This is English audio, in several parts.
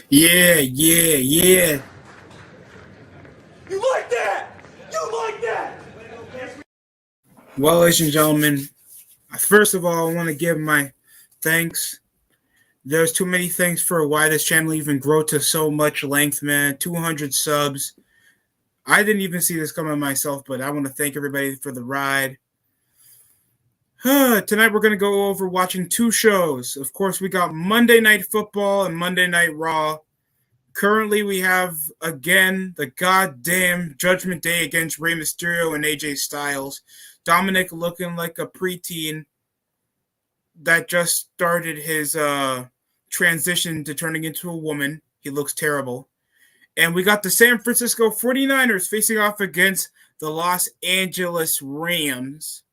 Yeah, yeah, yeah. You like that? You like that? Well, ladies and gentlemen, first of all, I want to give my thanks. There's too many thanks for why this channel even grow to so much length, man. 200 subs. I didn't even see this coming myself, but I want to thank everybody for the ride. Tonight we're going to go over watching two shows. Of course, we got Monday Night Football and Monday Night Raw. Currently, we have, again, the goddamn Judgment Day against Rey Mysterio and AJ Styles. Dominic looking like a preteen that just started his transition to turning into a woman. He looks terrible. And we got the San Francisco 49ers facing off against the Los Angeles Rams.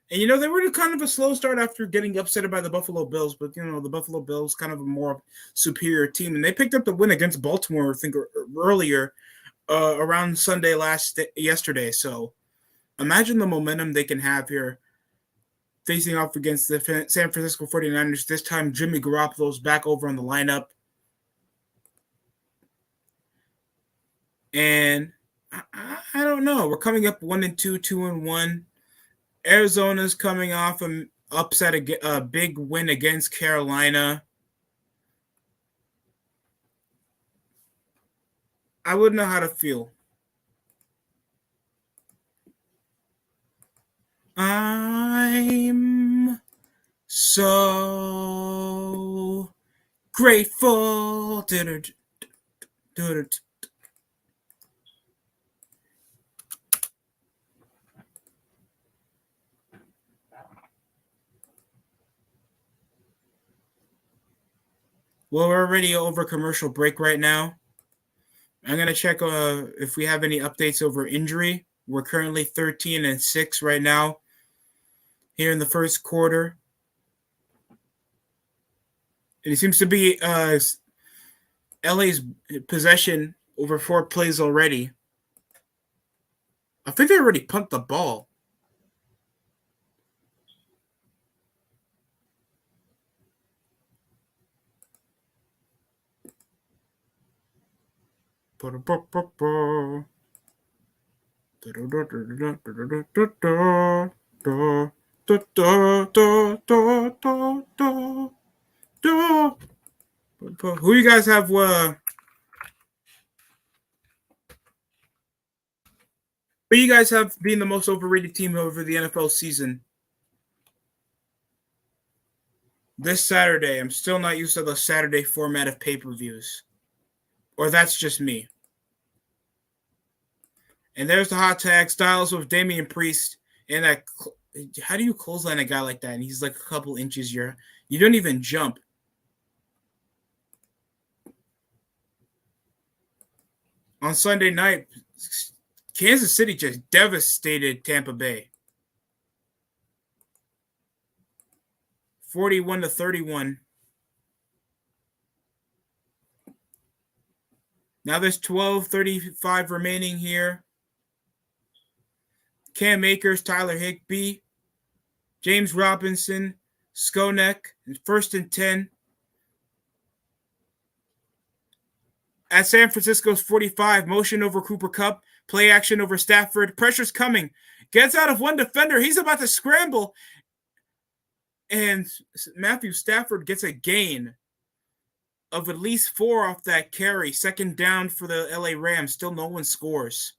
And, they were kind of a slow start after getting upset by the Buffalo Bills. But, the Buffalo Bills kind of a more superior team. And they picked up the win against Baltimore, I think, earlier around Sunday yesterday. So imagine the momentum they can have here facing off against the San Francisco 49ers. This time, Jimmy Garoppolo's back over on the lineup. And I don't know. We're coming up 1-2, 2-1. Arizona's coming off an upset, a big win against Carolina. I wouldn't know how to feel. I'm so grateful. Well, we're already over commercial break right now. I'm going to check if we have any updates over injury. We're currently 13-6 right now here in the first quarter. And it seems to be LA's possession over 4 plays already. I think they already pumped the ball. Who you guys have? Who you guys have being the most overrated team over the NFL season? This Saturday, I'm still not used to the Saturday format of pay-per-views. Or that's just me. And there's the hot tag Styles with Damian Priest. And that, how do you clothesline a guy like that? And he's like a couple inches. You don't even jump. On Sunday night, Kansas City just devastated Tampa Bay. 41-31. Now there's 12:35 remaining here. Cam Akers, Tyler Higbee, James Robinson, Skonek, 1st and 10. At San Francisco's 45, motion over Cooper Kupp, play action over Stafford. Pressure's coming. Gets out of one defender. He's about to scramble. And Matthew Stafford gets a gain of at least 4 off that carry. 2nd down for the LA Rams. Still no one scores.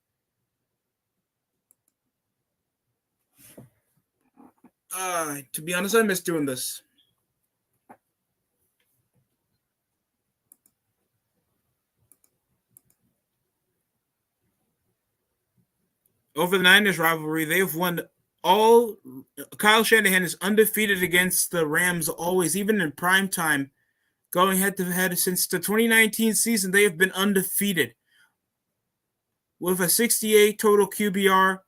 To be honest, I miss doing this. Over the Niners rivalry, they've won all. Kyle Shanahan is undefeated against the Rams always, even in prime time. Going head-to-head since the 2019 season, they have been undefeated. With a 68 total QBR,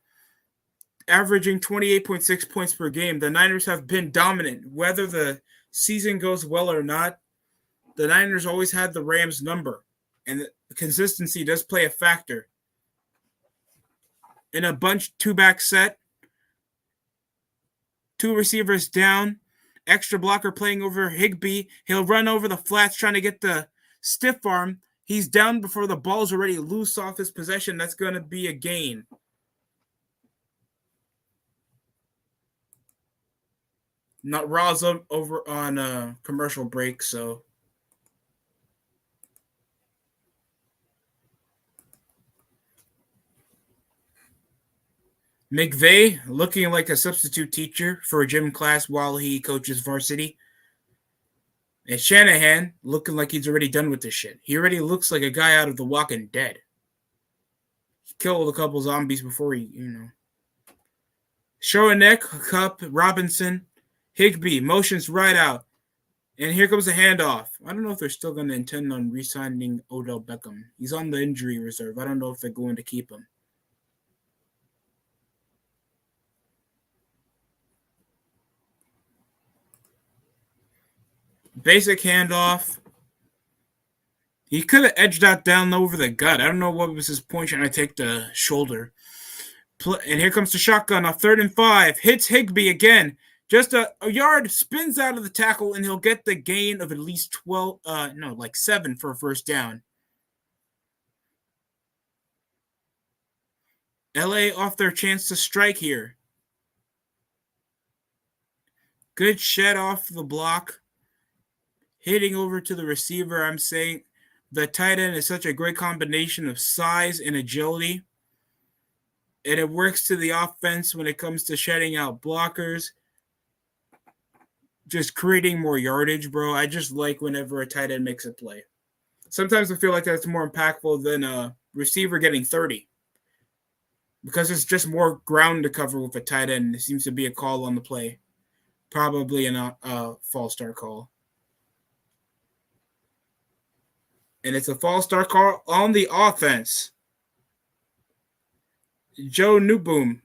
averaging 28.6 points per game, the Niners have been dominant. Whether the season goes well or not, the Niners always had the Rams' number. And the consistency does play a factor. In a bunch 2-back set, 2 receivers down, extra blocker playing over Higbee. He'll run over the flats trying to get the Stiff arm. He's down before the ball's already loose off his possession. That's going to be a gain. Not Raw's over on a commercial break, so. McVay looking like a substitute teacher for a gym class while he coaches varsity. And Shanahan looking like he's already done with this shit. He already looks like a guy out of The Walking Dead. He killed a couple zombies before he, Schoeneck, Cup, Robinson, Higbee, motions right out. And here comes the handoff. I don't know if they're still going to intend on re-signing Odell Beckham. He's on the injury reserve. I don't know if they're going to keep him. Basic handoff. He could have edged that down over the gut. I don't know what was his point trying to take the shoulder. And here comes the shotgun off 3rd and 5. Hits Higbee again. Just a yard, spins out of the tackle, and he'll get the gain of at least 7 for a first down. LA off their chance to strike here. Good shed off the block. Hitting over to the receiver, I'm saying the tight end is such a great combination of size and agility. And it works to the offense when it comes to shedding out blockers. Just creating more yardage, bro. I just like whenever a tight end makes a play. Sometimes I feel like that's more impactful than a receiver getting 30. Because it's just more ground to cover with a tight end. It seems to be a call on the play. Probably a false start call. And it's a false start call on the offense. Joe Newboom.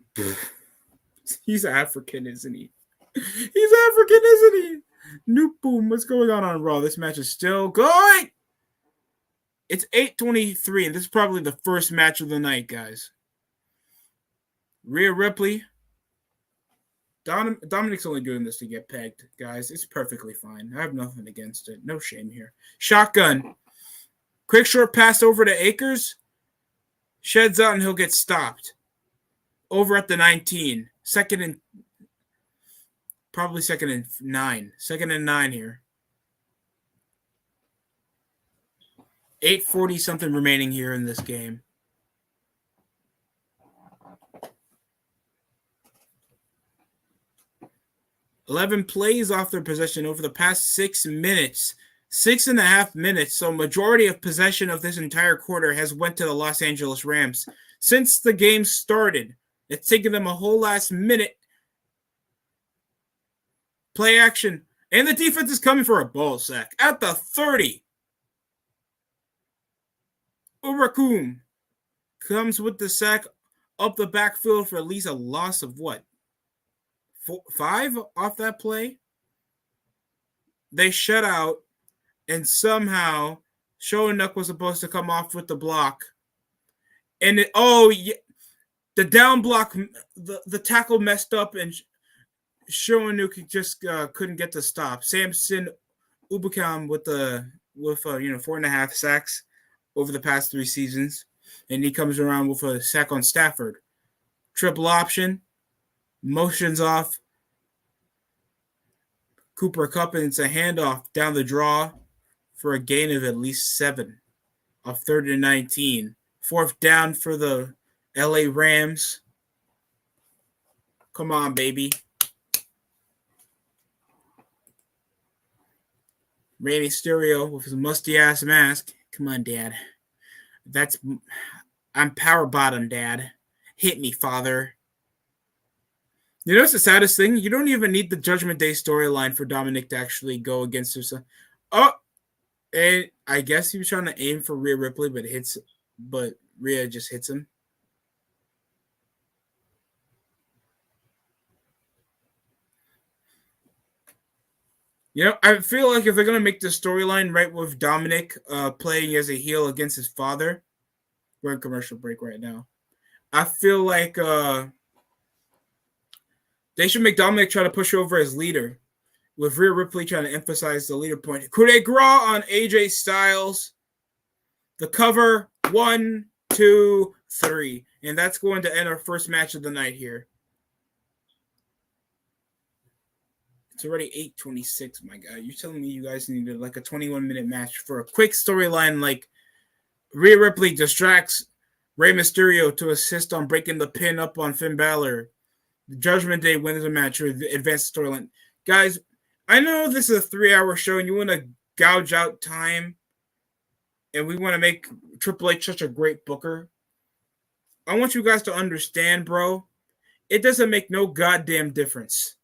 He's African, isn't he? He's African, isn't he? Newboom. What's going on Raw? This match is still going. It's 8:23, and this is probably the first match of the night, guys. Rhea Ripley. Dominic's only doing this to get pegged, guys. It's perfectly fine. I have nothing against it. No shame here. Shotgun. Quick short pass over to Akers. Sheds out, and he'll get stopped. Over at the 19. Second and 9. Second and 9 here. 8:40 something remaining here in this game. $11 plays off their possession over the past 6 minutes. 6.5 minutes. So majority of possession of this entire quarter has went to the Los Angeles Rams. Since the game started, it's taken them a whole last minute. Play action. And the defense is coming for a ball sack at the 30. Urakum comes with the sack up the backfield for at least a loss of what? 5 off that play? They shut out, and somehow Schoeneck was supposed to come off with the block. And the down block, the tackle messed up, and Schoeneck just couldn't get the stop. Samson Ubukam with 4.5 sacks over the past 3 seasons, and he comes around with a sack on Stafford. Triple option, motions off Cooper Kupp, and it's a handoff down the draw for a gain of at least 7 off 3rd and 19. 4th down for the LA Rams. Come on, baby. Rey Mysterio with his musty-ass mask. Come on, Dad. I'm power bottom, Dad. Hit me, Father. You know what's the saddest thing? You don't even need the Judgment Day storyline for Dominic to actually go against himself. Oh, and I guess he was trying to aim for Rhea Ripley, but Rhea just hits him. You know, I feel like if they're going to make the storyline right with Dominic playing as a heel against his father, we're in commercial break right now. I feel like they should make Dominic try to push over as leader with Rhea Ripley trying to emphasize the leader point. Coup de grace on AJ Styles. The cover, 1, 2, 3. And that's going to end our first match of the night here. It's already 8:26, my God. You're telling me you guys needed like a 21-minute match for a quick storyline like Rhea Ripley distracts Rey Mysterio to assist on breaking the pin up on Finn Balor. The Judgment Day wins the match or advance the storyline. Guys, I know this is a 3-hour show and you want to gouge out time and we want to make Triple H such a great booker. I want you guys to understand, bro, it doesn't make no goddamn difference.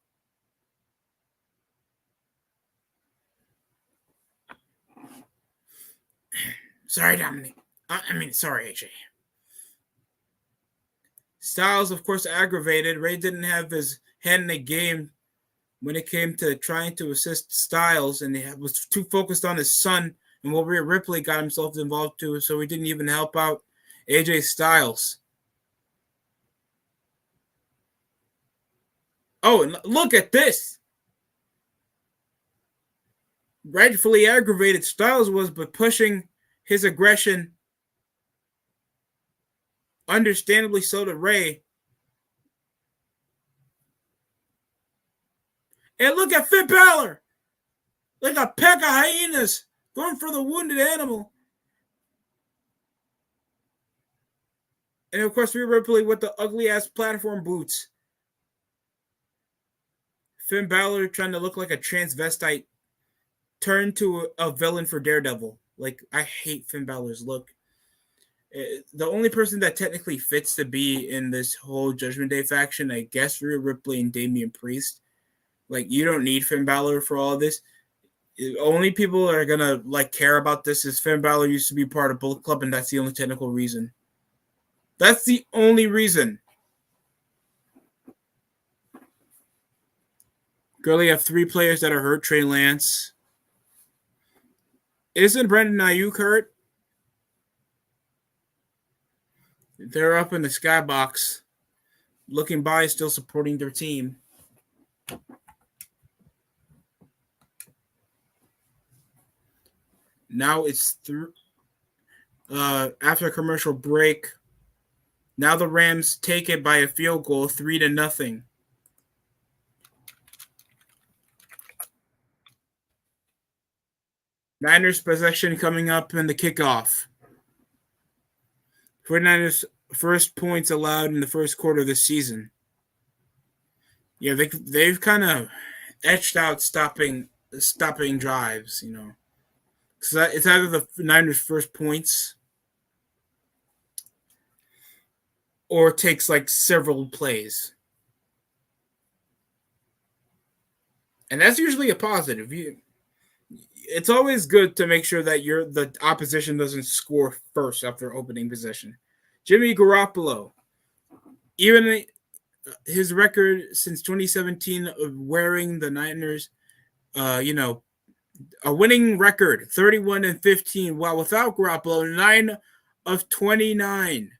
Sorry, Dominic. Sorry, AJ. Styles, of course, aggravated. Ray didn't have his hand in the game when it came to trying to assist Styles, and he was too focused on his son and what Rhea Ripley got himself involved to, so he didn't even help out AJ Styles. Oh, and look at this. Rightfully aggravated Styles was, but pushing his aggression, understandably so, to Ray. And look at Finn Balor, like a pack of hyenas going for the wounded animal. And of course, Rhea Ripley with the ugly ass platform boots. Finn Balor trying to look like a transvestite turned to a villain for Daredevil. Like, I hate Finn Balor's look. The only person that technically fits to be in this whole Judgment Day faction, I guess, Rhea Ripley and Damian Priest. Like, you don't need Finn Balor for all of this. The only people that are gonna like care about this is Finn Balor used to be part of Bullet Club, and that's the only technical reason. That's the only reason. Girl, you have 3 players that are hurt. Trey Lance. Isn't Brandon Ayuk hurt? They're up in the skybox, looking by, still supporting their team. Now it's through. After a commercial break, now the Rams take it by a field goal, 3-0. Niners possession coming up in the kickoff. 49ers first points allowed in the first quarter of the season. Yeah, they've kind of etched out stopping drives, you know. So it's either the Niners' first points or it takes like several plays. And that's usually a positive. It's always good to make sure that the opposition doesn't score first after opening possession. Jimmy Garoppolo, even his record since 2017 of wearing the Niners, a winning record, 31-15. While without Garoppolo, 9 of 29,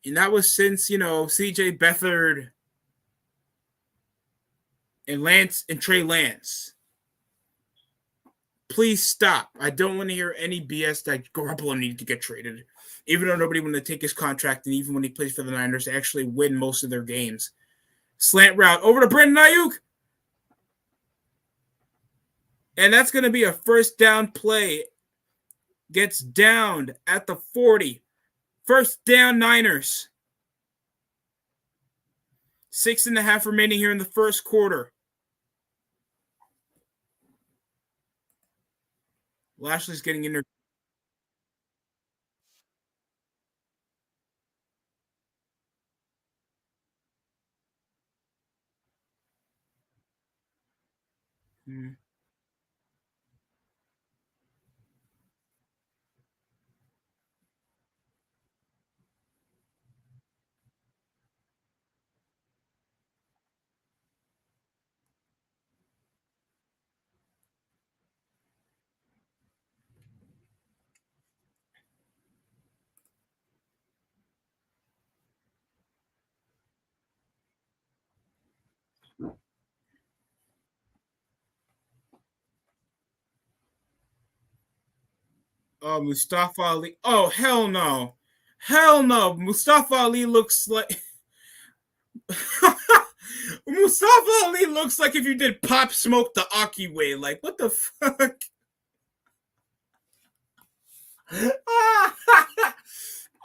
and that was since C.J. Beathard and Trey Lance. Please stop. I don't want to hear any BS that Garoppolo needed to get traded, even though nobody wanted to take his contract, and even when he plays for the Niners, they actually win most of their games. Slant route over to Brandon Ayuk. And that's going to be a first down play. Gets downed at the 40. First down, Niners. 6.5 remaining here in the first quarter. Lashley's getting in there. Oh, Mustafa Ali. Oh, hell no. Hell no. Mustafa Ali looks like Mustafa Ali looks like if you did Pop Smoke the Aki way. Like, what the fuck?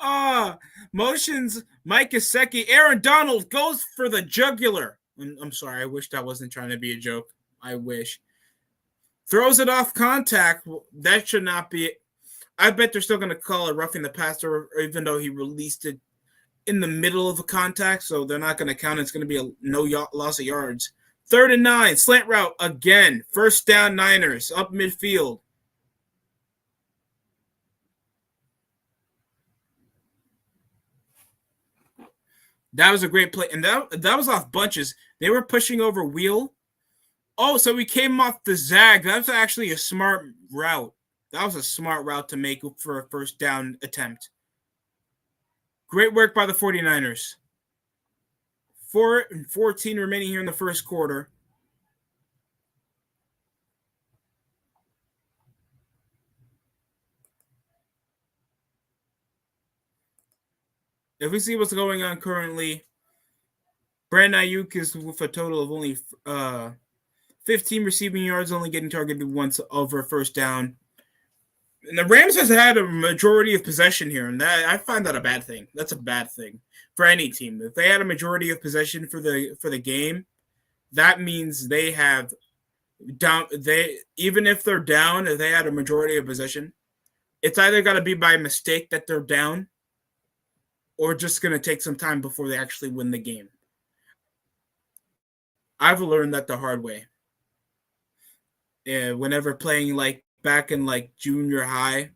Ah, motions. Mike Gesicki. Aaron Donald goes for the jugular. I'm sorry. I wish that wasn't trying to be a joke. I wish. Throws it off contact. That should not be. I bet they're still going to call it roughing the passer, even though he released it in the middle of a contact, so they're not going to count. It's going to be a no loss of yards. 3rd and 9, slant route again. First down, Niners up midfield. That was a great play, and that was off bunches. They were pushing over wheel. Oh, so we came off the zag. That was actually a smart route. That was a smart route to make for a first down attempt. Great work by the 49ers. 4:14 remaining here in the first quarter. If we see what's going on currently, Brandon Ayuk is with a total of only 15 receiving yards, only getting targeted once over first down. And the Rams has had a majority of possession here, and that I find that a bad thing. That's a bad thing for any team. If they had a majority of possession for the game, that means they have down. They even if they're down, if they had a majority of possession, it's either got to be by mistake that they're down, or just going to take some time before they actually win the game. I've learned that the hard way. Whenever playing like back in like junior high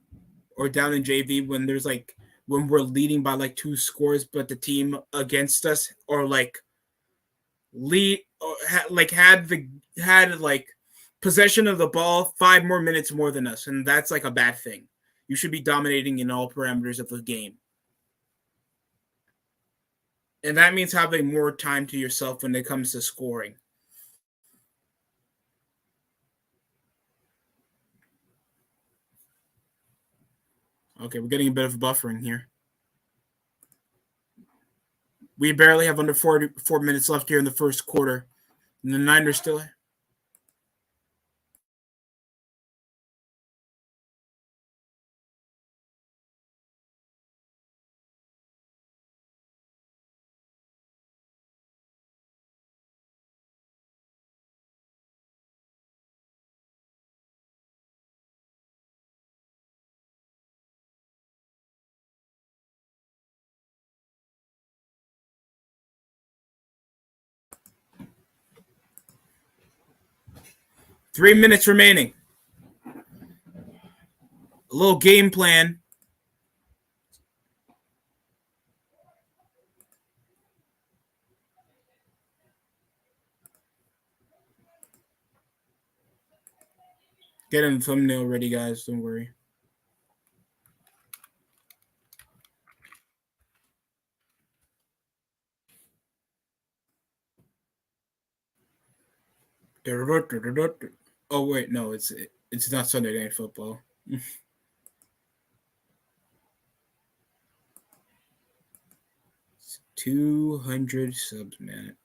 or down in JV, when there's like when we're leading by like 2 scores, but the team against us or like lead or had like possession of the ball 5 more minutes more than us, and that's like a bad thing. You should be dominating in all parameters of the game. And that means having more time to yourself when it comes to scoring. Okay, we're getting a bit of buffering here. We barely have under 4 minutes left here in the first quarter. And the Niners still. Three minutes remaining. A little game plan. Getting the thumbnail ready, guys. Don't worry. Oh wait, no, it's not Sunday Night Football. 200 subs, man.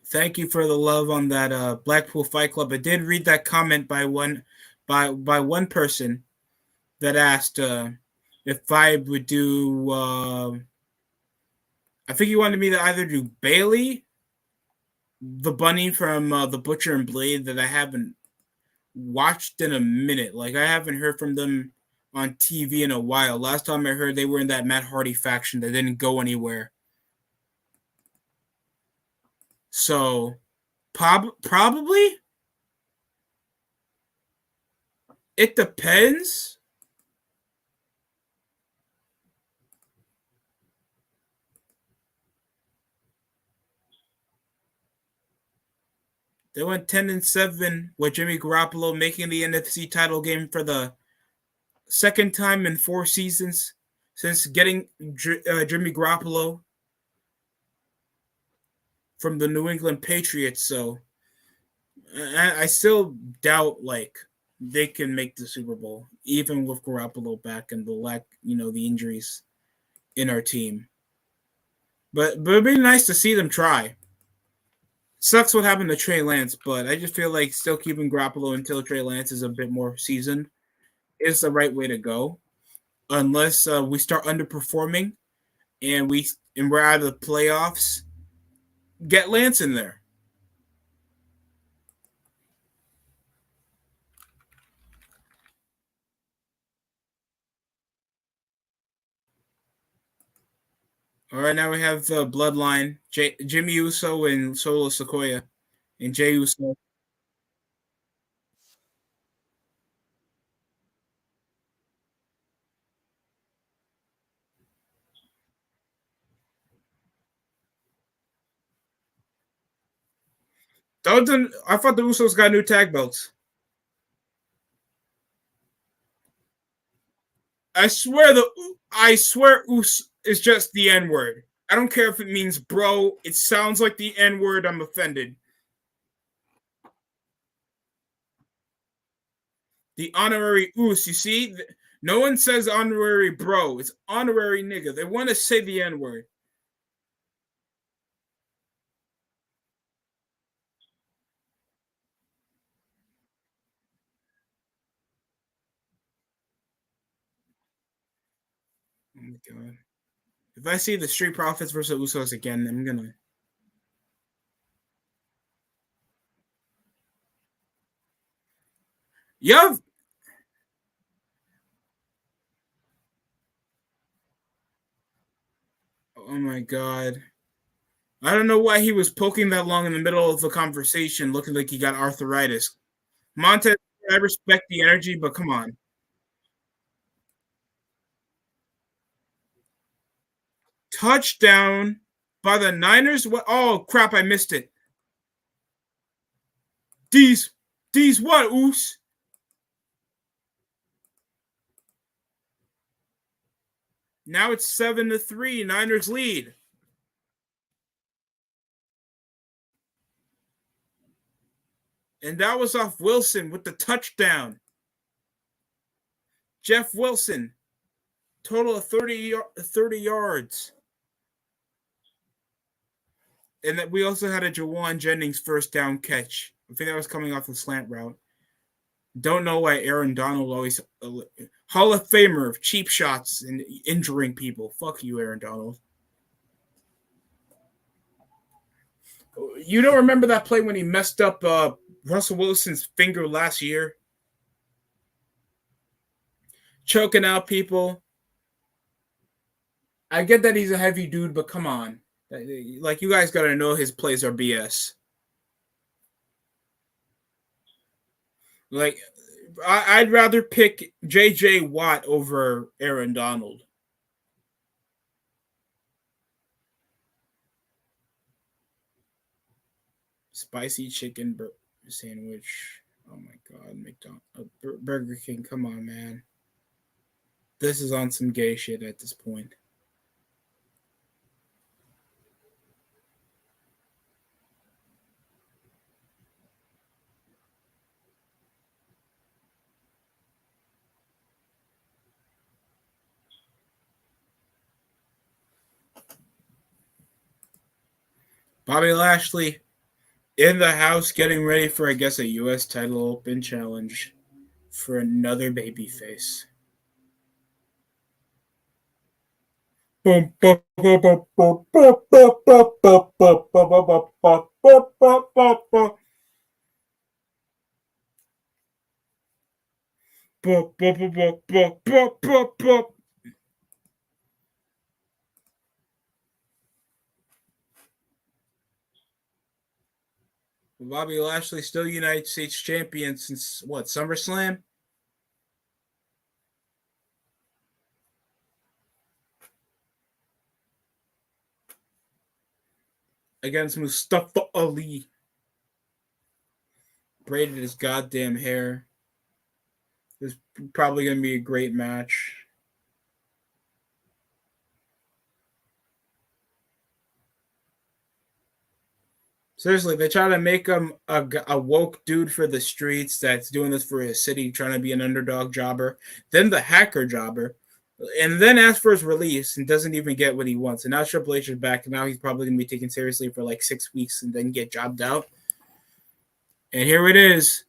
Thank you for the love on that Blackpool Fight Club. I did read that comment by one person that asked if I would do. I think he wanted me to either do Bailey, the bunny from The Butcher and Blade, that I haven't watched in a minute. Like I haven't heard from them on TV in a while. Last time I heard, they were in that Matt Hardy faction that didn't go anywhere. So, probably. It depends. They went 10-7 with Jimmy Garoppolo making the NFC title game for the second time in 4 seasons since getting Jimmy Garoppolo from the New England Patriots. So I still doubt like they can make the Super Bowl, even with Garoppolo back and the lack, the injuries in our team. But it'd be nice to see them try. Sucks what happened to Trey Lance, but I just feel like still keeping Garoppolo until Trey Lance is a bit more seasoned is the right way to go. Unless we start underperforming and we're out of the playoffs, get Lance in there. All right, now we have the Bloodline: Jimmy Uso and Solo Sequoia, and Jay Uso. I thought the Usos got new tag belts. I swear Us is just the N word. I don't care if it means bro. It sounds like the N word. I'm offended. The honorary Us. You see, no one says honorary bro. It's honorary nigga. They want to say the N word. Oh my god. If I see the Street Profits versus Usos again, I'm gonna. Yeah. Oh my god. I don't know why he was poking that long in the middle of the conversation, looking like he got arthritis. Montez, I respect the energy, but come on. Touchdown by the Niners. What? Oh crap! I missed it. These what? Oos. Now it's 7-3. Niners lead. And that was off Wilson with the touchdown. Jeff Wilson, total of 30 yards. And that we also had a Jawan Jennings first down catch. I think that was coming off the slant route. Don't know why Aaron Donald always Hall of Famer of cheap shots and injuring people. Fuck you, Aaron Donald. You don't remember that play when he messed up Russell Wilson's finger last year? Choking out people. I get that he's a heavy dude, but come on. Like, you guys got to know his plays are BS. Like, I'd rather pick J.J. Watt over Aaron Donald. Spicy chicken sandwich. Oh my god, McDonald's, Burger King. Come on, man. This is on some gay shit at this point. Bobby Lashley in the house getting ready for, I guess, a U.S. title open challenge for another babyface. Bobby Lashley still United States champion since what, SummerSlam? Against Mustafa Ali. Braided his goddamn hair. This is probably going to be a great match. Seriously, they try to make him a woke dude for the streets that's doing this for his city, trying to be an underdog jobber, then the hacker jobber, and then asks for his release and doesn't even get what he wants. And now Triple H is back, and now he's probably going to be taken seriously for like 6 weeks and then get jobbed out. And here it is.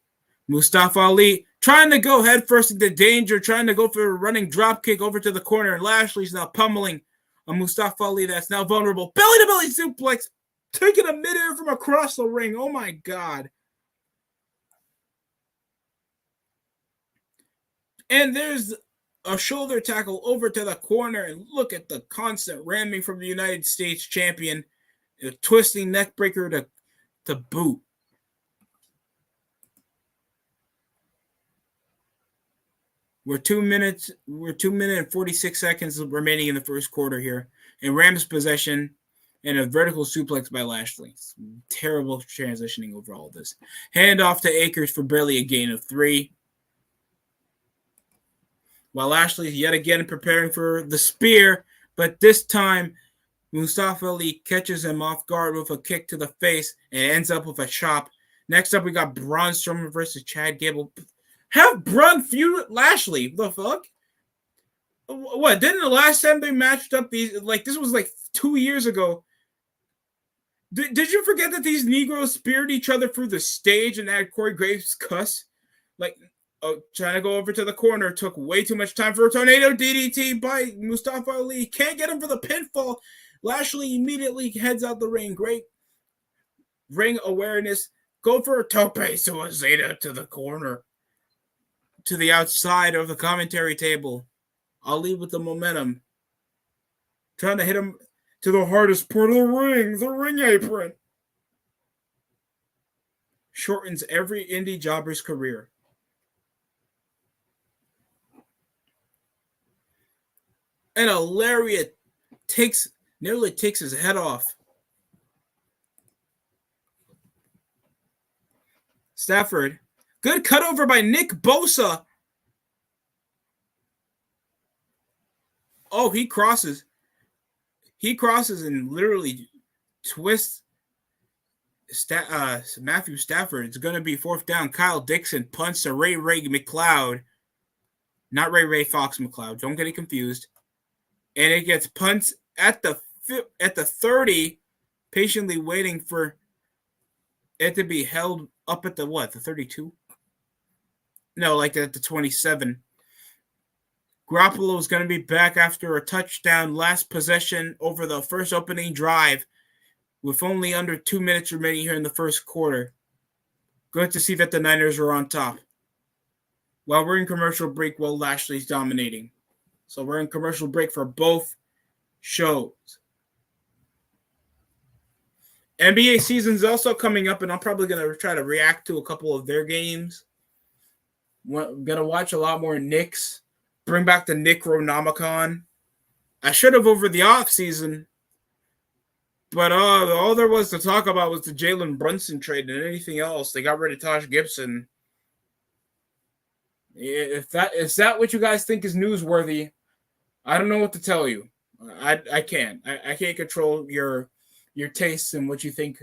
Mustafa Ali trying to go headfirst into danger, trying to go for a running drop kick over to the corner, and Lashley's now pummeling a Mustafa Ali that's now vulnerable. Belly-to-belly suplex, taking a midair from across the ring. Oh my God. And there's a shoulder tackle over to the corner, and look at the constant ramming from the United States champion. A twisting neck breaker to boot. We're 2 minutes and 46 seconds remaining in the first quarter here. And Rams possession and a vertical suplex by Lashley. It's terrible transitioning over all of this. Hand off to Akers for barely a gain of 3. While Lashley yet again preparing for the spear, but this time Mustafa Ali catches him off guard with a kick to the face and ends up with a chop. Next up, we got Braun Strowman versus Chad Gable. Have Braun feud with Lashley. The fuck? What? Didn't the last time they matched up these, like, this was like 2 years ago. Did you forget that these Negroes speared each other through the stage and had Corey Graves cuss? Like, trying to go over to the corner. Took way too much time for a tornado DDT by Mustafa Ali. Can't get him for the pinfall. Lashley immediately heads out the ring. Great ring awareness. Go for a tope suicida to the corner. To the outside of the commentary table. Ali with the momentum. Trying to hit him to the hardest part of the ring apron. Shortens every indie jobber's career. And a lariat nearly takes his head off. Stafford. Good cutover by Nick Bosa. Oh, he crosses. He crosses and literally twists Matthew Stafford. It's going to be 4th down. Kyle Dixon punts to Ray McLeod. Not Ray Fox McLeod. Don't get it confused. And it gets punts at the 30, patiently waiting for it to be held up at the what? The 32? No, like at the 27. Garoppolo is going to be back after a touchdown last possession over the first opening drive with only under 2 minutes remaining here in the first quarter. Good to see that the Niners are on top. While we're in commercial break, while Lashley's dominating. So we're in commercial break for both shows. NBA season's also coming up, and I'm probably going to try to react to a couple of their games. We're going to watch a lot more Knicks. Bring back the Necronomicon. I should have over the offseason, but all there was to talk about was the Jalen Brunson trade and anything else. They got rid of Taj Gibson. Is that what you guys think is newsworthy? I don't know what to tell you. I can't. I can't control your tastes and what you think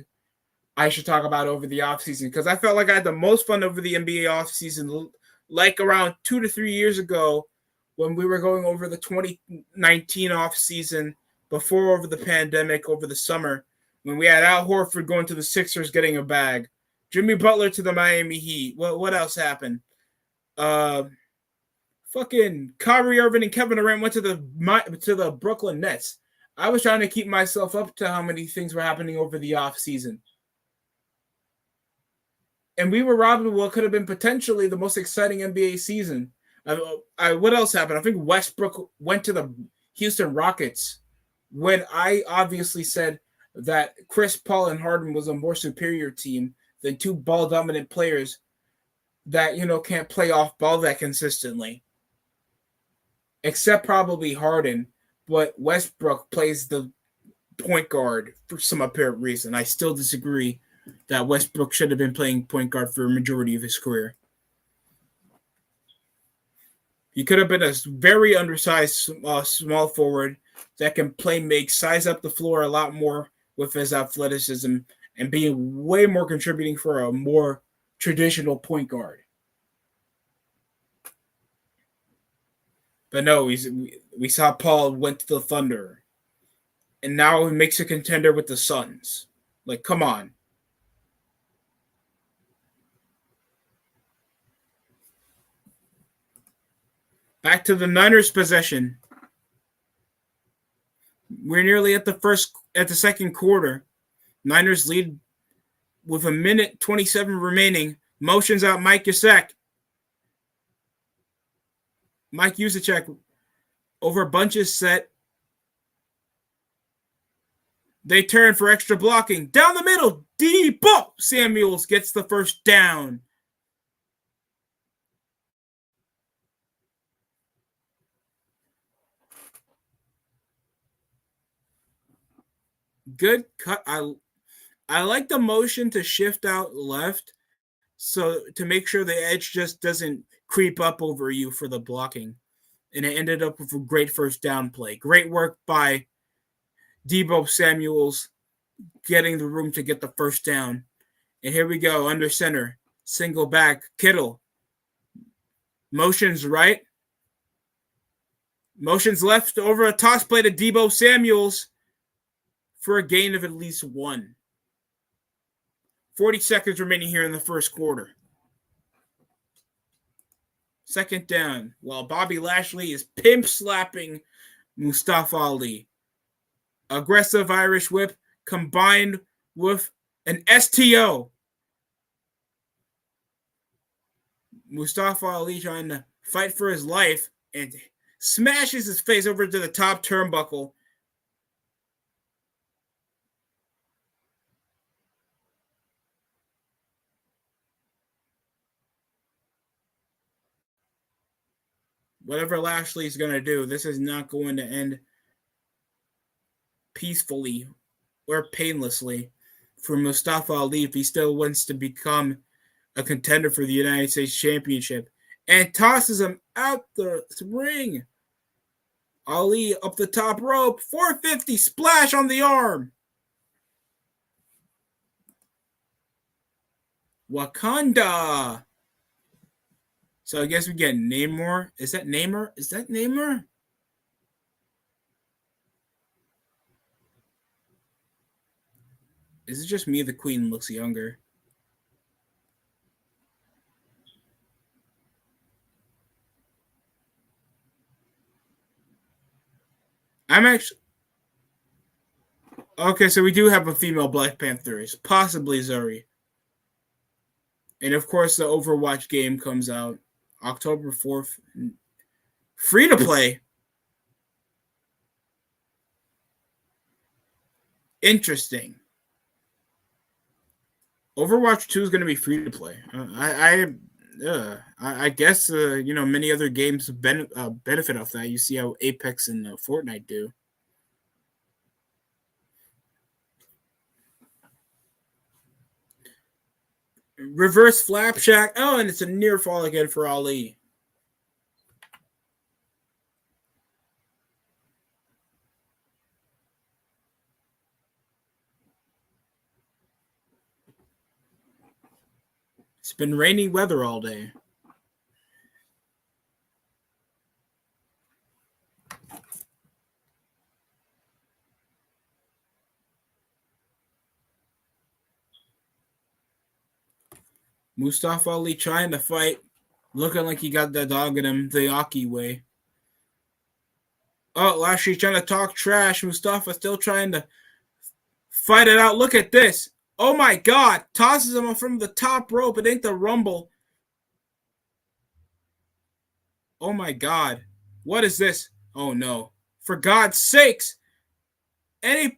I should talk about over the offseason, because I felt like I had the most fun over the NBA offseason, like around 2 to 3 years ago when we were going over the 2019 offseason, before over the pandemic, over the summer, when we had Al Horford going to the Sixers getting a bag, Jimmy Butler to the Miami Heat. What else happened? Fucking Kyrie Irving and Kevin Durant went to the Brooklyn Nets. I was trying to keep myself up to how many things were happening over the offseason. And we were robbed of what could have been potentially the most exciting NBA season. What else happened? I think Westbrook went to the Houston Rockets when I obviously said that Chris Paul and Harden was a more superior team than two ball-dominant players that, can't play off ball that consistently. Except probably Harden, but Westbrook plays the point guard for some apparent reason. I still disagree that Westbrook should have been playing point guard for a majority of his career. He could have been a very undersized small forward that can play make, size up the floor a lot more with his athleticism and being way more contributing for a more traditional point guard. But no, we saw Paul went to the Thunder, and now he makes a contender with the Suns. Like, come on. Back to the Niners' possession. We're nearly at the second quarter. Niners lead with a minute 27 remaining. Motions out Mike Yusek. Mike Yusacek over bunches set. They turn for extra blocking. Down the middle. Debo Samuels gets the first down. Good cut. I like the motion to shift out left, so to make sure the edge just doesn't creep up over you for the blocking. And it ended up with a great first down play. Great work by Debo Samuels getting the room to get the first down. And here we go, under center. Single back, Kittle. Motions right. Motions left over a toss play to Debo Samuels for a gain of at least 1. 40 seconds remaining here in the first quarter. Second down, while Bobby Lashley is pimp slapping Mustafa Ali. Aggressive Irish whip combined with an STO. Mustafa Ali trying to fight for his life and smashes his face over to the top turnbuckle. Whatever Lashley's going to do, this is not going to end peacefully or painlessly for Mustafa Ali if he still wants to become a contender for the United States Championship. And tosses him out the ring. Ali up the top rope. 450 splash on the arm. Wakanda. So I guess we get Namor. Is that Namor? Is that Namor? Is it just me? The Queen looks younger. I'm actually... Okay, so we do have a female Black Panther. It's possibly Zuri. And of course, the Overwatch game comes out October 4th. Free to play. Interesting. Overwatch 2 is going to be free to play. I guess, many other games benefit off that. You see how Apex and Fortnite do. Reverse Flapjack. Oh, and it's a near fall again for Ali. It's been rainy weather all day. Mustafa Ali trying to fight, looking like he got the dog in him the Aki way. Oh, Lashley trying to talk trash. Mustafa still trying to fight it out. Look at this. Oh my God. Tosses him from the top rope. It ain't the Rumble. Oh my God. What is this? Oh no. For God's sakes. And he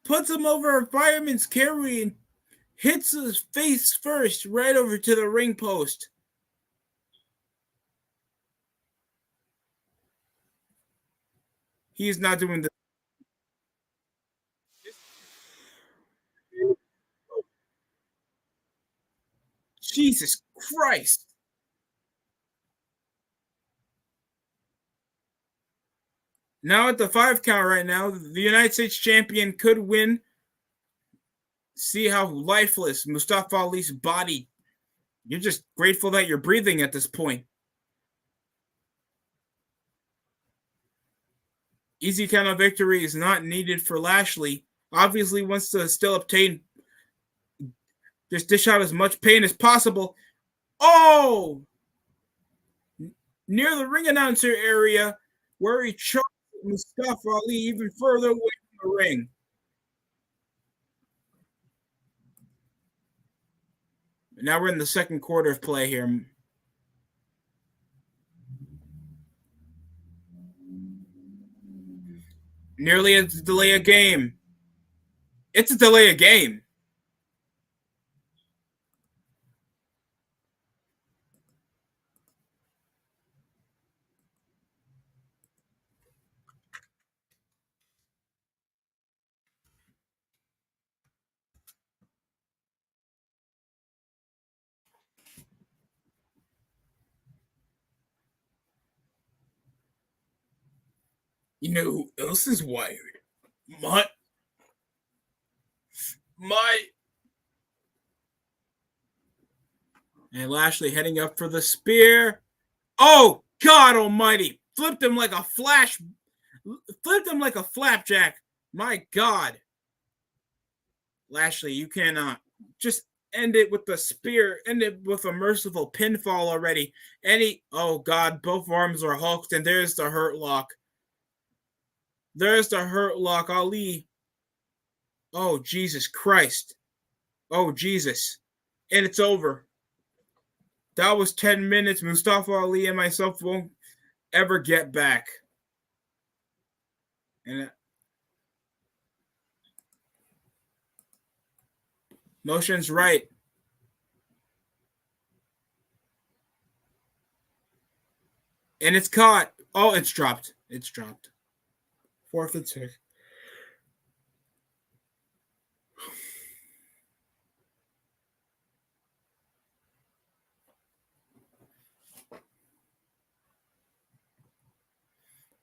puts him over a fireman's carry and hits his face first right over to the ring post. He's not doing this. Jesus Christ. Now at the 5 count right now, the United States champion could win see how lifeless Mustafa Ali's body. You're just grateful that you're breathing at this point. Easy count of victory is not needed for Lashley. Obviously wants to still obtain, just dish out as much pain as possible. Oh! Near the ring announcer area where he choked Mustafa Ali even further away from the ring. Now we're in the second quarter of play here. Nearly a delay of game. It's a delay of game. You know who else is wired? My. And Lashley heading up for the spear. Oh, God almighty. Flipped him like a flapjack. My God. Lashley, you cannot. Just end it with the spear. End it with a merciful pinfall already. Oh God, both arms are hulked, and there's the hurt lock. There's the hurt lock. Ali. Oh, Jesus Christ. Oh, Jesus. And it's over. That was 10 minutes. Mustafa Ali and myself won't ever get back. And motion's right. And it's caught. Oh, it's dropped. It's dropped. Fourth and 6.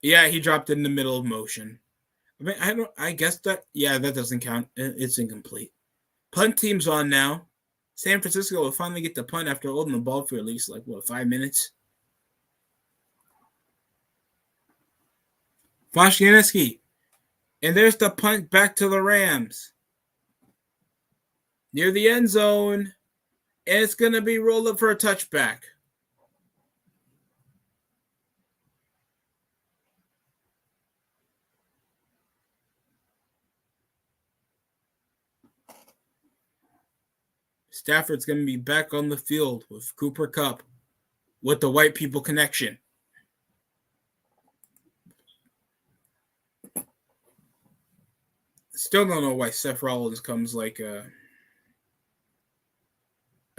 Yeah, he dropped it in the middle of motion. I mean, I guess that doesn't count. It's incomplete. Punt team's on now. San Francisco will finally get the punt after holding the ball for at least 5 minutes. Vashkaneski. And there's the punt back to the Rams. Near the end zone. And it's going to be rolled up for a touchback. Stafford's going to be back on the field with Cooper Kupp with the white people connection. Still don't know why Seth Rollins comes like a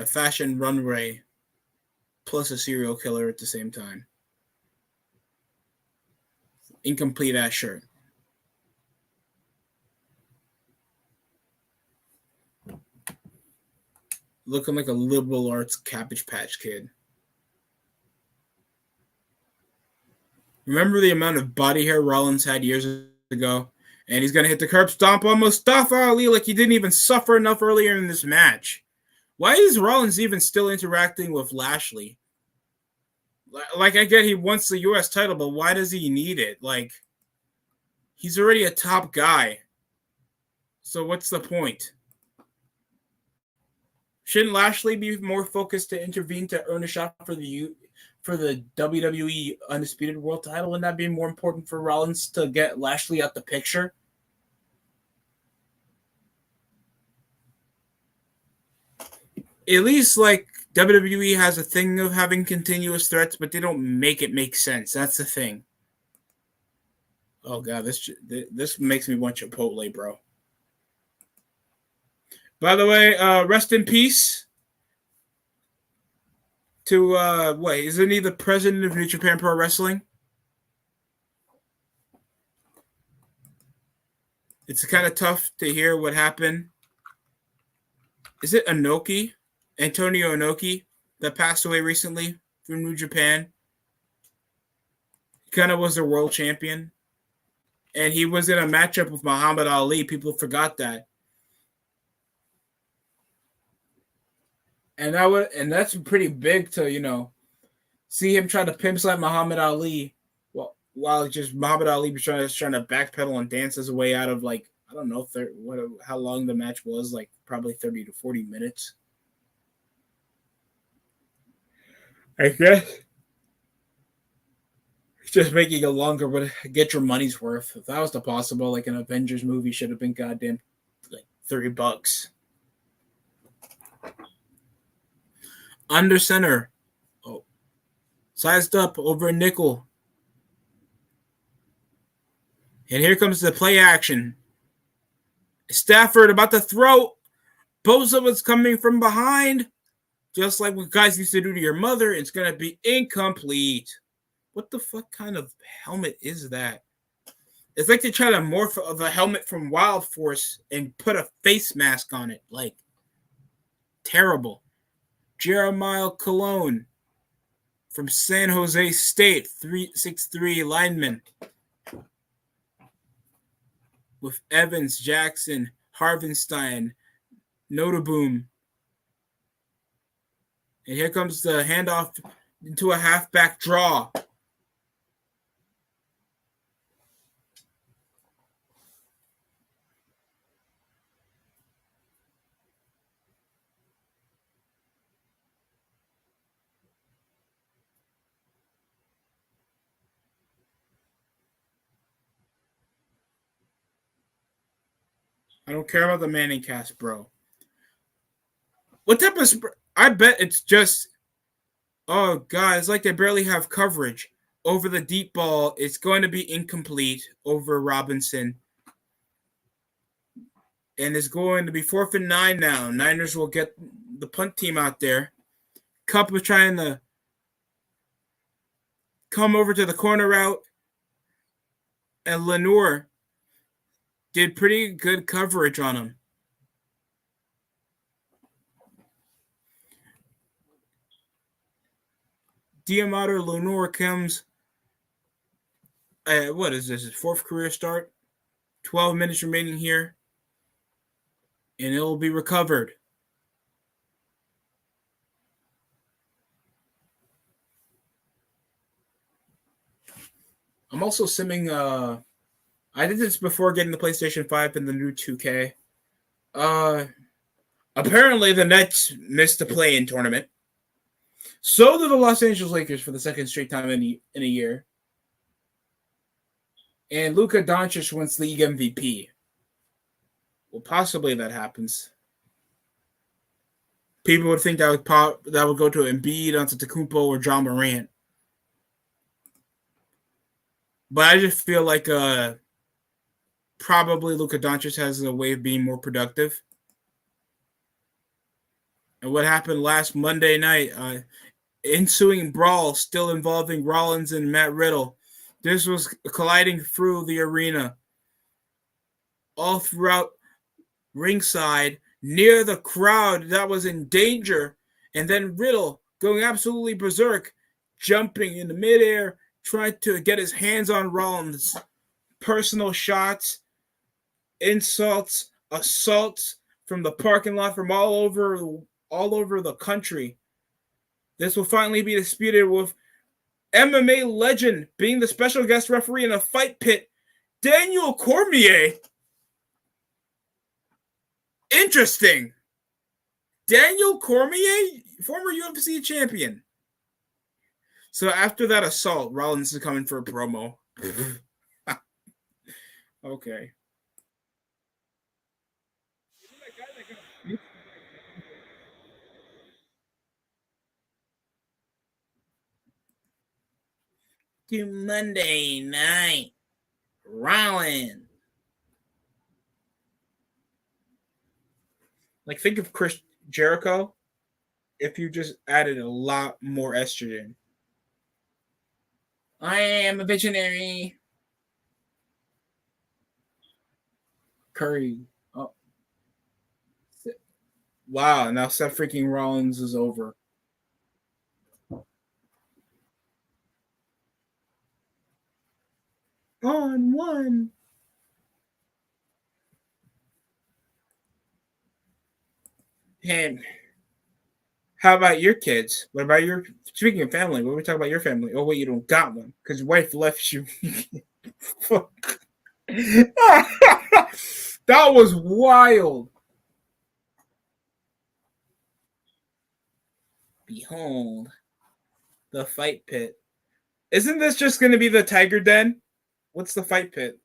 fashion runway plus a serial killer at the same time. Incomplete ass shirt. Looking like a liberal arts Cabbage Patch Kid. Remember the amount of body hair Rollins had years ago? And he's going to hit the curb stomp on Mustafa Ali like he didn't even suffer enough earlier in this match. Why is Rollins even still interacting with Lashley? Like, I get he wants the U.S. title, but why does he need it? Like, he's already a top guy. So what's the point? Shouldn't Lashley be more focused to intervene to earn a shot for the WWE Undisputed World title? Wouldn't that be more important for Rollins to get Lashley out the picture? At least, WWE has a thing of having continuous threats, but they don't make it make sense. That's the thing. Oh, God, this makes me want Chipotle, bro. By the way, rest in peace to, isn't he the president of New Japan Pro Wrestling? It's kind of tough to hear what happened. Is it Inoki? Antonio Inoki that passed away recently from New Japan? He kind of was the world champion. And he was in a matchup with Muhammad Ali. People forgot that. and that's pretty big to see him try to pimp slap Muhammad Ali, while just Muhammad Ali was trying to backpedal and dance his way out of, like, I don't know how long the match was, like probably 30 to 40 minutes. I guess just making it longer would get your money's worth. If that was the possible, like an Avengers movie should have been goddamn like $30. Under center. Oh. Sized up over a nickel. And here comes the play action. Stafford about to throw. Bosa was coming from behind. Just like what guys used to do to your mother. It's going to be incomplete. What the fuck kind of helmet is that? It's like they try to morph the helmet from Wild Force and put a face mask on it. Like, terrible. Jeremiah Colon from San Jose State, 3'6'3" lineman. With Evans, Jackson, Harvenstein, Notaboom. And here comes the handoff into a halfback draw. I don't care about the Manning cast, bro. What type of... I bet it's just... Oh, God, it's like they barely have coverage. Over the deep ball, it's going to be incomplete over Robinson. And it's going to be 4th and 9 now. Niners will get the punt team out there. Kupp was trying to come over to the corner route. And Lenoir did pretty good coverage on him. Diamater Lenoir comes. What is this? His 4th career start? 12 minutes remaining here. And it will be recovered. I'm also simming. I did this before getting the PlayStation 5 and the new 2K. Apparently, the Nets missed the play-in tournament. So did the Los Angeles Lakers for the second straight time in a year. And Luka Doncic wins league MVP. Well, possibly that happens. People would think that would go to Embiid, Antetokounmpo, or John Morant. But I just feel like probably Luka Doncic has a way of being more productive. And what happened last Monday night, ensuing brawl still involving Rollins and Matt Riddle. This was colliding through the arena. All throughout ringside, near the crowd that was in danger. And then Riddle going absolutely berserk, jumping in the midair, trying to get his hands on Rollins. Personal shots, insults, assaults from the parking lot, from all over the country. This will finally be disputed with MMA legend being the special guest referee in a fight pit, Daniel Cormier. Interesting. Daniel Cormier, former UFC champion. So after that assault, Rollins is coming for a promo. Okay. To Monday Night Rollins. Like, think of Chris Jericho if you just added a lot more estrogen. I am a visionary. Curry. Oh. Wow, now Seth freaking Rollins is over. On one. And How about your kids? What about your speaking of family? What are we talking about your family? Oh wait, you don't got one because your wife left you. Fuck. That was wild. Behold the fight pit. Isn't this just going to be the Tiger Den? What's the fight pit?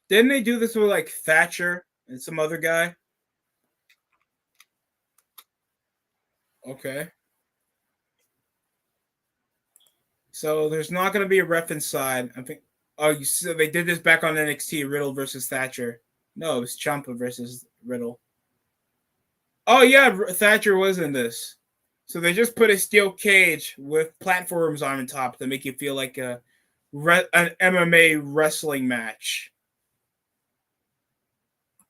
Didn't they do this with like Thatcher and some other guy? Okay. So there's not going to be a ref inside. I think. Oh, you so they did this back on NXT. Riddle versus Thatcher. No, it was Ciampa versus Riddle. Oh yeah, Thatcher was in this. So they just put a steel cage with platforms on top to make you feel like an MMA wrestling match.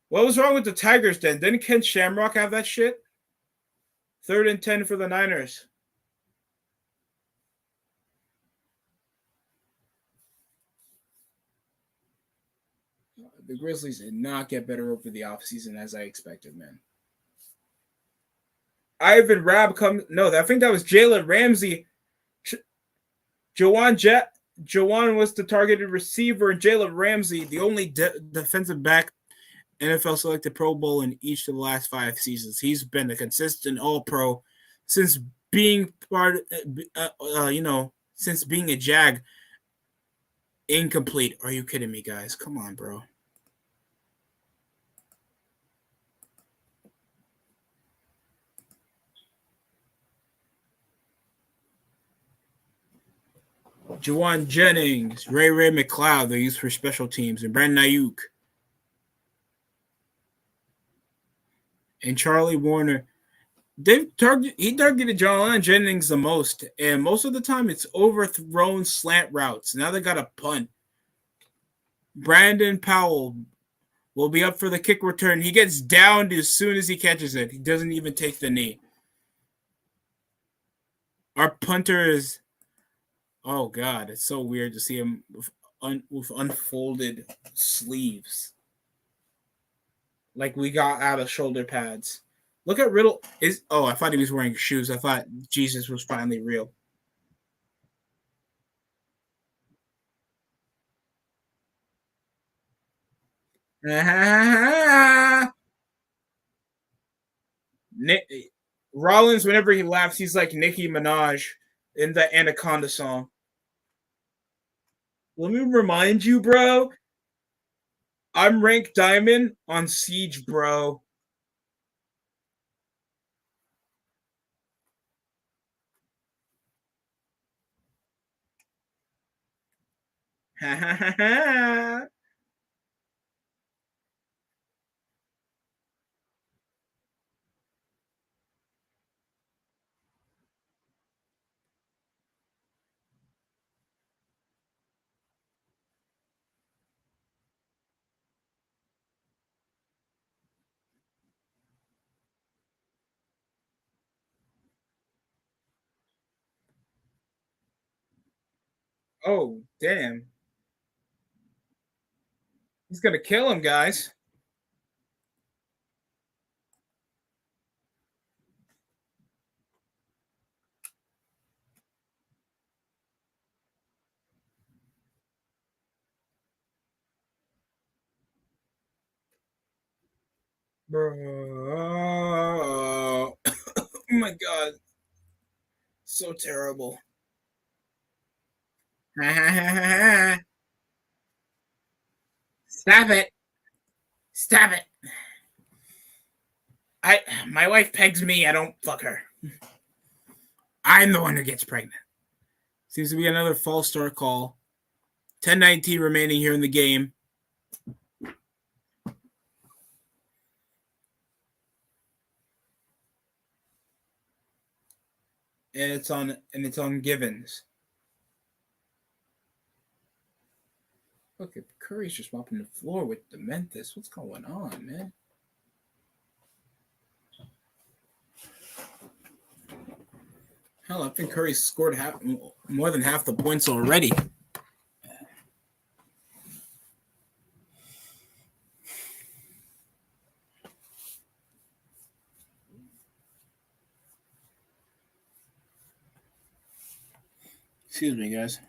What was wrong with the Tigers Den? Didn't Ken Shamrock have that shit? 3rd and 10 for the Niners. The Grizzlies did not get better over the offseason as I expected, man. Ivan Rabb comes. No, I think that was Jalen Ramsey. Jawan was the targeted receiver, and Jalen Ramsey, the only defensive back NFL selected Pro Bowl in each of the last 5 seasons. He's been a consistent All Pro since being since being a Jag. Incomplete. Are you kidding me, guys? Come on, bro. Juwan Jennings, Ray McLeod, they're used for special teams, and Brandon Ayuk. And Charlie Warner. He targeted Juwan Jennings the most, and most of the time it's overthrown slant routes. Now they got a punt. Brandon Powell will be up for the kick return. He gets downed as soon as he catches it. He doesn't even take the knee. Our punter is. Oh God, it's so weird to see him with unfolded sleeves, like we got out of shoulder pads. Look at Riddle. I thought he was wearing shoes. I thought Jesus was finally real. Nick Rollins, whenever he laughs, he's like Nicki Minaj in the Anaconda song. Let me remind you, bro. I'm ranked diamond on Siege, bro. Oh, damn. He's going to kill him, guys. Bro. Oh my God. So terrible. Stop it. Stop it. My wife pegs me. I don't fuck her. I'm the one who gets pregnant. Seems to be another false start call. 10:19 remaining here in the game. And it's on Givens. Look at Curry's just mopping the floor with Dementis. What's going on, man? Hell, I think Curry scored more than half the points already. Excuse me, guys.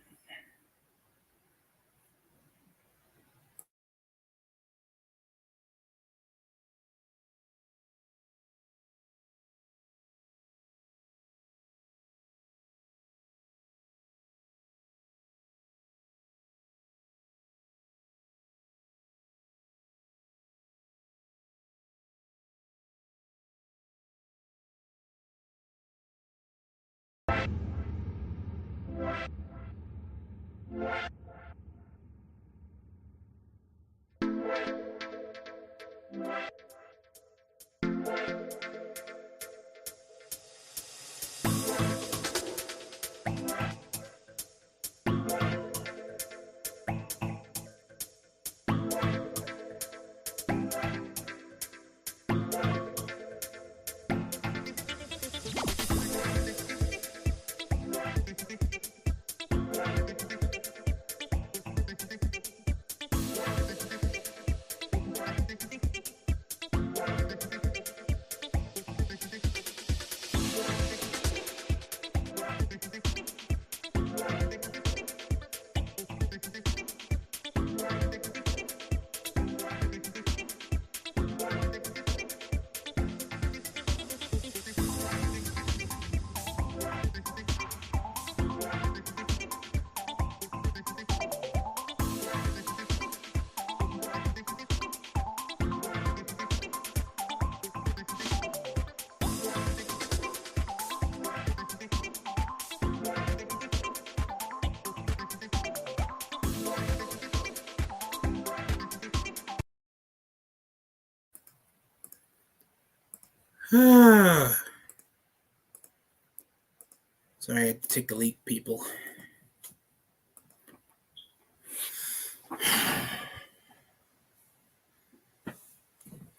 Sorry, I had to take a leak, people.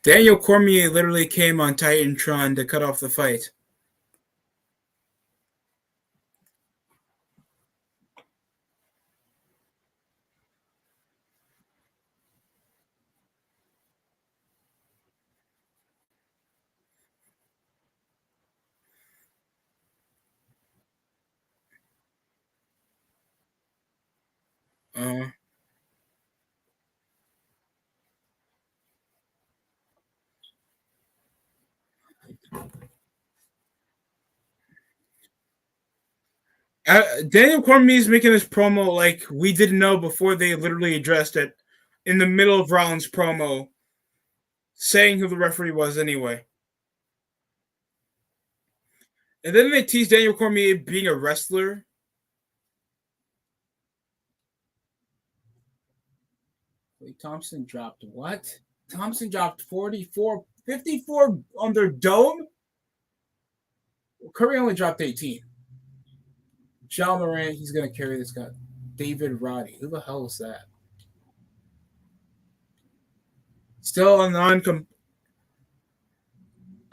Daniel Cormier literally came on Titantron to cut off the fight. Uh, Daniel Cormier is making this promo like we didn't know before they literally addressed it in the middle of Rollins' promo, saying who the referee was anyway. And then they tease Daniel Cormier being a wrestler. Wait, Thompson dropped what? Thompson dropped 54 on their dome? Curry only dropped 18. John Moran, he's going to carry this guy. David Roddy. Who the hell is that? Still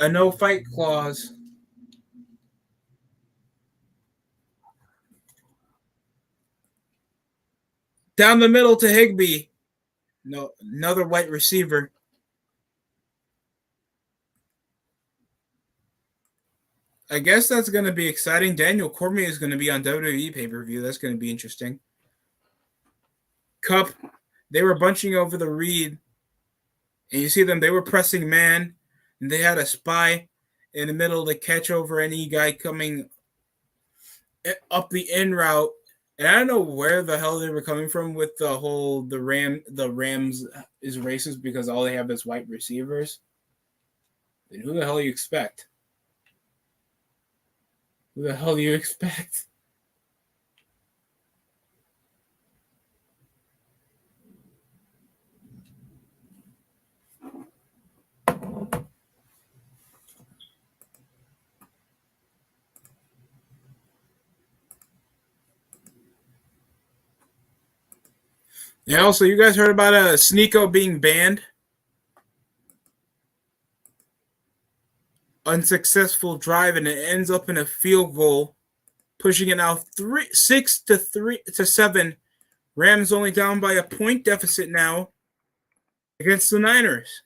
a no fight clause. Down the middle to Higbee. No, another white receiver. I guess that's going to be exciting. Daniel Cormier is going to be on WWE pay-per-view. That's going to be interesting. Cup, they were bunching over the Reed, and you see them. They were pressing man, and they had a spy in the middle to catch over any guy coming up the in route. And I don't know where the hell they were coming from with the Rams is racist because all they have is white receivers. Then who the hell do you expect? Who the hell do you expect? Yeah, also, you guys heard about Sneeko being banned? Unsuccessful drive, and it ends up in a field goal. pushing it now 6-7. Rams only down by a point deficit now against the Niners.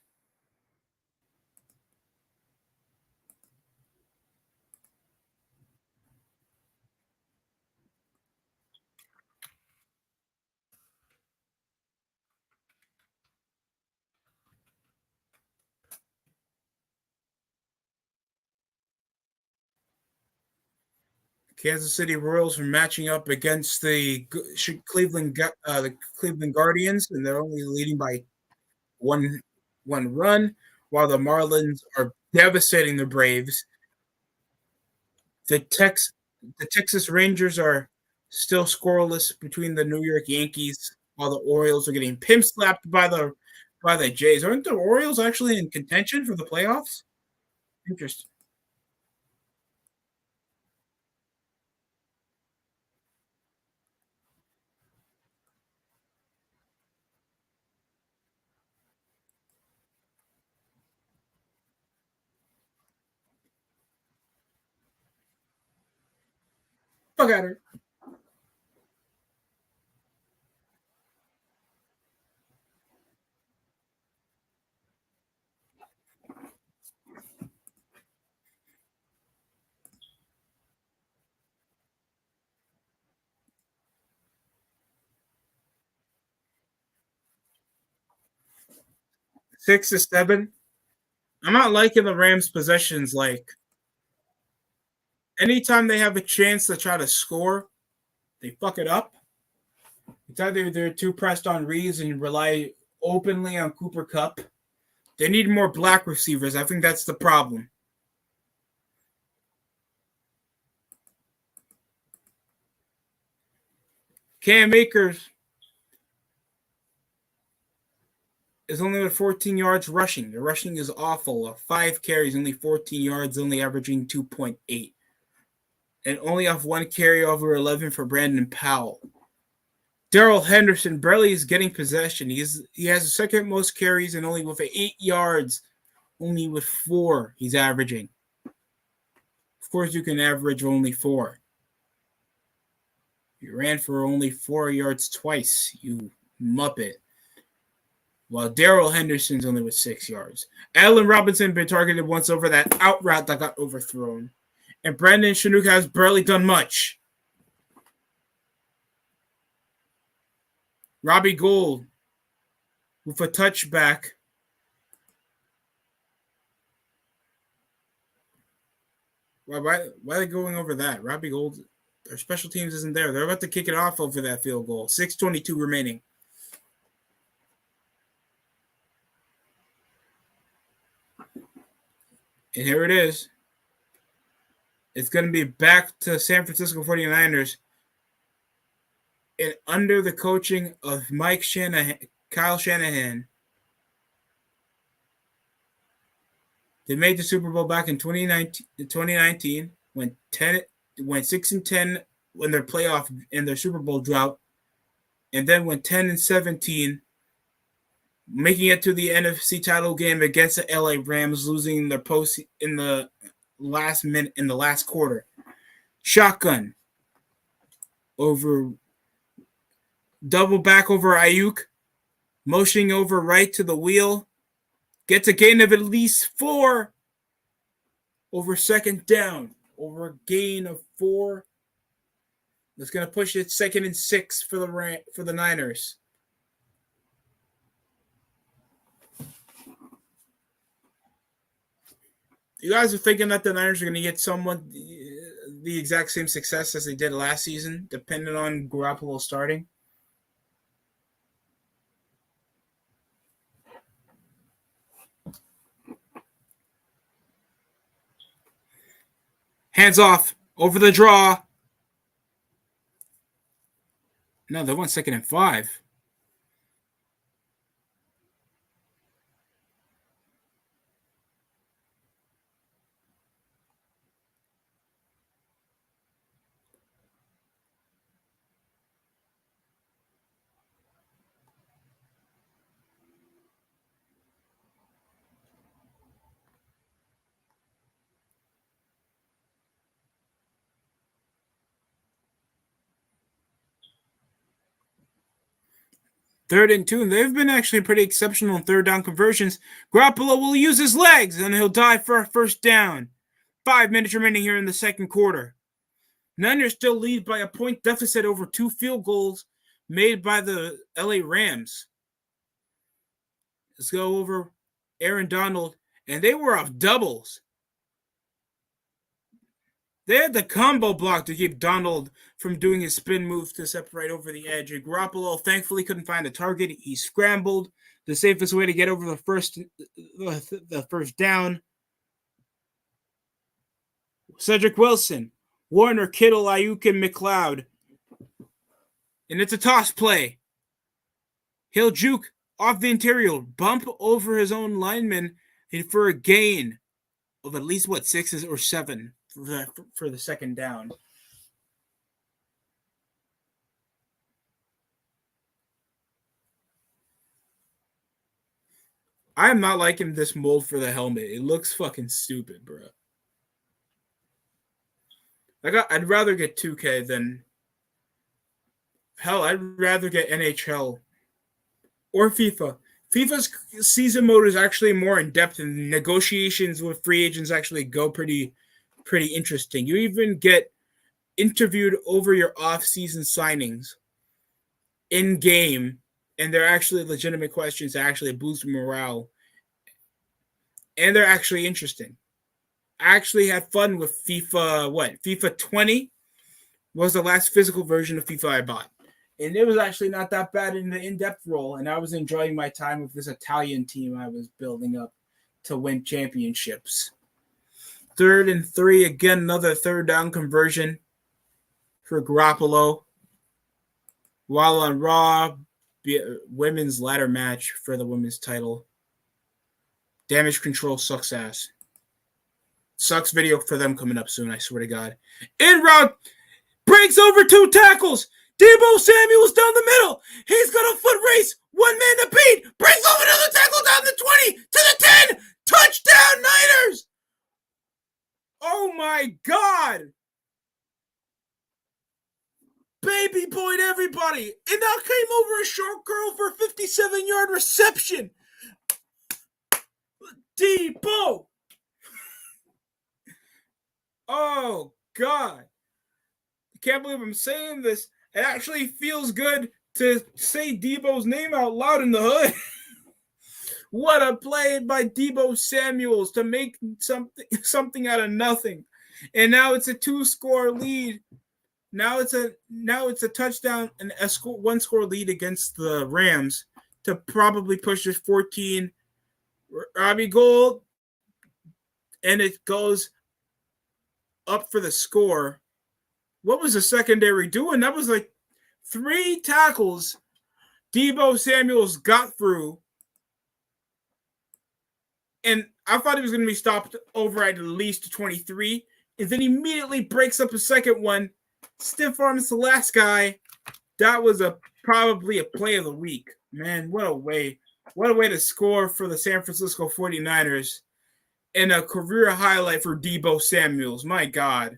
Kansas City Royals are matching up against the Cleveland Guardians, and they're only leading by one run, while the Marlins are devastating the Braves. The Tex the Texas Rangers are still scoreless between the New York Yankees, while the Orioles are getting pimp slapped by the Jays. Aren't the Orioles actually in contention for the playoffs? Interesting. Fuck at her. 6-7. I'm not liking the Rams' possessions. Like anytime they have a chance to try to score, they fuck it up. It's either they're too pressed on Reeves and rely openly on Cooper Cup. They need more black receivers. I think that's the problem. Cam Akers is only with 14 yards rushing. The rushing is awful. 5 carries, only 14 yards, only averaging 2.8. And only off one carry over 11 for Brandon Powell. Darrell Henderson barely is getting possession. He has the second most carries and only with 8 yards, only with 4 he's averaging. Of course, you can average only 4. You ran for only 4 yards twice, you muppet. While Darrell Henderson's only with 6 yards. Allen Robinson been targeted once over that out route that got overthrown. And Brandon Chinook has barely done much. Robbie Gould with a touchback. Why are they going over that? Robbie Gould, their special teams isn't there. They're about to kick it off over that field goal. 6:22 remaining. And here it is. It's going to be back to San Francisco 49ers. And under the coaching of Kyle Shanahan, they made the Super Bowl back in 2019 went 6-10 when their playoff and their Super Bowl drought, and then went 10-17, making it to the NFC title game against the LA Rams, losing their post in the last minute in the last quarter. Shotgun over double back over Ayuk, motioning over right to the wheel, gets a gain of at least 4 over second down, over a gain of 4. That's going to push it 2nd and 6 for the Niners. You guys are thinking that the Niners are going to get somewhat the exact same success as they did last season, depending on Garoppolo starting? Hands off, over the draw. No, they went 2nd and 5. 3rd and 2, and they've been actually pretty exceptional in third down conversions. Garoppolo will use his legs, and he'll dive for a first down. 5 minutes remaining here in the second quarter. Niners still lead by a point deficit over 2 field goals made by the LA Rams. Let's go over Aaron Donald, and they were off doubles. They had the combo block to keep Donald from doing his spin move to separate over the edge. And Garoppolo thankfully couldn't find a target. He scrambled, the safest way to get over the first down. Cedric Wilson, Warner, Kittle, Ayuk, and McLeod. And it's a toss play. He'll juke off the interior, bump over his own lineman for a gain of at least, 6 or 7 for the second down. I am not liking this mold for the helmet. It looks fucking stupid, bro. I'd rather get 2K than... Hell, I'd rather get NHL or FIFA. FIFA's season mode is actually more in-depth, and negotiations with free agents actually go pretty interesting. You even get interviewed over your off-season signings in-game, and they're actually legitimate questions that actually boost morale. And they're actually interesting. I actually had fun with FIFA, FIFA 20 was the last physical version of FIFA I bought. And it was actually not that bad in the in-depth role, and I was enjoying my time with this Italian team I was building up to win championships. 3rd and 3, again, another third down conversion for Garoppolo. While on Raw, women's ladder match for the women's title. Damage control sucks ass. Sucks video for them coming up soon, I swear to God. In route, breaks over 2 tackles. Deebo Samuel's down the middle. He's got a foot race. 1 man to beat. Breaks over another tackle down the 20 to the 10. Touchdown, Niners. Oh, my God. Baby boyed everybody. And now came over a short girl for a 57-yard reception. Deebo. Oh, God. I can't believe I'm saying this. It actually feels good to say Deebo's name out loud in the hood. What a play by Deebo Samuels to make something out of nothing. And now it's a 2-score lead. Now it's a touchdown and a 1-score lead against the Rams to probably push this 14 Robbie Gold, and it goes up for the score. What was the secondary doing? That was 3 tackles Deebo Samuels got through. And I thought he was going to be stopped over at least 23. And then immediately breaks up a second one. Stiff arms the last guy. That was probably a play of the week. Man, what a way to score for the San Francisco 49ers. And a career highlight for Deebo Samuels. My God.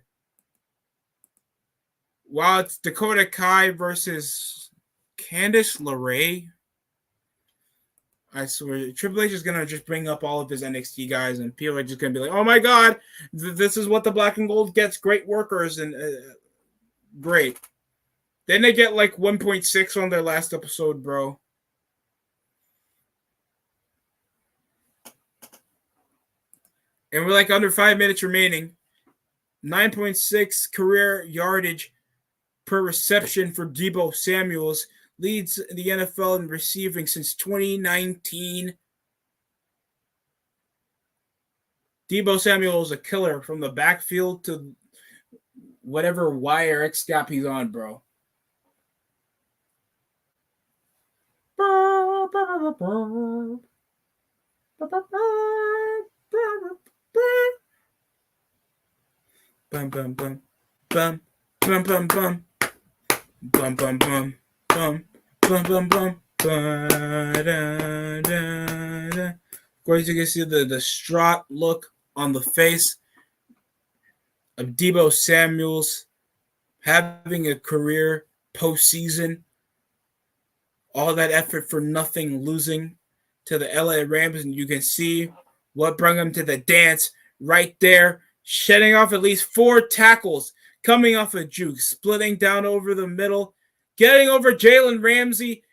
Wow, it's Dakota Kai versus Candice LeRae. I swear, Triple H is going to just bring up all of his NXT guys, and people are just going to be like, oh my God, this is what the black and gold gets. Great workers, and great. Then they get 1.6 on their last episode, bro. And we're under 5 minutes remaining. 9.6 career yardage per reception for Deebo Samuels. Leads the NFL in receiving since 2019. Deebo Samuel is a killer from the backfield to whatever Y or X gap he's on, bro. Bum bum bum bum bum bum bum bum bum bum bum. Bum, bum, bum. Of course, you can see the distraught look on the face of Deebo Samuels having a career postseason. All that effort for nothing, losing to the LA Rams, and you can see what brought them to the dance right there, shedding off at least 4 tackles, coming off a juke, splitting down over the middle, getting over Jalen Ramsey,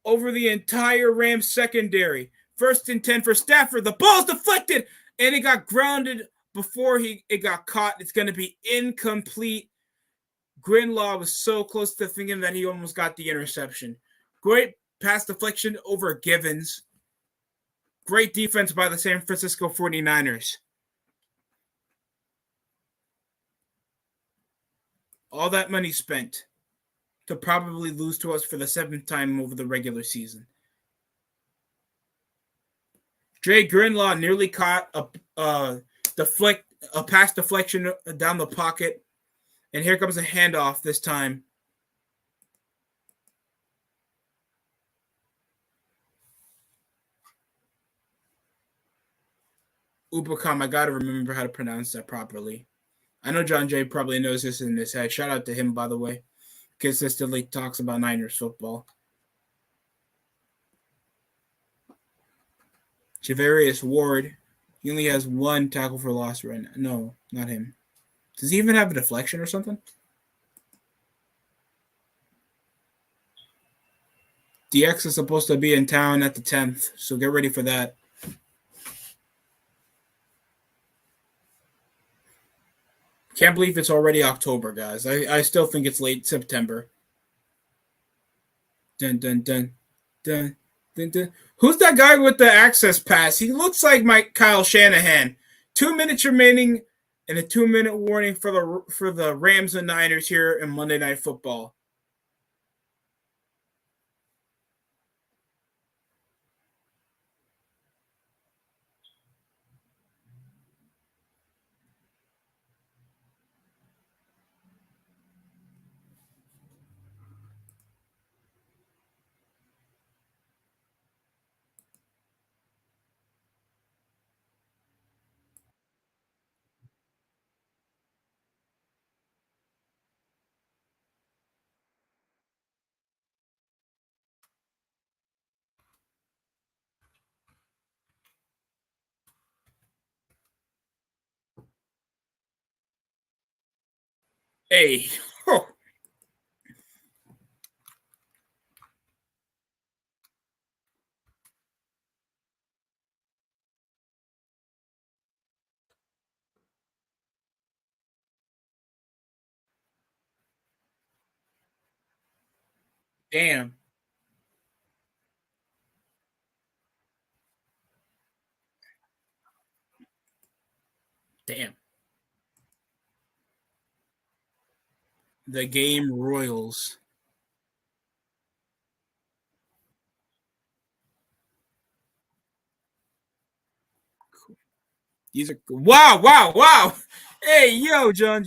over the entire Rams secondary. 1st and 10 for Stafford. The ball's deflected, and it got grounded before it got caught. It's going to be incomplete. Greenlaw was so close to thinking that he almost got the interception. Great pass deflection over Givens. Great defense by the San Francisco 49ers. All that money spent to probably lose to us for the 7th time over the regular season. Dre Greenlaw nearly caught a pass deflection down the pocket. And here comes a handoff this time. Ubakam, I got to remember how to pronounce that properly. I know John Jay probably knows this in his head. Shout out to him, by the way. Consistently talks about Niners football. Javarius Ward. He only has 1 tackle for loss right now. No, not him. Does he even have a deflection or something? DX is supposed to be in town at the 10th, so get ready for that. Can't believe it's already October, guys. I still think it's late September. Dun, dun, dun, dun, dun, dun. Who's that guy with the access pass? He looks like Kyle Shanahan. 2 minutes remaining and a 2-minute warning for the Rams and Niners here in Monday Night Football. Hey. Oh. Damn. Damn. The game Royals. These are wow. Hey, yo, John.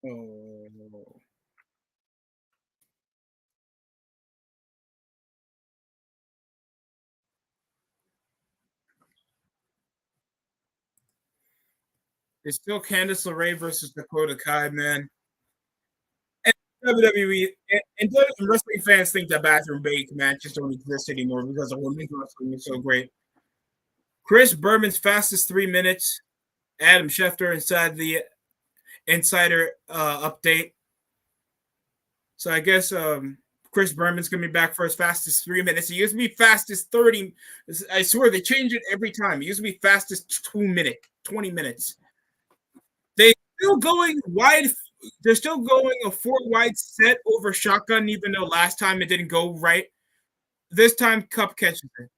Oh. It's still Candice LeRae versus Dakota Kai, man. And WWE and wrestling fans think that bathroom break matches don't exist anymore because the women's wrestling is so great. Chris Berman's fastest 3 minutes. Adam Schefter inside the insider update. So I guess Chris Berman's gonna be back for his fastest 3 minutes. He used to be fastest 30. I swear they change it every time. He used to be fastest 20 minutes. They still going wide. They're still going a 4 wide set over shotgun, even though last time it didn't go right. This time Cup catches it.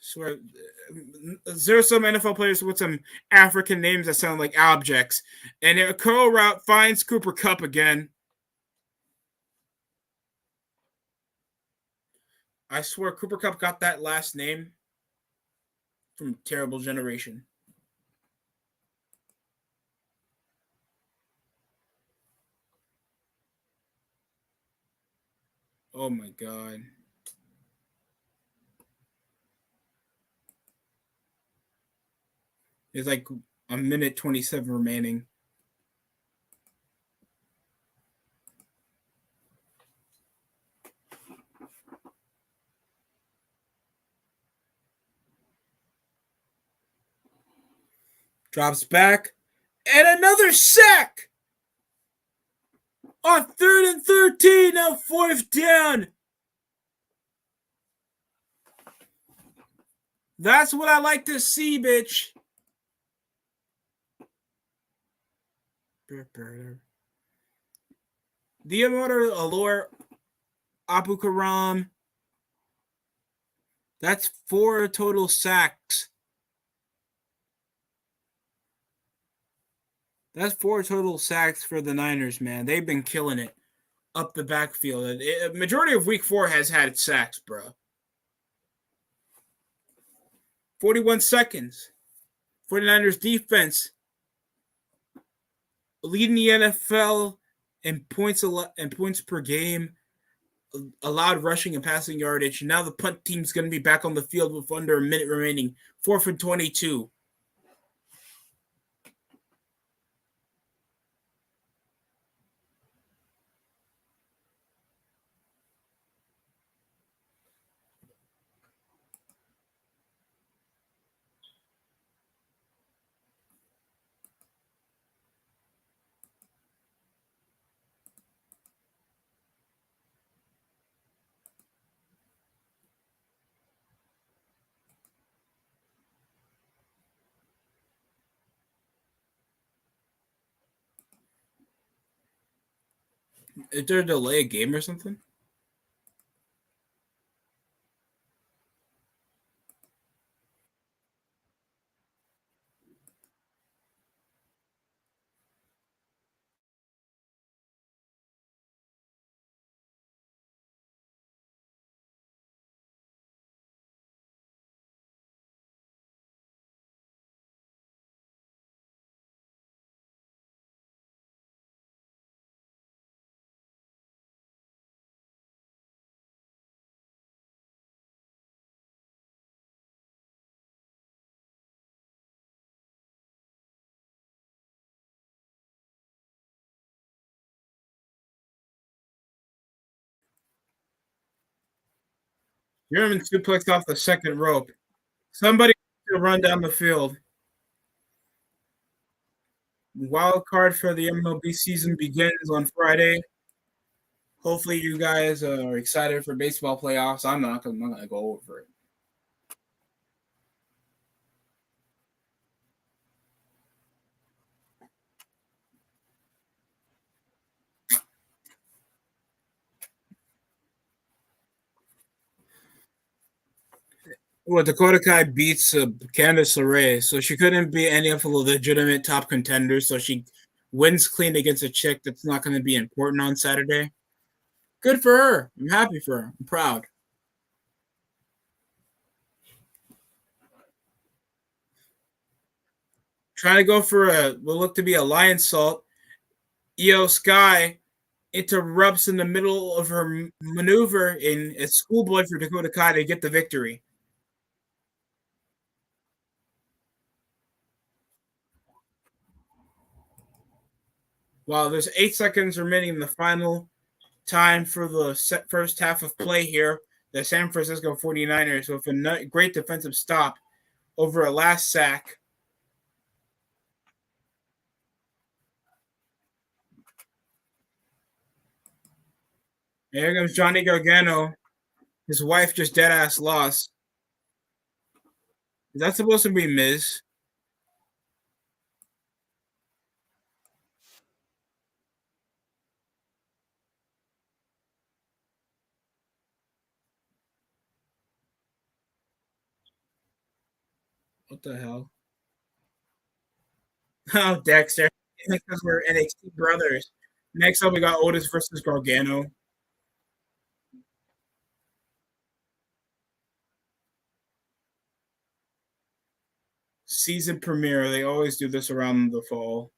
Swear, there's some NFL players with some African names that sound like objects. And a curl route finds Cooper Cup again. I swear Cooper Cup got that last name from Terrible Generation. Oh my god. There's like a minute 27 remaining. Drops back. And another sack! On 3rd and 13, now 4th down. That's what I like to see, bitch. Diamoto Allure Abu Karam. That's 4 total sacks. That's 4 total sacks for the Niners, man. They've been killing it up the backfield. Majority of week 4 has had sacks, bro. 41 seconds. 49ers defense leading the NFL in points per game, allowed rushing and passing yardage. Now the punt team's going to be back on the field with under a minute remaining. 4th and 22. Is there a delay a game or something? German suplex off the second rope. Somebody to run down the field. Wild card for the MLB season begins on Friday. Hopefully, you guys are excited for baseball playoffs. I'm not, because I'm not going to go over it. Well, Dakota Kai beats Candice LeRae, so she couldn't be any of the legitimate top contenders. So she wins clean against a chick that's not going to be important on Saturday. Good for her. I'm happy for her. I'm proud. Trying to go for will look to be a lion salt. Io Sky interrupts in the middle of her maneuver in a schoolboy for Dakota Kai to get the victory. While there's 8 seconds remaining in the final time for the first half of play here, the San Francisco 49ers with a great defensive stop over a last sack. And here comes Johnny Gargano. His wife just dead ass lost. Is that supposed to be Miz? What the hell? Oh, Dexter. Because we're NXT brothers. Next up, we got Otis versus Gargano. Season premiere. They always do this around the fall.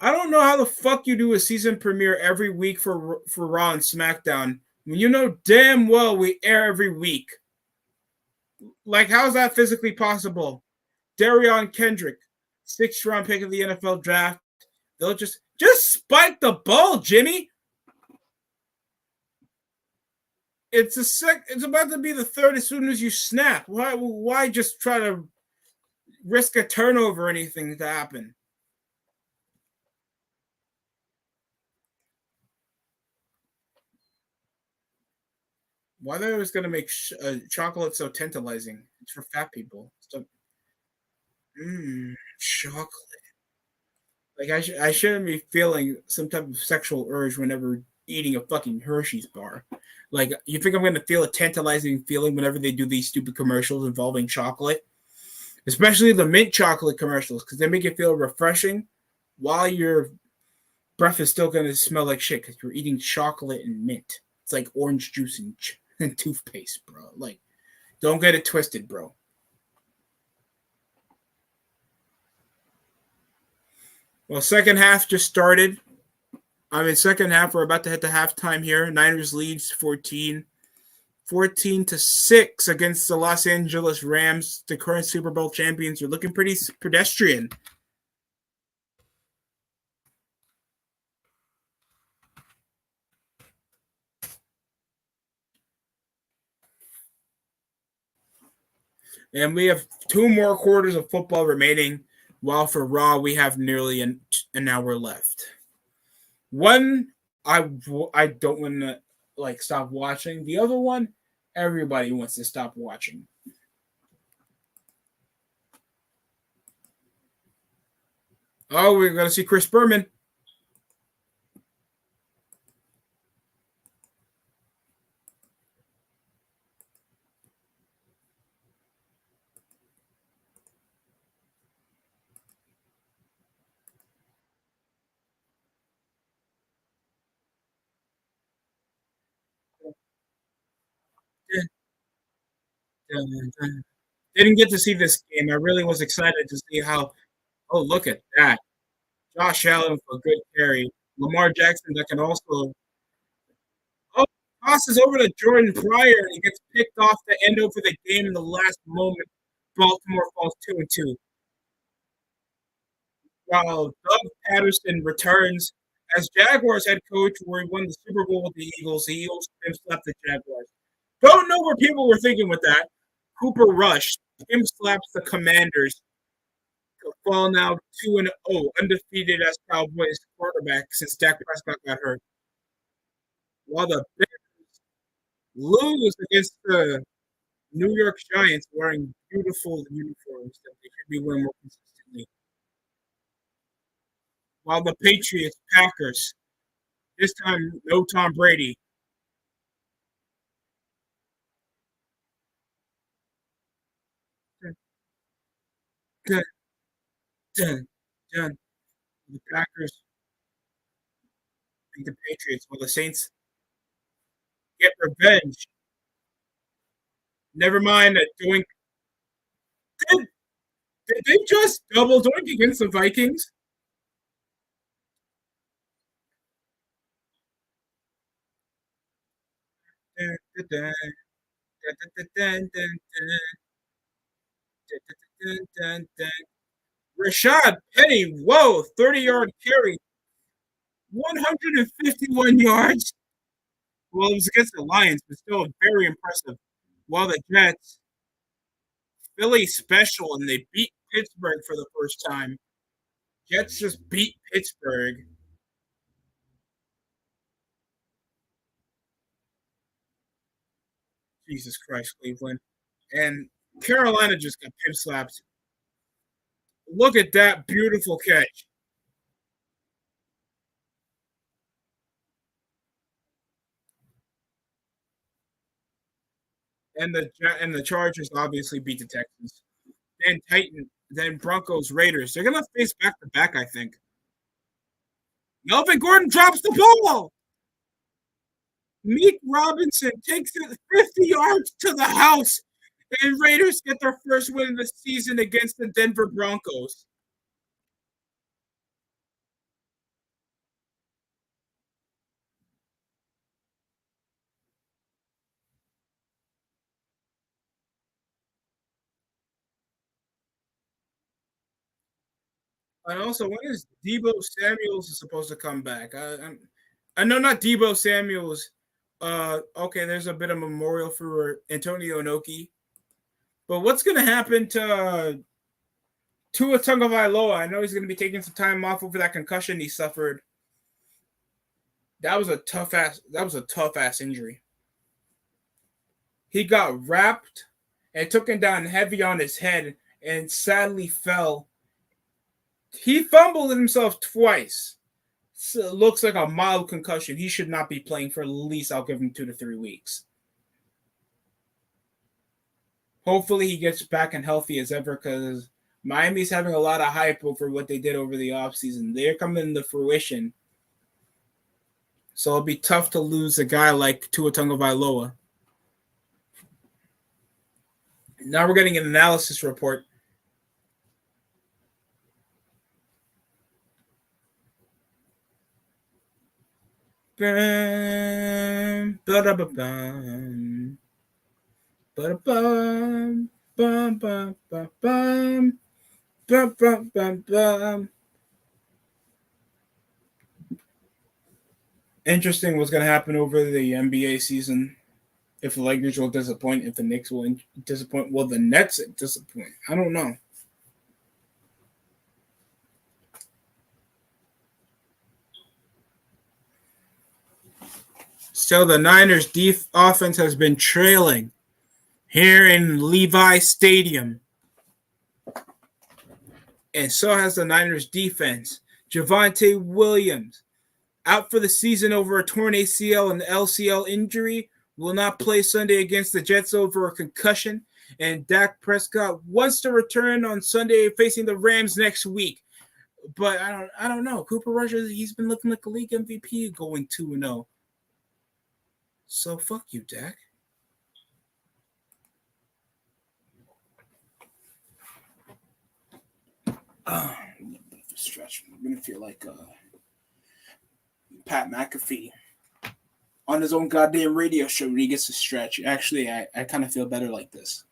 I don't know how the fuck you do a season premiere every week for Raw and SmackDown when you know damn well we air every week. Like, how is that physically possible? Darion Kendrick, 6th round pick of the NFL draft. They'll just spike the ball, Jimmy. It's about to be the third as soon as you snap. Why just try to risk a turnover or anything to happen? Why they was gonna make chocolate so tantalizing? It's for fat people. Chocolate. Like I shouldn't be feeling some type of sexual urge whenever eating a fucking Hershey's bar. Like, you think I'm gonna feel a tantalizing feeling whenever they do these stupid commercials involving chocolate? Especially the mint chocolate commercials, because they make it feel refreshing while your breath is still gonna smell like shit because you're eating chocolate and mint. It's like orange juice and toothpaste, bro. Like, don't get it twisted, bro. Well, second half just started. Second half, we're about to hit the halftime here. Niners leads 14 to 6 against the Los Angeles Rams. The current Super Bowl champions are looking pretty pedestrian. And we have 2 more quarters of football remaining, while for Raw, we have nearly an hour left. One, I don't want to stop watching. The other one, everybody wants to stop watching. Oh, we're going to see Chris Berman. Didn't get to see this game. I really was excited to see how. Oh, look at that! Josh Allen for a good carry. Lamar Jackson that can also. Oh, passes over to Jordan Pryor and he gets picked off to end over the game in the last moment. Baltimore falls 2-2. While Doug Patterson returns as Jaguars head coach, where he won the Super Bowl with the Eagles. The Eagles slapped the Jaguars. Don't know where people were thinking with that. Cooper Rush him slaps the Commanders. Fall now 2-0, undefeated as Cowboys quarterback since Dak Prescott got hurt. While the Bears lose against the New York Giants wearing beautiful uniforms that they should be wearing more consistently. While the Patriots, Packers, this time no Tom Brady. Dun, dun, dun. The Packers beat the Patriots while the Saints get revenge. Never mind a doink. Did they just double doink against the Vikings? Dun, dun, dun, dun, dun, dun, dun, dun, dun. Rashad Penny, whoa, 30-yard carry, 151 yards. Well, it was against the Lions, but still very impressive. While the Jets, Philly special, and they beat Pittsburgh for the first time. Jets just beat Pittsburgh. Jesus Christ, Cleveland. And Carolina just got pimp slapped. Look at that beautiful catch. And the Chargers obviously beat the Texans. Then then Broncos, Raiders. They're gonna face back to back, I think. Melvin Gordon drops the ball. Meek Robinson takes it 50 yards to the house And Raiders get their first win of the season against the Denver Broncos. And also, when is Debo Samuels supposed to come back? I know not Debo Samuels. Okay, there's a bit of memorial for Antonio Inoki. But what's going to happen to Tua Tagovailoa? I know he's going to be taking some time off over that concussion he suffered. That was a tough ass injury. He got wrapped and took him down heavy on his head and sadly fell. He fumbled himself twice. So it looks like a mild concussion. He should not be playing for at least, I'll give him 2 to 3 weeks. Hopefully he gets back and healthy as ever because Miami's having a lot of hype over what they did over the offseason. They're coming to fruition. So it'll be tough to lose a guy like Tua Tagovailoa. Now we're getting an analysis report. Bum, ba-da-ba-bum. Ba-da-bum, bum, bum, bum, bum. Bum, bum, bum, bum. Interesting what's going to happen over the NBA season. If the Lakers will disappoint, if the Knicks will disappoint, will the Nets disappoint? I don't know. So the Niners' offense has been trailing here in Levi Stadium. And so has the Niners' defense. Javonte Williams, out for the season over a torn ACL and LCL injury, will not play Sunday against the Jets over a concussion. And Dak Prescott wants to return on Sunday facing the Rams next week. But I don't know. Cooper Rush, he's been looking like a league MVP going 2-0. So fuck you, Dak. Stretch. I'm gonna feel like Pat McAfee on his own goddamn radio show when he gets to stretch. Actually, I kind of feel better like this.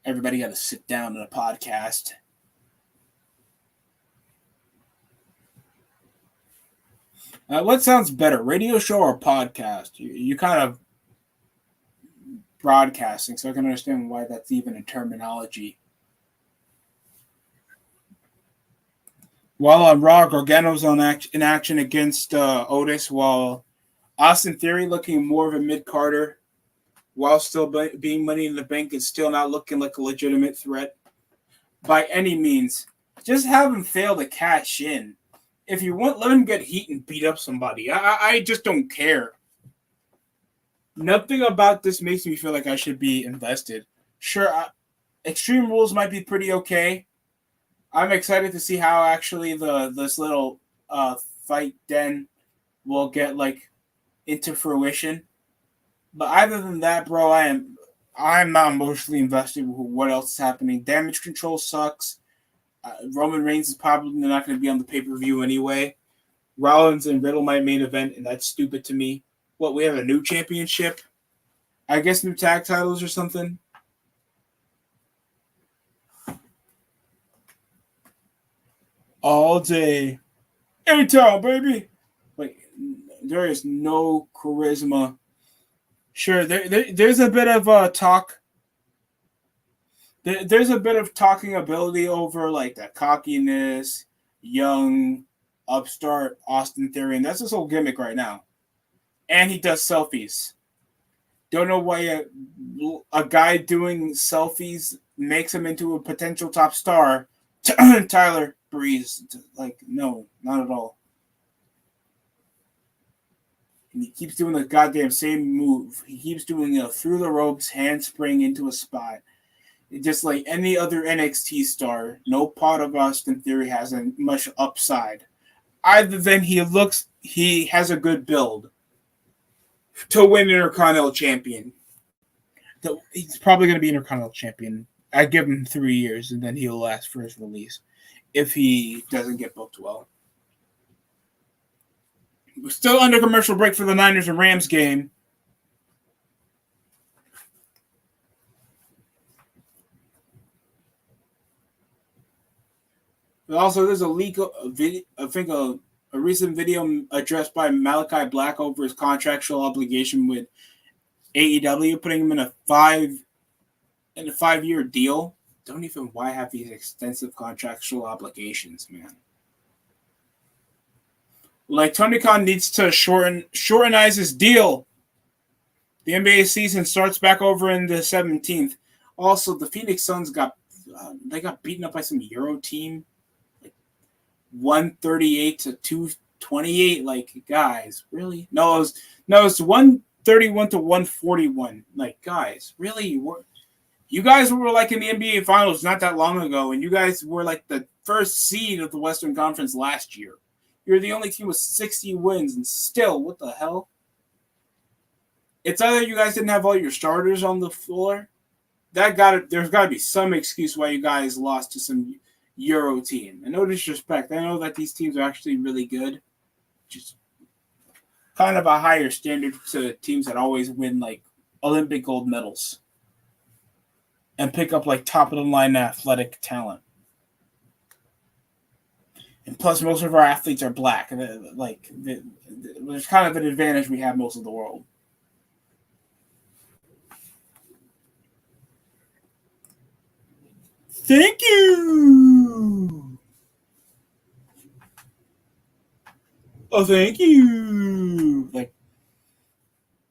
Everybody got to sit down in a podcast. What sounds better, radio show or podcast? You kind of broadcasting, so I can understand why that's even a terminology. While on Raw, Gargano's in action against Otis, while Austin Theory looking more of a mid-carder, while still being Money in the Bank, is still not looking like a legitimate threat by any means. Just have him fail to cash in. If you want, let him get heat and beat up somebody. I just don't care. Nothing about this makes me feel like I should be invested. Sure, Extreme Rules might be pretty okay. I'm excited to see how actually this little fight den will get like into fruition. But other than that, bro, I'm not emotionally invested with what else is happening. Damage Control sucks. Roman Reigns is probably not going to be on the pay-per-view anyway. Rollins and Riddle might main event, and that's stupid to me. What, we have a new championship? I guess new tag titles or something? All day. Anytime, baby. Like, there is no charisma. Sure, there's a bit of talk. There's a bit of talking ability over like that cockiness, young, upstart Austin Theory, and that's his whole gimmick right now. And he does selfies. Don't know why a guy doing selfies makes him into a potential top star. Tyler Breeze, like, no, not at all. And he keeps doing the goddamn same move. He keeps doing a through the ropes handspring into a spot. Just like any other NXT star, no part of Austin Theory has much upside. Other than he has a good build. to win Intercontinental Champion. He's probably going to be Intercontinental Champion. I give him 3 years, and then he'll last for his release if he doesn't get booked well. We're still under commercial break for the Niners and Rams game. But also, there's a leak of video, I think a recent video addressed by Malachi Black over his contractual obligation with AEW, putting him in a 5-year deal. Don't even why have these extensive contractual obligations, man. Like Tony Khan needs to shortenize his deal. The NBA season starts back over in the 17th. Also, the Phoenix Suns got beaten up by some Euro team, like 138 to 228. Like, guys, really? No, it was 131 to 141. Like, guys, really? You guys were like in the NBA Finals not that long ago, and you guys were like the first seed of the Western Conference last year. You're the only team with 60 wins, and still, what the hell? It's either you guys didn't have all your starters on the floor. There's got to be some excuse why you guys lost to some Euro team. And no disrespect, I know that these teams are actually really good. Just kind of a higher standard to teams that always win like Olympic gold medals and pick up like top of the line athletic talent. And plus, most of our athletes are black. There's kind of an advantage we have most of the world. Thank you. Oh, thank you. Like,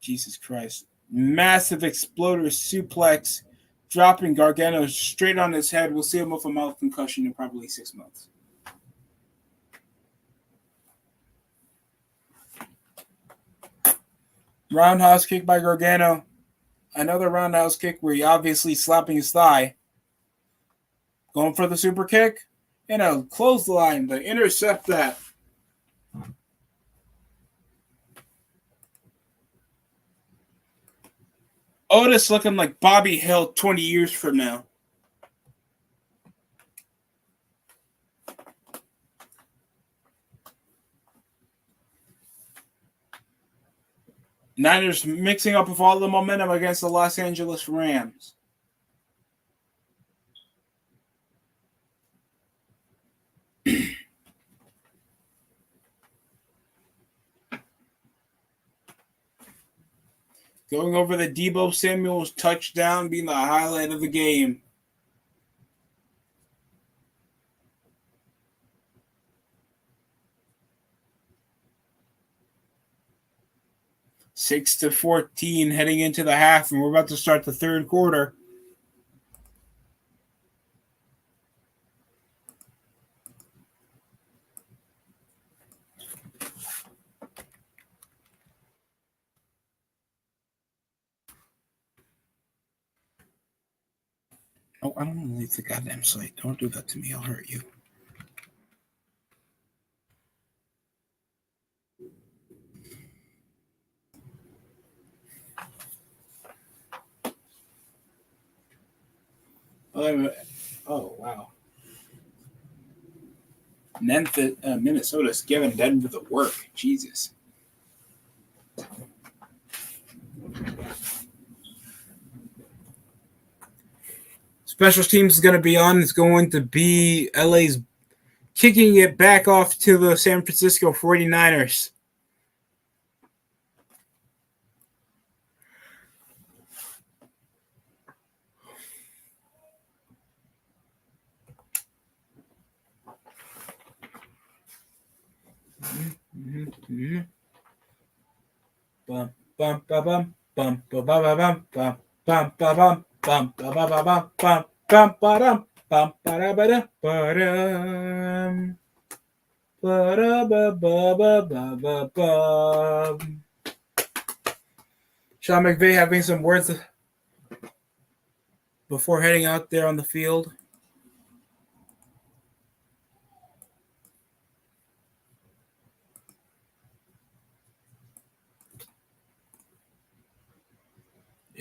Jesus Christ. Massive exploder suplex, dropping Gargano straight on his head. We'll see him with a mouth concussion in probably 6 months. Roundhouse kick by Gargano. Another roundhouse kick where he obviously slapping his thigh. Going for the super kick. And a clothesline to intercept that. Otis looking like Bobby Hill 20 years from now. Niners mixing up with all the momentum against the Los Angeles Rams. Going over the Deebo Samuel's touchdown being the highlight of the game. Six to 14 heading into the half, and we're about to start the third quarter. Oh, I don't want to leave the goddamn site. Don't do that to me. I'll hurt you. Oh, wow. Minnesota's giving Denver the work. Jesus. Special teams is going to be on. It's going to be LA's kicking it back off to the San Francisco 49ers. Bum bum ba bum bum ba ba ba bum bum bum ba bum bum ba ba ba bum bum bum ba dum bum ba da ba da ba dum ba da ba ba ba ba ba bum. Sean McVay having some words before heading out there on the field.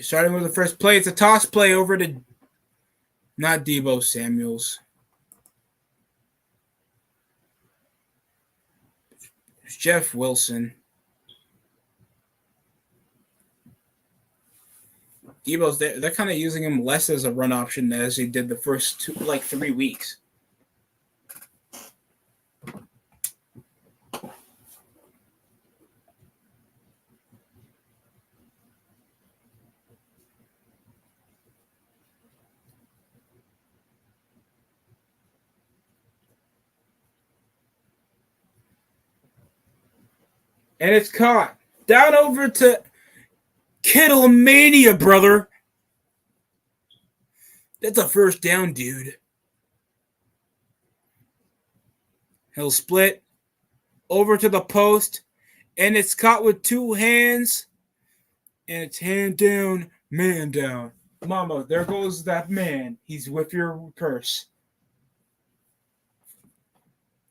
Starting with the first play, it's a toss play over to not Deebo Samuels. It's Jeff Wilson. Deebo's they're kind of using him less as a run option as he did the first 3 weeks. And it's caught. Down over to Kittle Mania, brother. That's a first down, dude. He'll split over to the post, and it's caught with two hands, and it's hand down, man down. Mama, there goes that man. He's with your purse.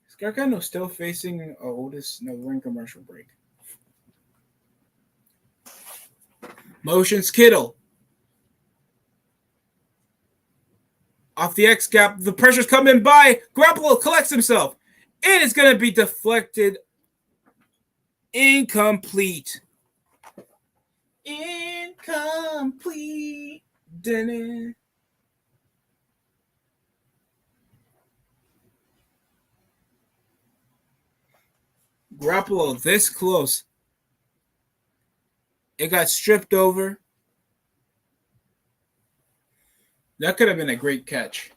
Is Gargano still facing Otis? No, we're in commercial break. Motions Kittle. Off the X gap, the pressure's coming by. Garoppolo collects himself. And it's going to be deflected. Incomplete. Incomplete. Garoppolo this close. It got stripped over. That could have been a great catch.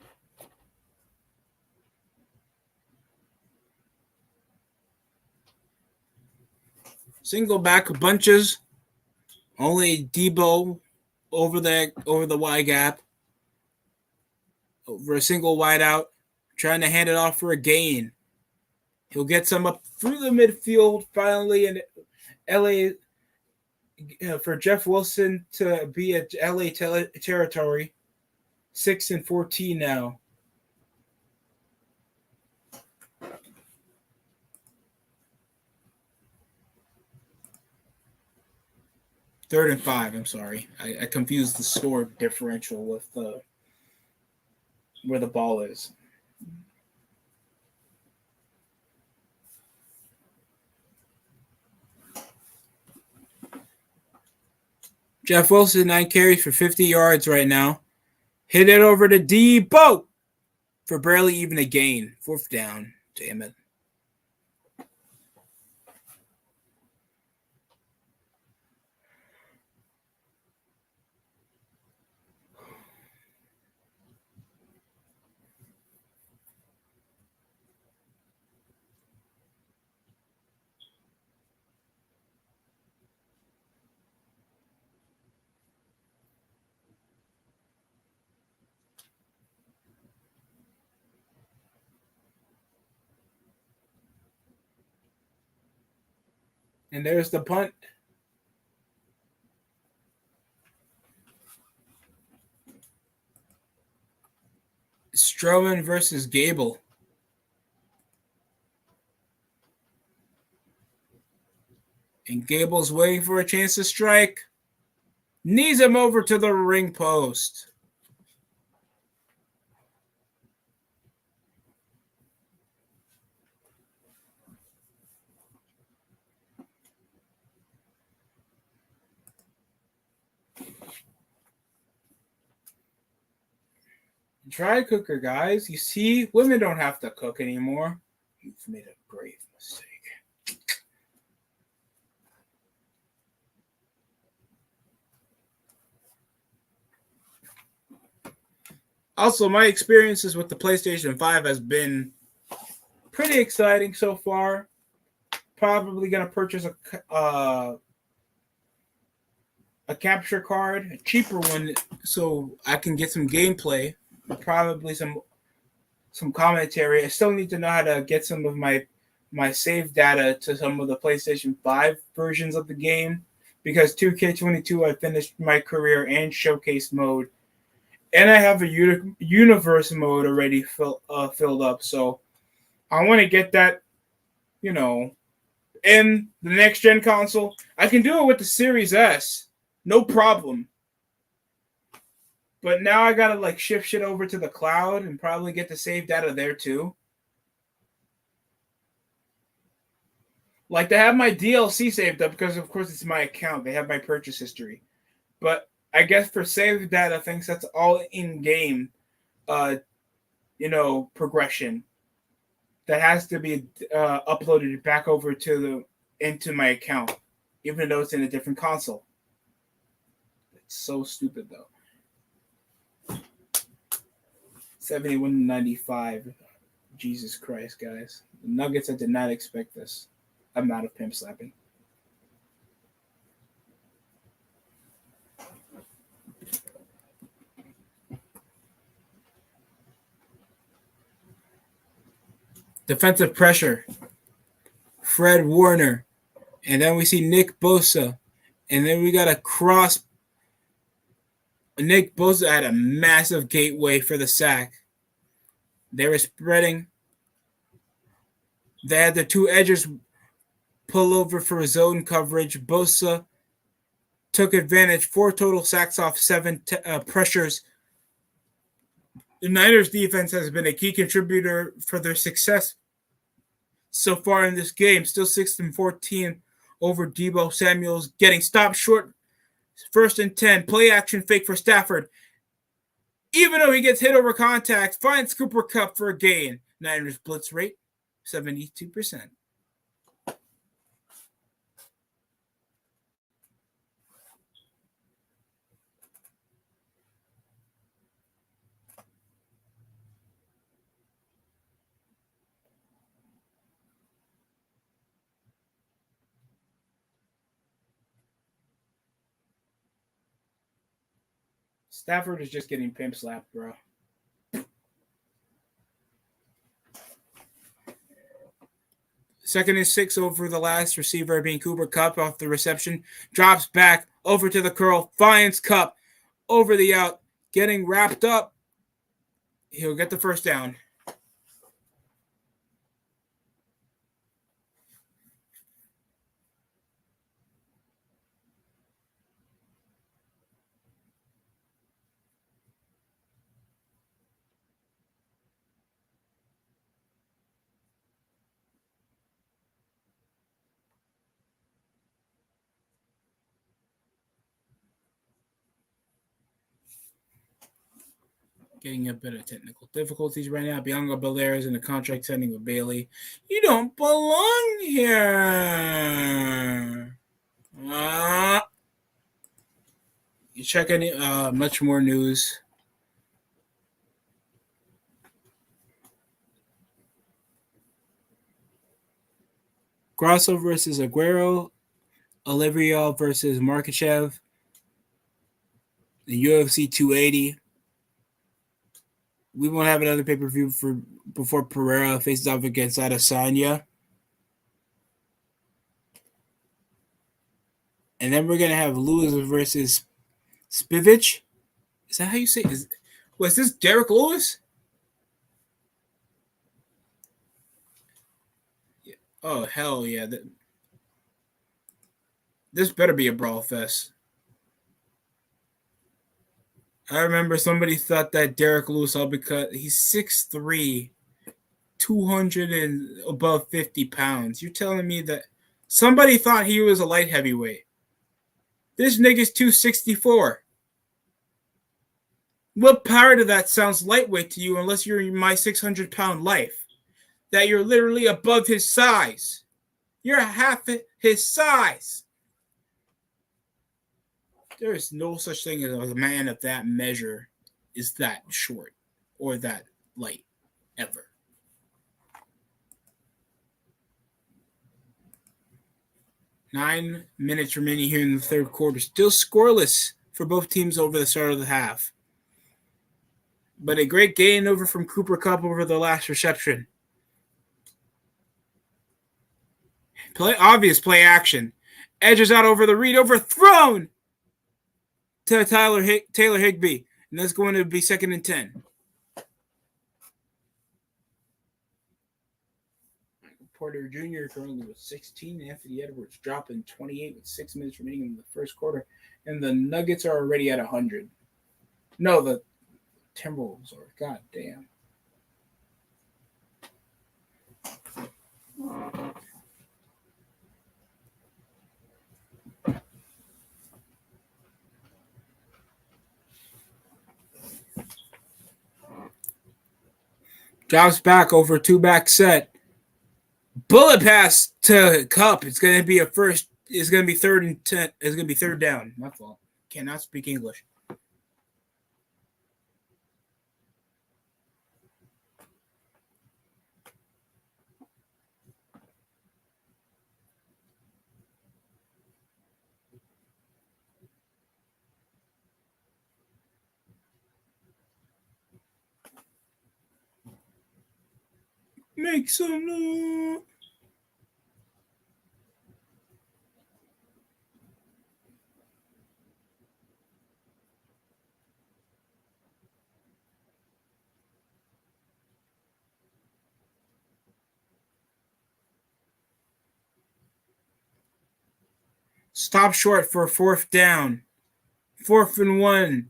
Single back bunches. Only Deebo over the Y gap. Over a single wide out. Trying to hand it off for a gain. He'll get some up through the midfield finally, and LA for Jeff Wilson to be at LA territory. 6-14 now. Third and 5. I'm sorry, I confused the score differential with where the ball is. Jeff Wilson, 9 carries for 50 yards right now. Hit it over to Deebo for barely even a gain. 4th down. Damn it. And there's the punt. Strowman versus Gable. And Gable's waiting for a chance to strike. Knees him over to the ring post. Try cooker, guys. You see, women don't have to cook anymore. You've made a grave mistake. Also, my experiences with the PlayStation 5 has been pretty exciting so far. Probably going to purchase a capture card, a cheaper one, so I can get some gameplay. Probably some commentary. I still need to know how to get some of my save data to some of the PlayStation 5 versions of the game, because 2K22 I finished my career and showcase mode, and I have a universe mode already filled up. So I want to get that, in the next gen console. I can do it with the Series S, no problem. But now I gotta like shift shit over to the cloud and probably get the save data there too. Like they have my DLC saved up because of course it's my account. They have my purchase history. But I guess for save data things, that's all in game progression that has to be uploaded back over to into my account, even though it's in a different console. It's so stupid though. 71.95. Jesus Christ, guys. The Nuggets, I did not expect this. I'm out of pimp slapping. Defensive pressure. Fred Warner. And then we see Nick Bosa. And then we got a cross. Nick Bosa had a massive gateway for the sack. They were spreading. They had the two edges pull over for zone coverage. Bosa took advantage. 4 total sacks off 7 pressures. The Niners defense has been a key contributor for their success so far in this game. Still 6-14 over Deebo Samuel's, getting stopped short. 1st and 10. Play action fake for Stafford. Even though he gets hit over contact, finds Cooper Kupp for a gain. Niners blitz rate, 72%. Stafford is just getting pimp slapped, bro. Second and 6 over the last receiver being Cooper Kupp off the reception. Drops back over to the curl. Finds Kupp over the out. Getting wrapped up. He'll get the first down. Getting a bit of technical difficulties right now. Bianca Belair is in a contract signing with Bailey. You don't belong here. You check any much more news. Grasso versus Aguero. Olivia versus Markachev. The UFC 280. We won't have another pay-per-view before Pereira faces off against Adesanya. And then we're going to have Lewis versus Spivich. Is that how you say it? Was this Derek Lewis? Yeah. Oh, hell yeah. This better be a brawl fest. I remember somebody thought that Derek Lewis, all because he's 6'3", 200 and above 50 pounds. You're telling me that somebody thought he was a light heavyweight. This nigga's 264. What part of that sounds lightweight to you unless you're in my 600-pound life? That you're literally above his size. You're half his size. There is no such thing as a man of that measure is that short or that light ever. Nine minutes remaining here in the third quarter. Still scoreless for both teams over the start of the half. But a great gain over from Cooper Kupp over the last reception. Obvious play action. Edges out over the read, overthrown to Taylor Higbee. And that's going to be 2nd and 10. Porter Jr. currently with 16. Anthony Edwards dropping 28 with 6 minutes remaining in the first quarter. And the Nuggets are already at 100. No, the Timberwolves are. God damn. Drops back over 2-back set. Bullet pass to Cup. It's gonna be a first. It's gonna be 3rd and 10. It's gonna be 3rd down. My fault. Cannot speak English. Make some noise. Stop short for 4th down. 4th and 1.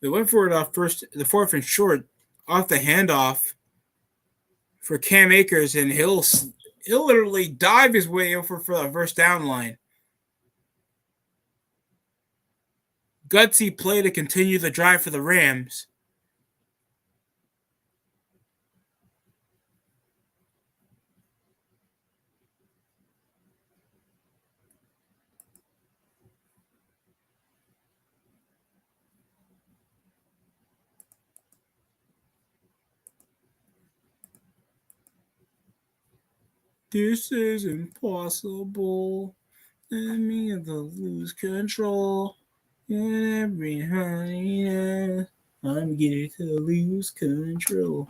They went for it off first, the 4th and short, off the handoff for Cam Akers, and he'll literally dive his way over for the first down line. Gutsy play to continue the drive for the Rams. This is impossible. And me to lose control. And every honey, I'm getting to lose control.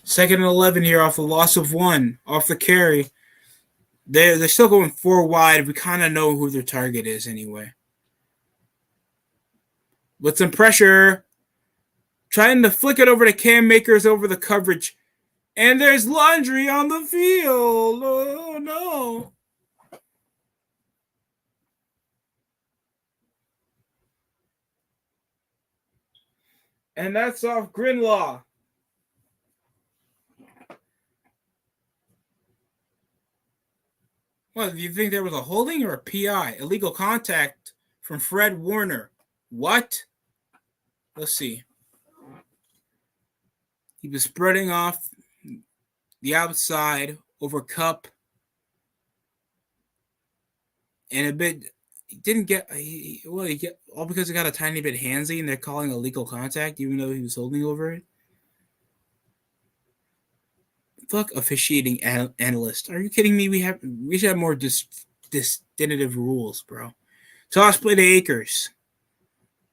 2nd and 11 here off the loss of 1, off the carry. They're still going 4 wide. We kind of know who their target is anyway. With some pressure. Trying to flick it over to Cam Akers over the coverage. And there's laundry on the field. Oh, no. And that's off Grinlaw. What, do you think there was a holding or a PI? Illegal contact from Fred Warner. What? Let's see. He was spreading off the outside over Cup. And a bit, he didn't get, all because he got a tiny bit handsy and they're calling illegal contact even though he was holding over it. Fuck officiating analyst. Are you kidding me? We should have more definitive rules, bro. Toss play to Akers.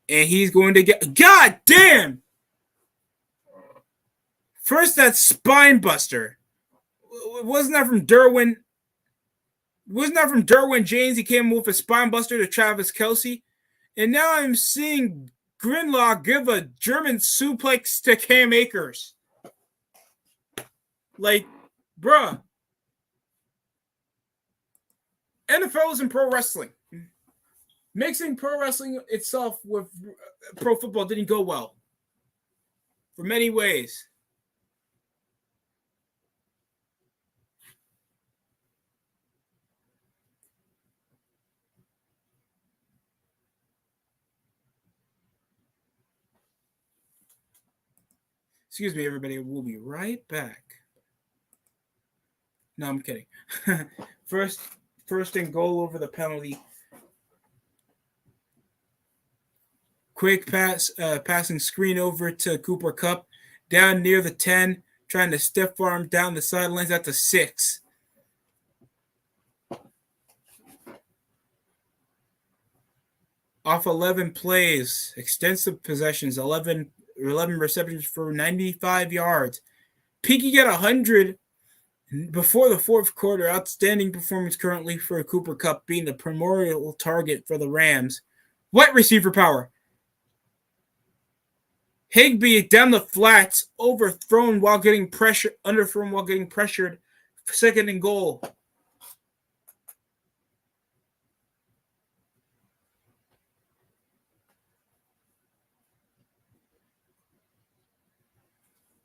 And he's going to get, God damn! First that spine buster. Wasn't that from Derwin? Wasn't that from Derwin James? He came with a spine buster to Travis Kelce. And now I'm seeing Grinlaw give a German suplex to Cam Akers. Like, bruh. NFL is in pro wrestling. Mixing pro wrestling itself with pro football didn't go well. For many ways. Excuse me, everybody. We'll be right back. No, I'm kidding. First and goal over the penalty. Quick passing screen over to Cooper Kupp down near the 10, trying to stiff arm down the sidelines at the 6. Off 11 plays, extensive possessions, 11 receptions for 95 yards. Peaking at 100 before the fourth quarter. Outstanding performance currently for Cooper Kupp, being the primordial target for the Rams. Wide receiver power. Higbee down the flats, underthrown while getting pressured. Second and goal.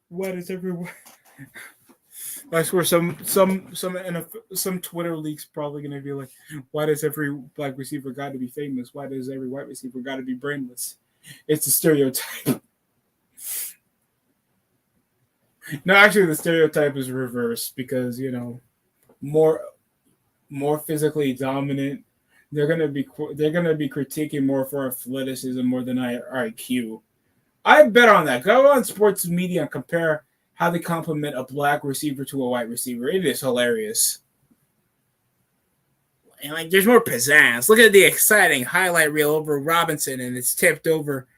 What is everywhere? I swear some Twitter leaks probably gonna be like, why does every black receiver got to be famous? Why does every white receiver got to be brainless? It's a stereotype. No, actually, the stereotype is reversed because more physically dominant. They're gonna be critiquing more for athleticism more than IQ. I bet on that. Go on sports media and compare how they compliment a black receiver to a white receiver. It is hilarious. And there's more pizzazz. Look at the exciting highlight reel over Robinson, and it's tipped over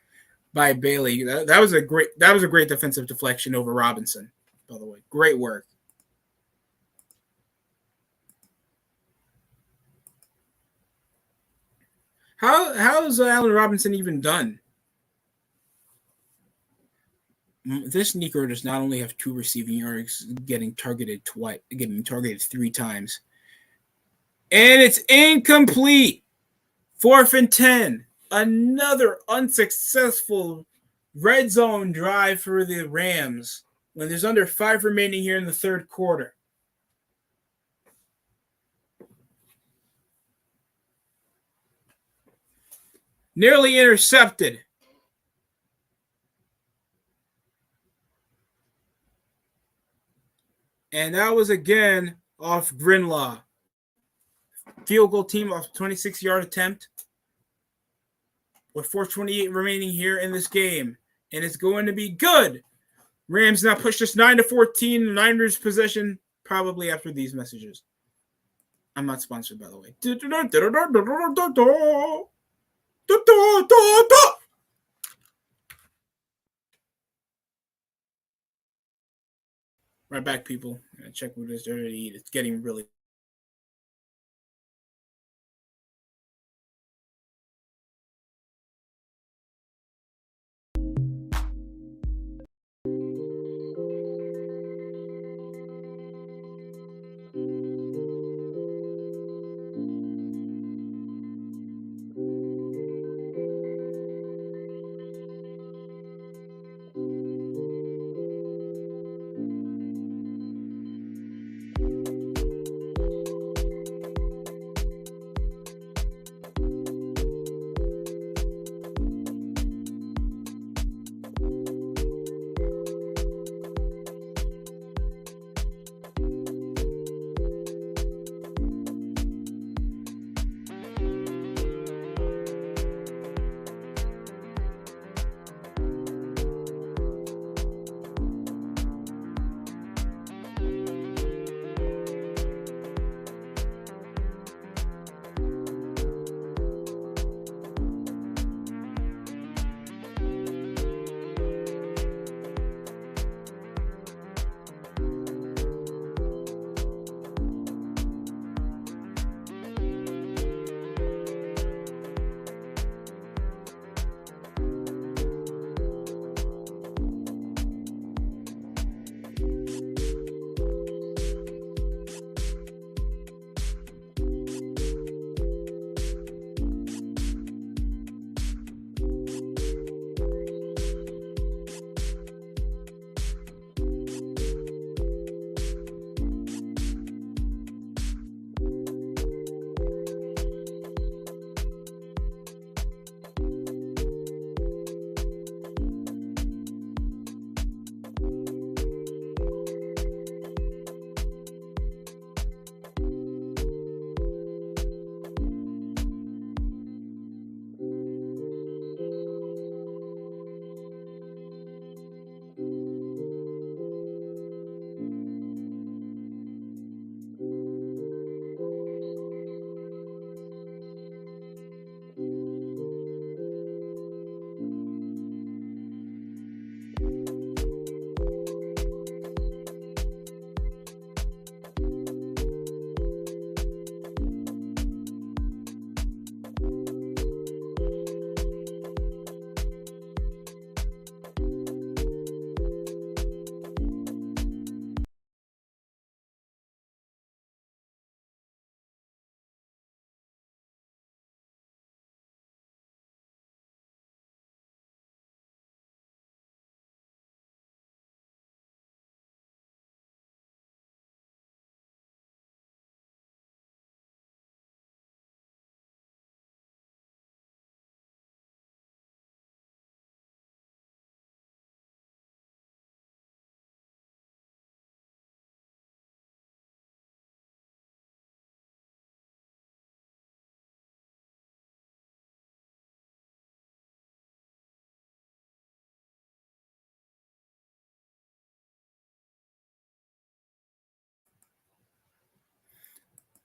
by Bailey. That was a great defensive deflection over Robinson, by the way. Great work. How's Allen Robinson even done? This Negro does not only have 2 receiving yards, getting targeted 3 times. And it's incomplete. 4th and 10. Another unsuccessful red zone drive for the Rams when there's under 5 remaining here in the third quarter. Nearly intercepted. And that was again off Grinlaw. Field goal team off 26-yard attempt with 4:28 remaining here in this game. And it's going to be good. Rams now push this 9-14. Niners possession probably after these messages. I'm not sponsored, by the way. Right back, people. Check what it is there to eat. It's getting really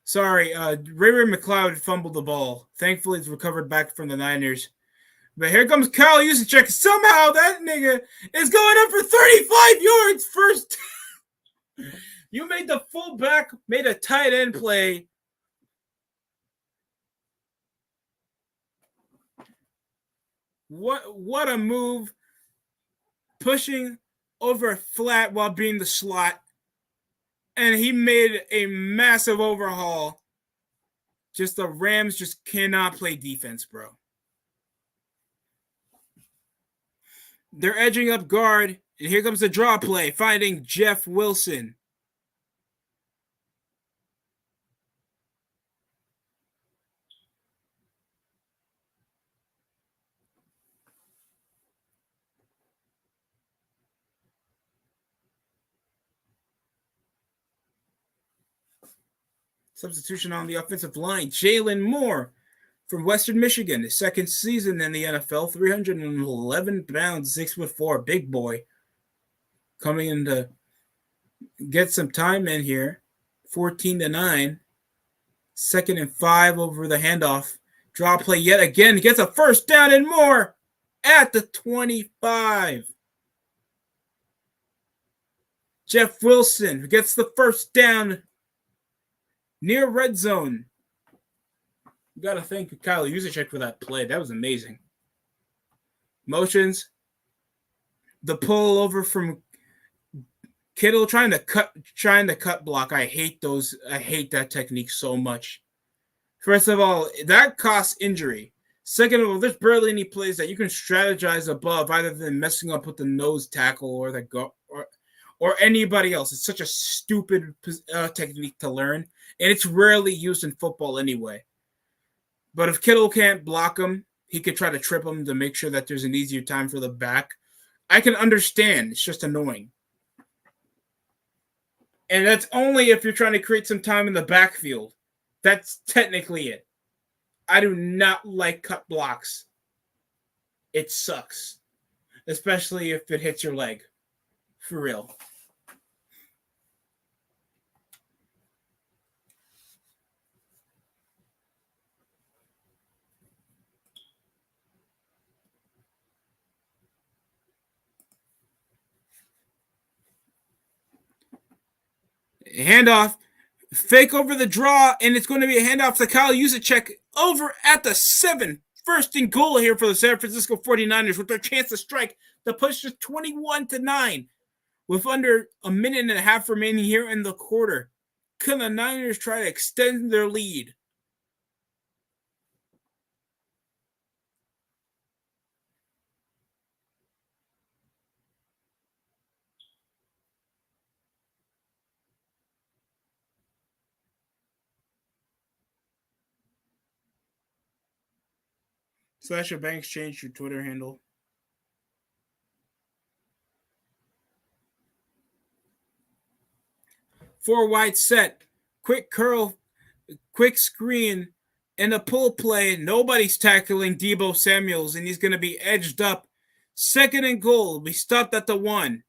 Sorry, Ray McLeod fumbled the ball. Thankfully, it's recovered back from the Niners. But here comes Kyle Juszczyk. Somehow that nigga is going up for 35 yards first. You made the fullback, made a tight end play. What a move. Pushing over flat while being the slot. And he made a massive overhaul. Just the Rams just cannot play defense, bro. They're edging up guard. And here comes the draw play, finding Jeff Wilson. Substitution on the offensive line, Jalen Moore from Western Michigan, his second season in the NFL, 311 pounds, 6'4", big boy, coming in to get some time in here. 14-9, 2nd and 5 over the handoff. Draw play yet again, gets a first down and more at the 25. Jeff Wilson gets the first down near red zone. You got to thank Kyle Juszczyk for that play. That was amazing. Motions. The pull over from Kittle trying to cut block. I hate those. I hate that technique so much. First of all, that costs injury. Second of all, there's barely any plays that you can strategize above other than messing up with the nose tackle or the or anybody else. It's such a stupid technique to learn, and it's rarely used in football anyway. But if Kittle can't block him, he could try to trip him to make sure that there's an easier time for the back. I can understand. It's just annoying. And that's only if you're trying to create some time in the backfield. That's technically it. I do not like cut blocks. It sucks. Especially if it hits your leg. For real. Handoff. Fake over the draw, and it's going to be a handoff to Kyle Juszczyk over at the 7. 1st and goal here for the San Francisco 49ers with their chance to strike. The push is 21-9 with under a minute and a half remaining here in the quarter. Can the Niners try to extend their lead? Sasha Banks changed your Twitter handle. Four wide set. Quick curl. Quick screen. And a pull play. Nobody's tackling Deebo Samuels, and he's going to be edged up. 2nd and goal. We stopped at the 1.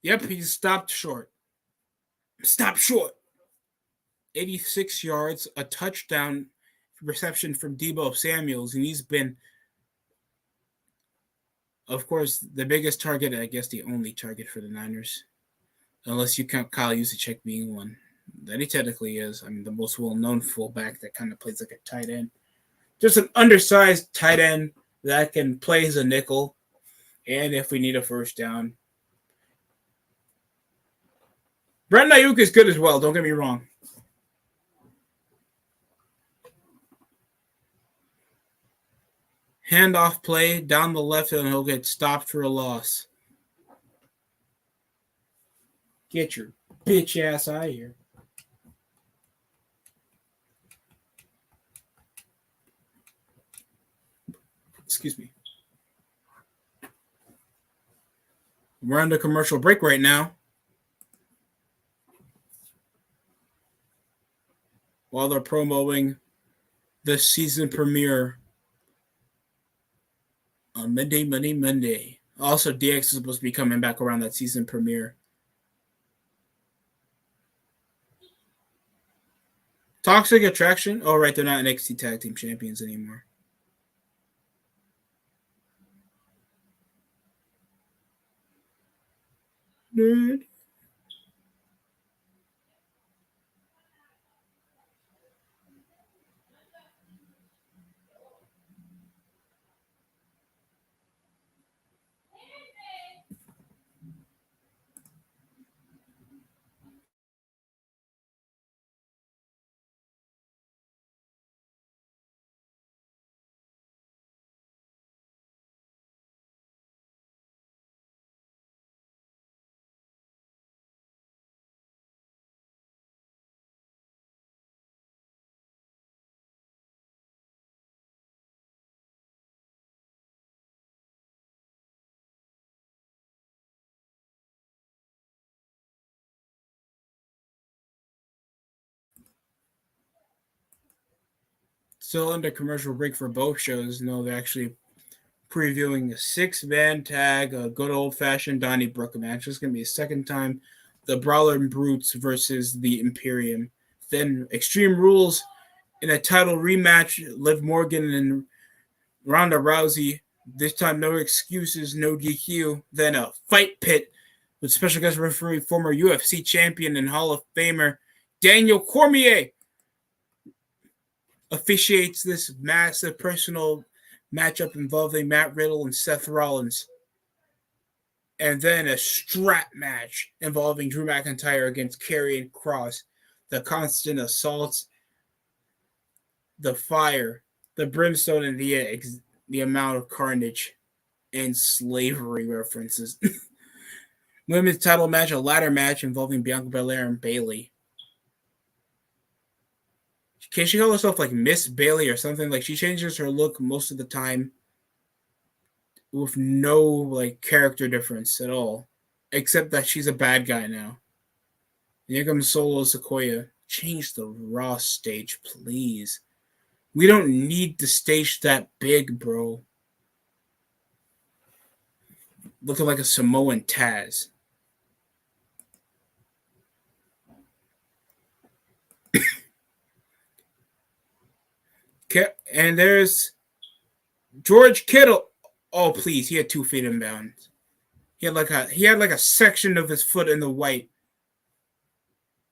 Yep, he stopped short. Stop short. 86 yards, a touchdown reception from Deebo Samuels, and he's been, of course, the biggest target, I guess the only target for the Niners, unless you count Kyle Juszczyk being one. That he technically is. I mean, the most well-known fullback that kind of plays like a tight end. Just an undersized tight end that can play as a nickel, and if we need a first down. Brandon Ayuk is good as well, don't get me wrong. Handoff play down the left, and he'll get stopped for a loss. Get your bitch ass out of here. Excuse me. We're on the commercial break right now. While they're promoting the season premiere on Monday. Also, DX is supposed to be coming back around that season premiere. Toxic Attraction? Oh, right, they're not NXT Tag Team Champions anymore. Nerd. Still under commercial break for both shows. No, they're actually previewing a 6-man tag, a good old-fashioned Donnybrook match. It's going to be a second time. The Brawler and Brutes versus the Imperium. Then Extreme Rules in a title rematch. Liv Morgan and Ronda Rousey. This time, no excuses, no DQ. Then a fight pit with special guest referee, former UFC champion and Hall of Famer Daniel Cormier officiates this massive personal matchup involving Matt Riddle and Seth Rollins. And then a strap match involving Drew McIntyre against Karrion Kross. The constant assaults, the fire, the brimstone, and the amount of carnage and slavery references. Women's title match, a ladder match involving Bianca Belair and Bayley. Can she call herself like Miss Bayley or something? Like she changes her look most of the time with no like character difference at all, except that she's a bad guy now. And here comes Solo Sequoia. Change the Raw stage, please. We don't need the stage that big, bro. Looking like a Samoan Taz. And there's George Kittle. Oh, please. He had 2 feet inbound. He had like a section of his foot in the white.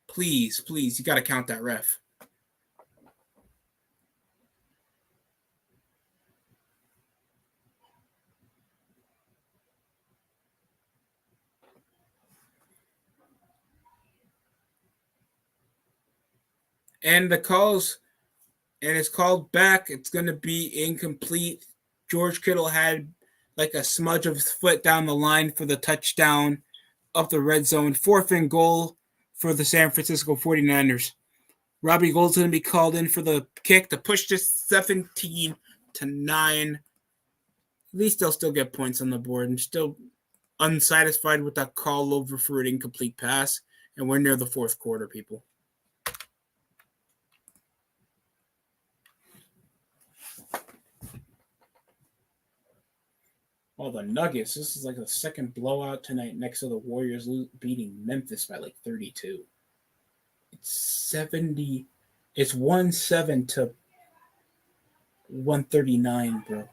Please, you got to count that, ref. And it's called back. It's going to be incomplete. George Kittle had like a smudge of his foot down the line for the touchdown up the red zone. 4th and goal for the San Francisco 49ers. Robbie Gould's going to be called in for the kick to push this 17-9. At least they'll still get points on the board. I'm still unsatisfied with that call over for an incomplete pass. And we're near the 4th quarter, people. Oh, the Nuggets. This is like the second blowout tonight next to the Warriors beating Memphis by like 32. It's 1-7 to 139, bro.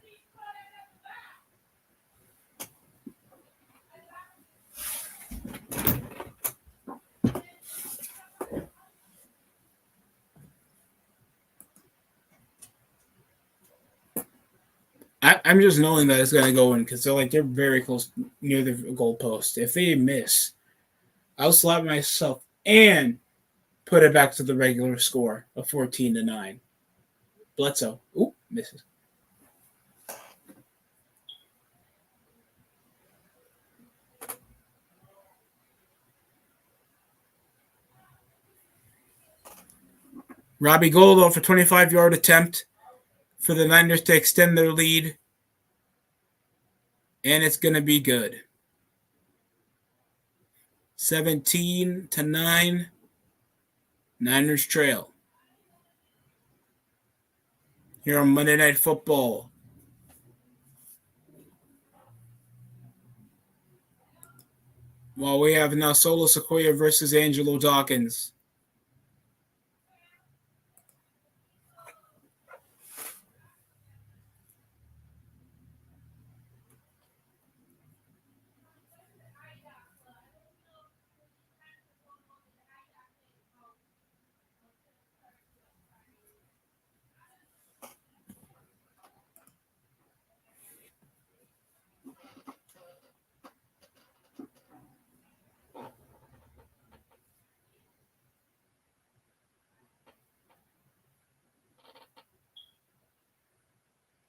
I'm just knowing that it's going to go in because they're very close near the goal post. If they miss, I'll slap myself and put it back to the regular score of 14-9. Bledsoe. Ooh, misses. Robbie Gould off a 25-yard attempt for the Niners to extend their lead. And it's going to be good. 17-9. Niners trail. Here on Monday Night Football. While we have now Solo Sequoia versus Angelo Dawkins.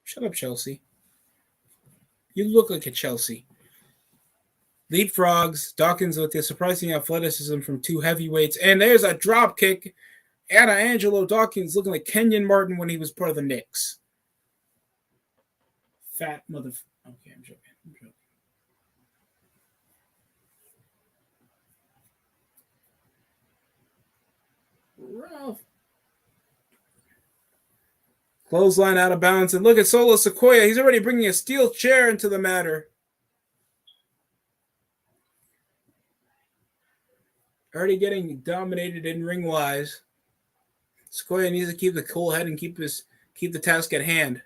Shut up, Chelsea. You look like a Chelsea. Leapfrogs, Dawkins with the surprising athleticism from two heavyweights. And there's a drop kick. Anna Angelo Dawkins looking like Kenyon Martin when he was part of the Knicks. Fat mother. Okay, I'm joking. Ralph. Clothesline out of bounds. And look at Solo Sequoia. He's already bringing a steel chair into the matter. Already getting dominated in ring-wise. Sequoia needs to keep the cool head and keep the task at hand.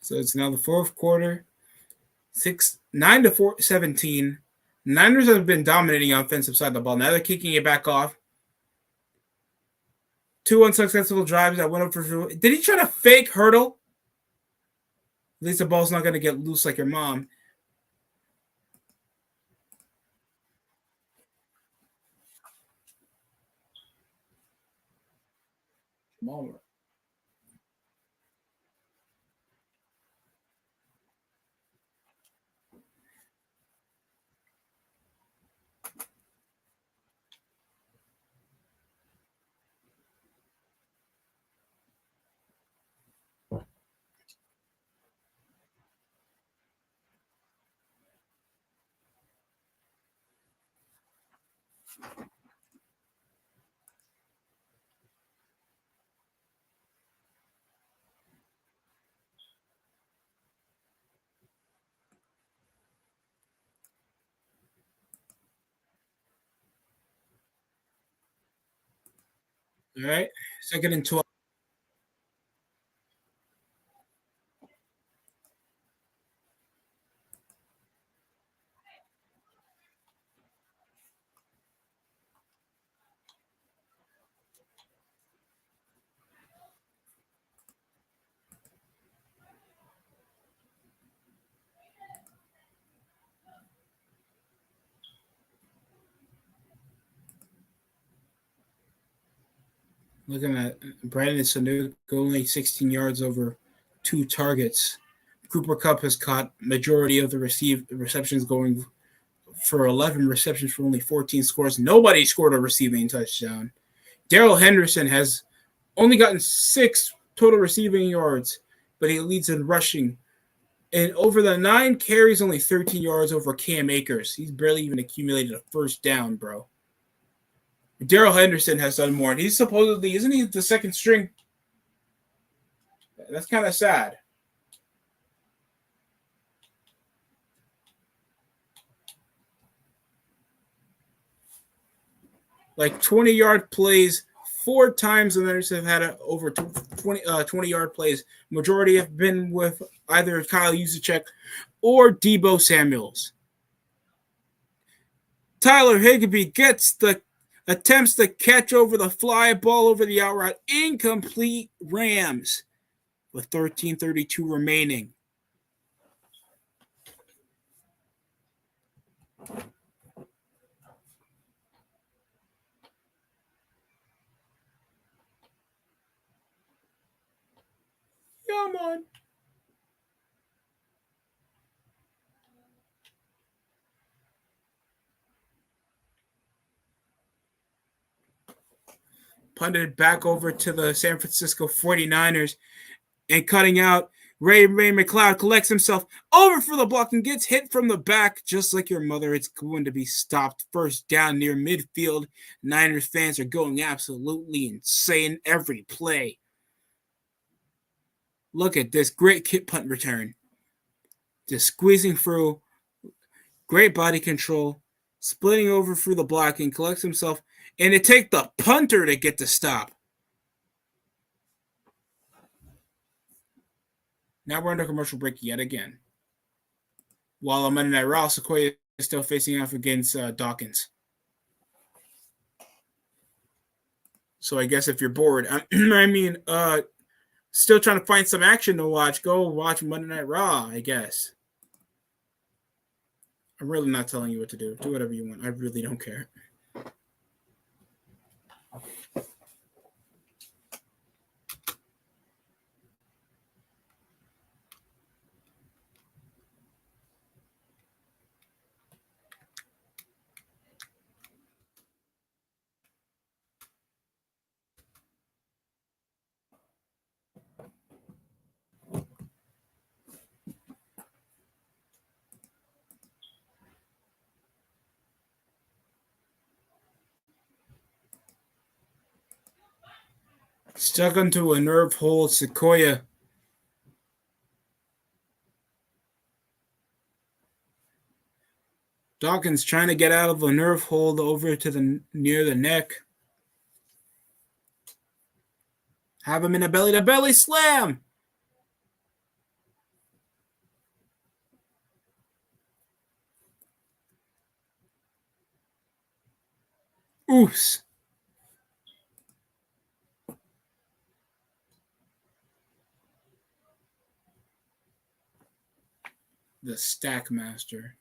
So it's now the fourth quarter. 9-17. Niners have been dominating on offensive side of the ball. Now they're kicking it back off. Two unsuccessful drives that went up for. Did he try to fake hurdle? At least the ball's not going to get loose like your mom. Mom. All right. 2nd and 12. Looking at Brandon Sanu only 16 yards over 2 targets. Cooper Kupp has caught majority of the receptions, going for 11 receptions for only 14 scores. Nobody scored a receiving touchdown. Darrell Henderson has only gotten 6 total receiving yards, but he leads in rushing. And over the 9 carries, only 13 yards over Cam Akers. He's barely even accumulated a first down, bro. Daryl Henderson has done more, and he's supposedly, isn't he the second string? That's kind of sad. Like 20-yard plays 4 times, the Niners have had over 20-yard plays. Majority have been with either Kyle Juszczyk or Deebo Samuels. Tyler Higbee attempts to catch over the fly ball over the out route. Incomplete. Rams with 13:32 remaining. Come on. Punted back over to the San Francisco 49ers and cutting out. Ray McLeod collects himself over for the block and gets hit from the back just like your mother. It's going to be stopped. First down near midfield. Niners fans are going absolutely insane every play. Look at this great kick punt return. Just squeezing through. Great body control. Splitting over through the block and collects himself. And it takes the punter to get the stop. Now we're under commercial break yet again. While on Monday Night Raw, Sequoia is still facing off against Dawkins. So I guess if you're bored, still trying to find some action to watch, go watch Monday Night Raw, I guess. I'm really not telling you what to do. Do whatever you want. I really don't care. Stuck onto a nerve hold, Sequoia. Dawkins trying to get out of a nerve hold over to near the neck. Have him in a belly-to-belly slam. Oofs. The Stack Master.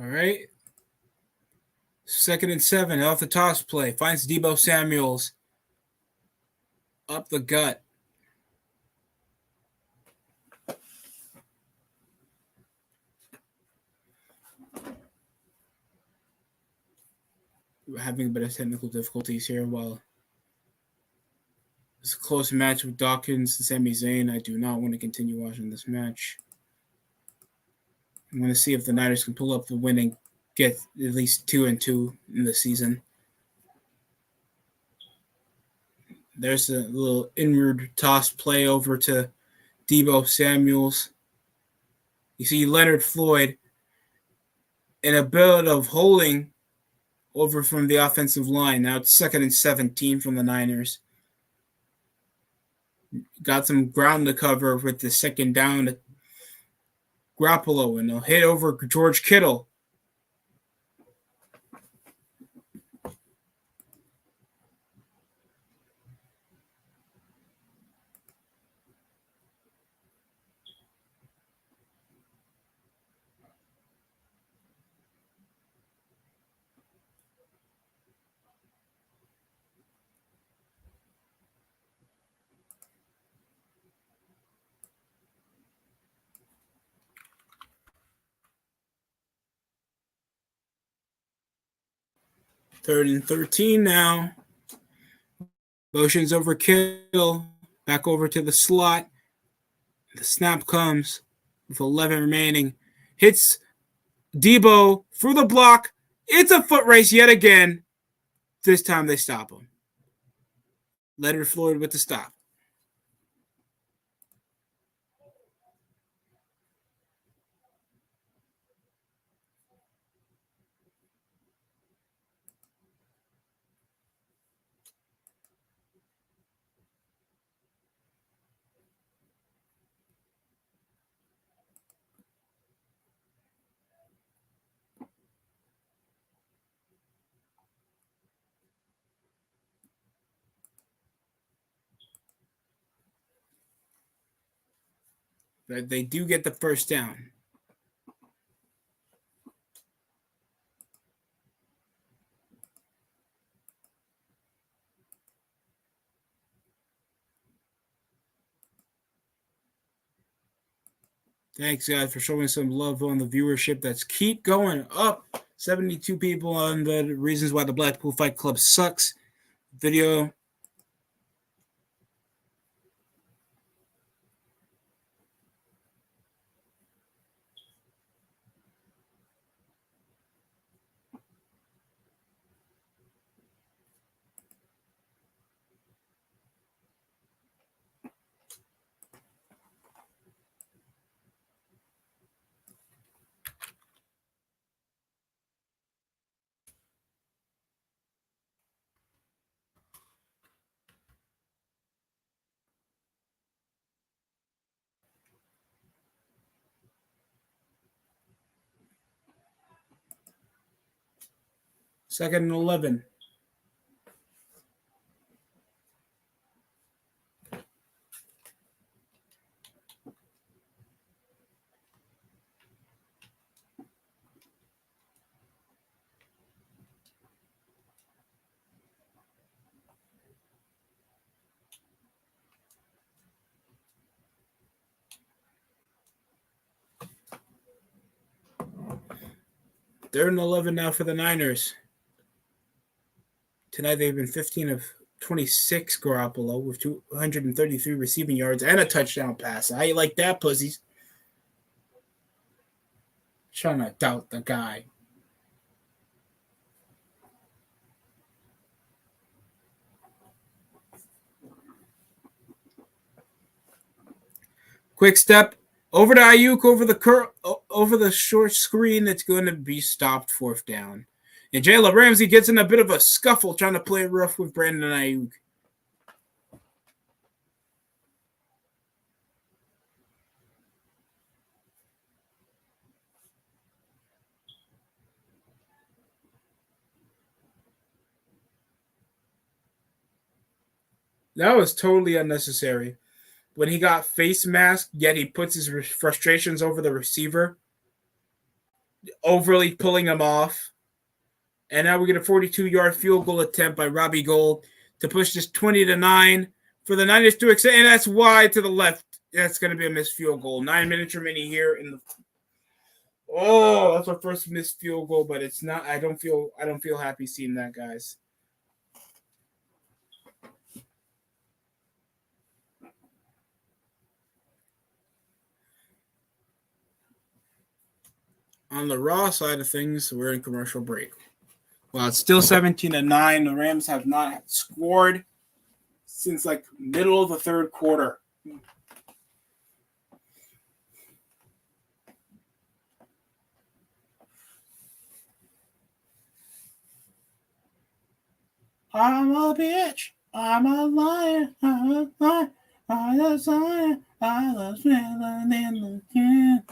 All right. 2nd and 7 off the toss play. Finds Deebo Samuels up the gut. having a bit of technical difficulties here while it's a close match with Dawkins and Sami Zayn. I do not want to continue watching this match. I'm going to see if the Niners can pull up the win and get at least 2-2 in the season. There's a little inward toss play over to Deebo Samuels. You see Leonard Floyd in a bit of holding over from the offensive line. Now it's 2nd and 17 from the Niners. Got some ground to cover with the second down to Garoppolo, and they'll hit over George Kittle. Third and 13 now. Motions over Kittle. Back over to the slot. The snap comes with 11 remaining. Hits Deebo for the block. It's a foot race yet again. This time they stop him. Leonard Floyd with the stop. They do get the first down. Thanks, guys, for showing some love on the viewership. That's keep going up. 72 people on the reasons why the Blackpool Fight Club sucks video. Second and 11. Third and 11 now for the Niners. Tonight they've been 15 of 26 Garoppolo with 233 receiving yards and a touchdown pass. How you like that, pussies? Trying to doubt the guy. Quick step over to Ayuk over the short screen. That's going to be stopped, fourth down. And Jalen Ramsey gets in a bit of a scuffle trying to play rough with Brandon Ayuk. That was totally unnecessary. When he got face masked, yet he puts his frustrations over the receiver, overly pulling him off. And now we get a 42-yard field goal attempt by Robbie Gould to push this 20-9 for the Niners to extend. And that's wide to the left. That's going to be a missed field goal. 9 minutes remaining here in the Oh, that's our first missed field goal, but it's not. I don't feel happy seeing that, guys. On the Raw side of things, we're in commercial break. Well, it's still 17-9. The Rams have not scored since like middle of the third quarter. I'm a bitch. I'm a liar. I'm a liar. I'm a liar. I was feeling in the can.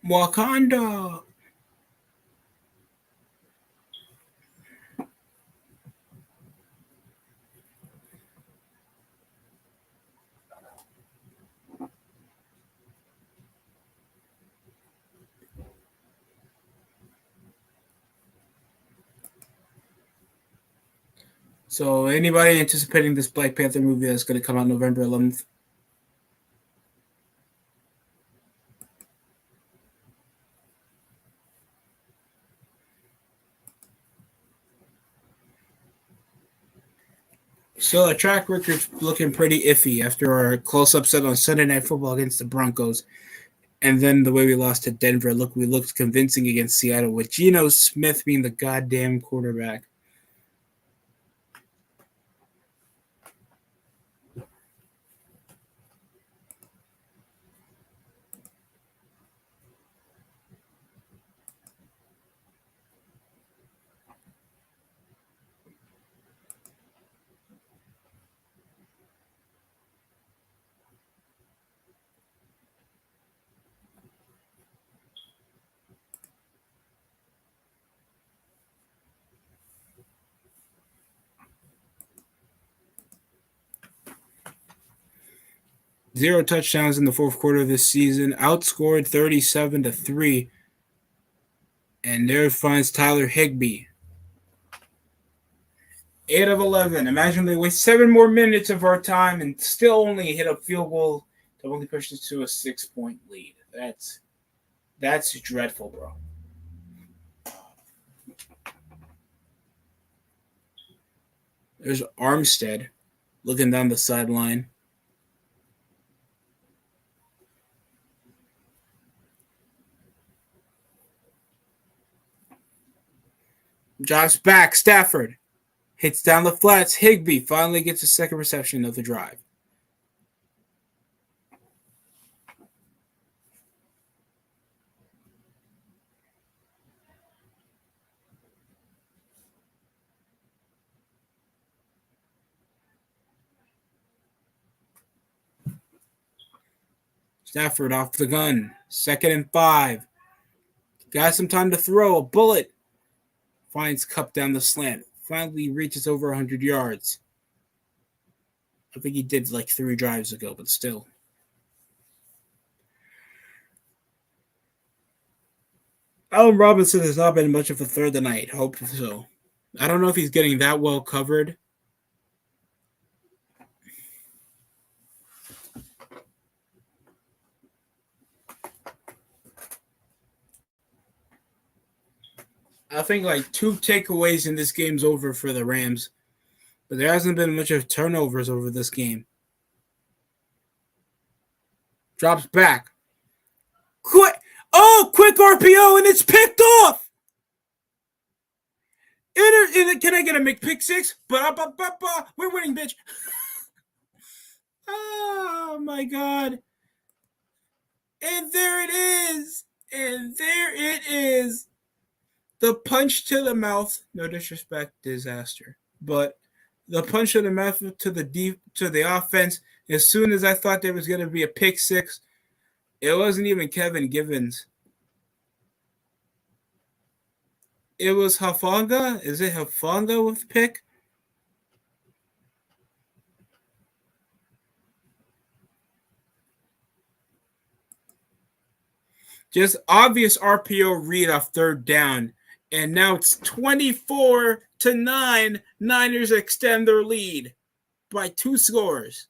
wakanda. So, anybody anticipating this Black Panther movie that's going to come out November 11th? So, our track record's looking pretty iffy after our close upset on Sunday Night Football against the Broncos. And then the way we lost to Denver, we looked convincing against Seattle with Geno Smith being the goddamn quarterback. Zero touchdowns in the fourth quarter of this season, outscored 37-3. And there finds Tyler Higbee. 8 of 11. Imagine they waste 7 more minutes of our time and still only hit a field goal that only pushed us to a 6-point lead. That's dreadful, bro. There's Armstead looking down the sideline. Drops back. Stafford hits down the flats. Higbee finally gets a second reception of the drive. Stafford off the gun. 2nd and 5. Got some time to throw. A bullet. Finds Cup down the slant. Finally reaches over 100 yards. I think he did like 3 drives ago, but still. Allen Robinson has not been much of a threat tonight. Hope so. I don't know if he's getting that well covered. I think like 2 takeaways in this game's over for the Rams. But there hasn't been much of turnovers over this game. Drops back. Quick RPO, and it's picked off. Can I get a McPick 6? We're winning, bitch. Oh, my God. And there it is. The punch to the mouth. No disrespect, disaster. But the punch to the mouth to the offense. As soon as I thought there was going to be a pick 6, it wasn't even Kevin Givens. It was Hufanga. Is it Hufanga with the pick? Just obvious RPO read off third down. And now it's 24-9. Niners extend their lead by 2 scores.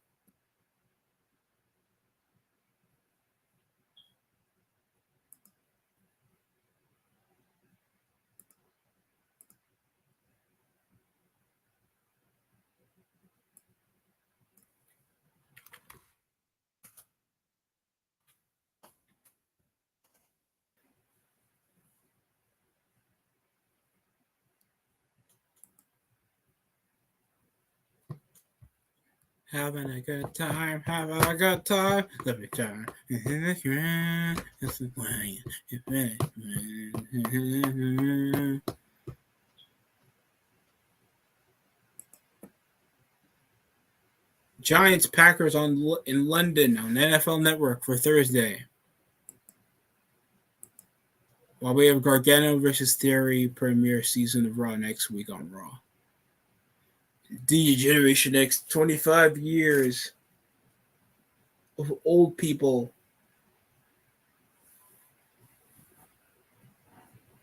Having a good time, let me try. This is why Giants Packers in London on NFL Network for Thursday. While we have Gargano versus Theory premiere season of Raw next week on Raw. Generation X, 25 years of old people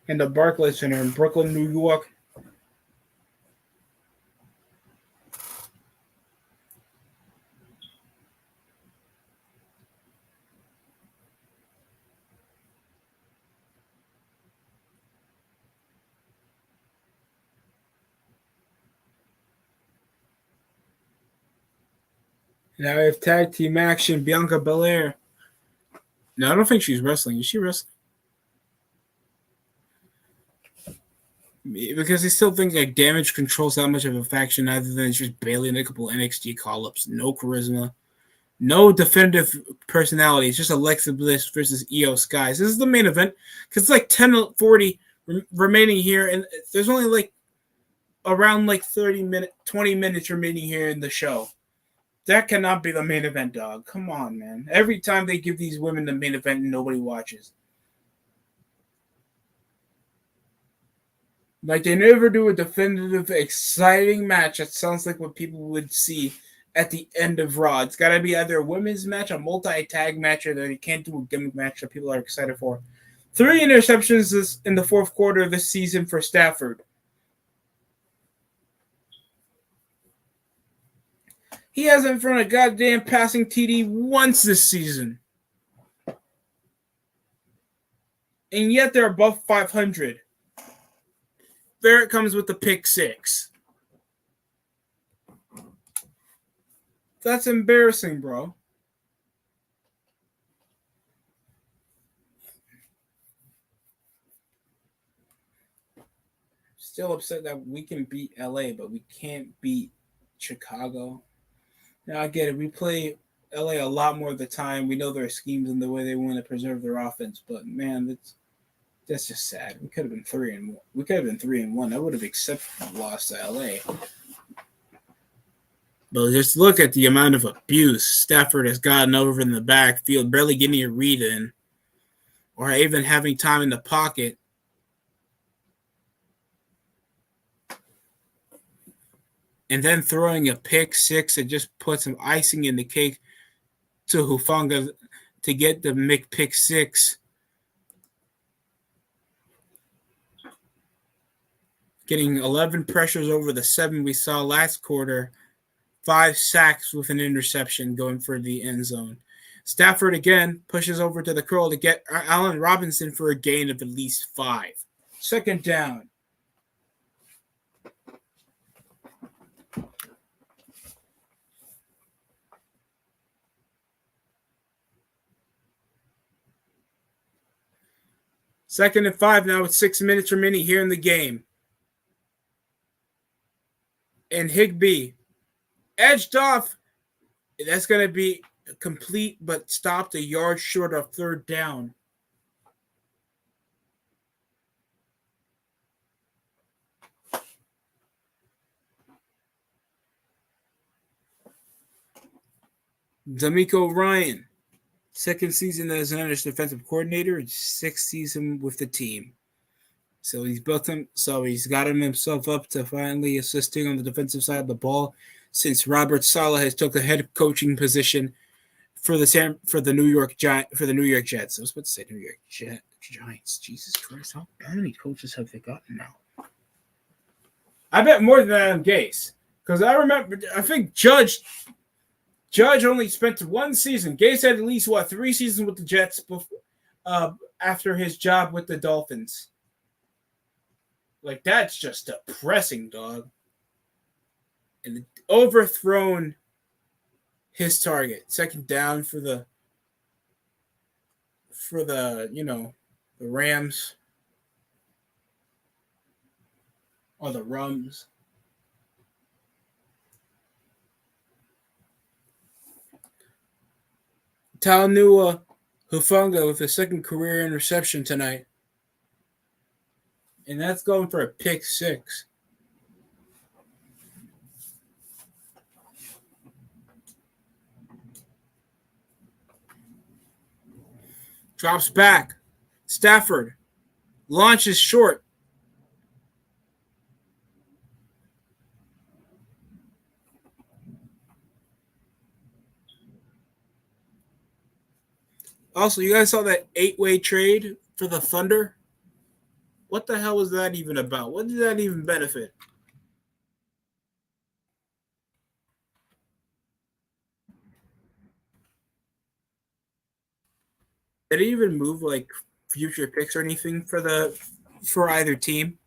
in the Barclays Center in Brooklyn, New York. Now we have tag team action. Bianca Belair. No, I don't think she's wrestling. Is she wrestling? Because I still think like Damage controls that much of a faction other than just barely in a couple NXT call-ups. No charisma. No definitive personality. It's just Alexa Bliss versus Io Sky. This is the main event because it's like 10:40 remaining here, and there's only like around like 20 minutes remaining here in the show. That cannot be the main event, dog. Come on, man. Every time they give these women the main event, nobody watches. Like, they never do a definitive, exciting match that sounds like what people would see at the end of Raw. It's got to be either a women's match, a multi-tag match, or that you can't do a gimmick match that people are excited for. 3 interceptions in the fourth quarter of this season for Stafford. He hasn't thrown a goddamn passing TD once this season. And yet they're above 500. There it comes with the pick 6. That's embarrassing, bro. Still upset that we can beat LA, but we can't beat Chicago. Now I get it. We play LA a lot more of the time. We know their schemes and the way they want to preserve their offense, but man, that's just sad. We could have been 3-1. We could have been 3-1. I would have accepted the loss to LA. But just look at the amount of abuse Stafford has gotten over in the backfield, barely getting a read in, or even having time in the pocket. And then throwing a pick 6 that just puts some icing in the cake to Hufanga to get the pick 6. Getting 11 pressures over the 7 we saw last quarter. 5 sacks with an interception going for the end zone. Stafford again pushes over to the curl to get Allen Robinson for a gain of at least 5. Second down. 2nd and 5 now with 6 minutes remaining here in the game. And Higbee edged off. That's going to be complete, but stopped a yard short of 3rd down. D'Amico Ryan, 2nd season as Niners defensive coordinator and 6th season with the team. So he's gotten himself up to finally assisting on the defensive side of the ball since Robert Saleh has took the head coaching position for the New York Jets. I was about to say New York Giants. Jesus Christ, how many coaches have they gotten now? I bet more than Adam Gase, because I think Judge only spent 1 season. Gase had at least 3 seasons with the Jets before, after his job with the Dolphins. Like, that's just depressing, dog. And overthrown his target. 2nd down for the the Rams or the Rums. Talanoa Hufanga with a 2nd career interception tonight. And that's going for a pick 6. Drops back. Stafford launches short. Also, you guys saw that 8-way trade for the Thunder? What the hell was that even about? What did that even benefit? Did it even move like future picks or anything for either team?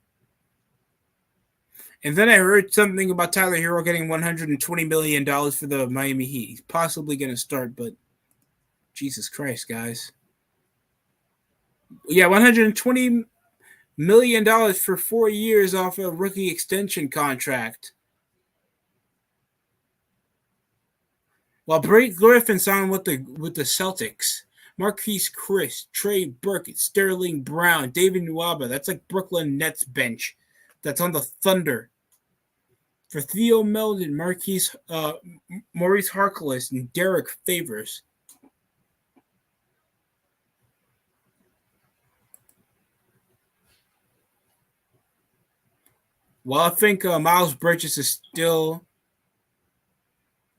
And then I heard something about Tyler Hero getting $120 million for the Miami Heat. He's possibly going to start, but Jesus Christ, guys. Yeah, $120 million for 4 years off a rookie extension contract. While Blake Griffin signed with the Celtics, Marquise Chris, Trey Burke, Sterling Brown, David Nwaba. That's like Brooklyn Nets bench. That's on the Thunder. For Theo Meldon, Maurice Harkless, and Derek Favors. Well, I think Miles Bridges is still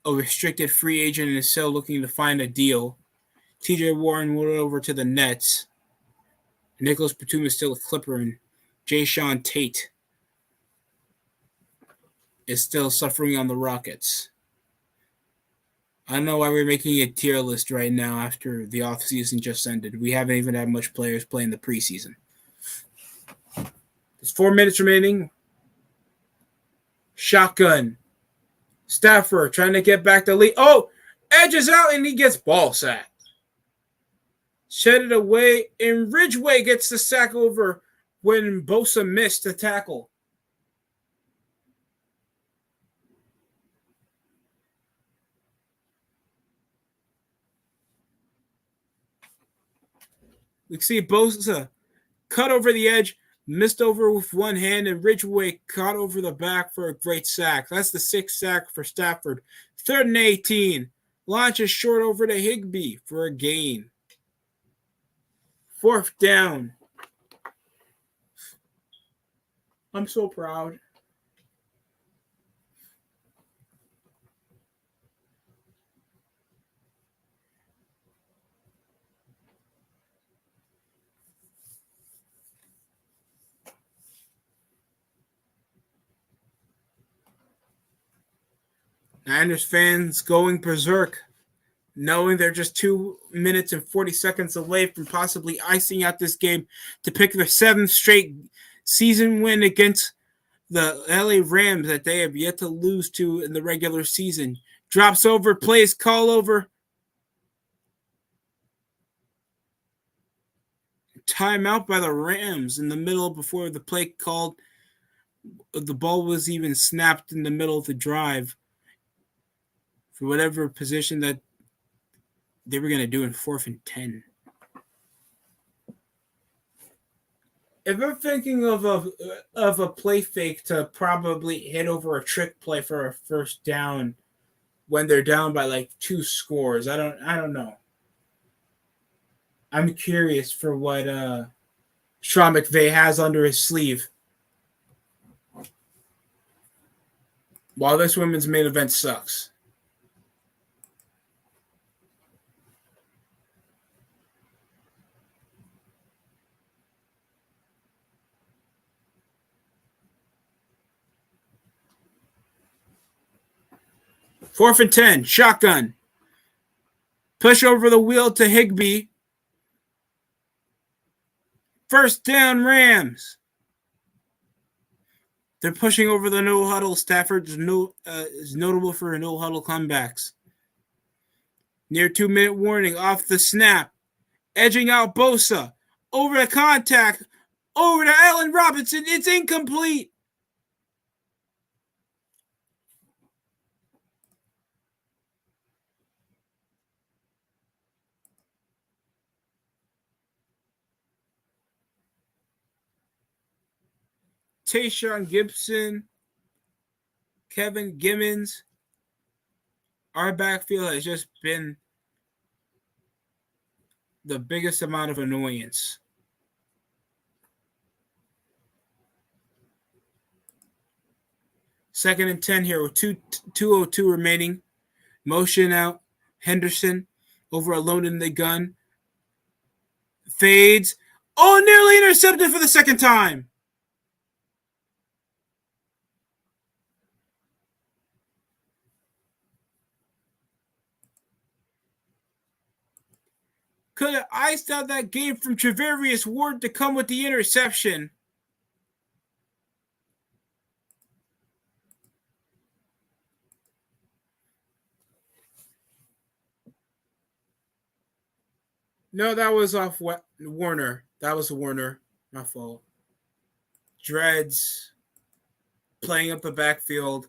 a restricted free agent and is still looking to find a deal. TJ Warren went over to the Nets. Nicholas Batum is still a Clipper, and Jayshawn Tate is still suffering on the Rockets. I don't know why we're making a tier list right now after the offseason just ended. We haven't even had much players play in the preseason. There's 4 minutes remaining. Shotgun. Stafford trying to get back the lead. Oh, edges out and he gets ball sacked. Shed it away, and Ridgeway gets the sack over when Bosa missed the tackle. We see Bosa cut over the edge, missed over with one hand, and Ridgeway caught over the back for a great sack. That's the 6th sack for Stafford. 3rd and 18. Launches short over to Higbee for a gain. 4th down. I'm so proud. Niners fans going berserk, knowing they're just 2 minutes and 40 seconds away from possibly icing out this game to pick their 7th straight season win against the LA Rams that they have yet to lose to in the regular season. Drops over, plays call over. timeout by the Rams in the middle before the play called. The ball was even snapped in the middle of the drive for whatever position that they were going to do in 4th and 10. If I'm thinking of a play fake to probably hit over a trick play for a first down when they're down by like 2 scores, I don't know. I'm curious for what Sean McVay has under his sleeve. While this women's main event sucks. Fourth and 10, shotgun. Push over the wheel to Higbee. First down, Rams. They're pushing over the no huddle. Stafford is notable for no huddle comebacks. Near 2-minute warning off the snap. Edging out Bosa. Over the contact. Over to Allen Robinson. It's incomplete. Tayshaun Gibson, Kevin Gibbons. Our backfield has just been the biggest amount of annoyance. Second and 10 here with 2:02 remaining. Motion out. Henderson over alone in the gun. Fades. Oh, nearly intercepted for the second time. Could have iced out that game from Travarius Ward to come with the interception. No, that was off Warner. That was Warner. My fault. Dreads playing up the backfield.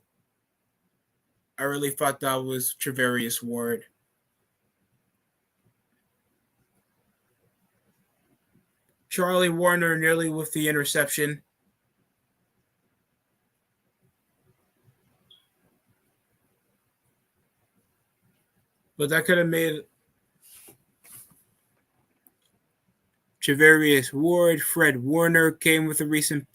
I really thought that was Travarius Ward. Charlie Warner nearly with the interception. But that could have made Travarius Ward. Fred Warner came with a recent.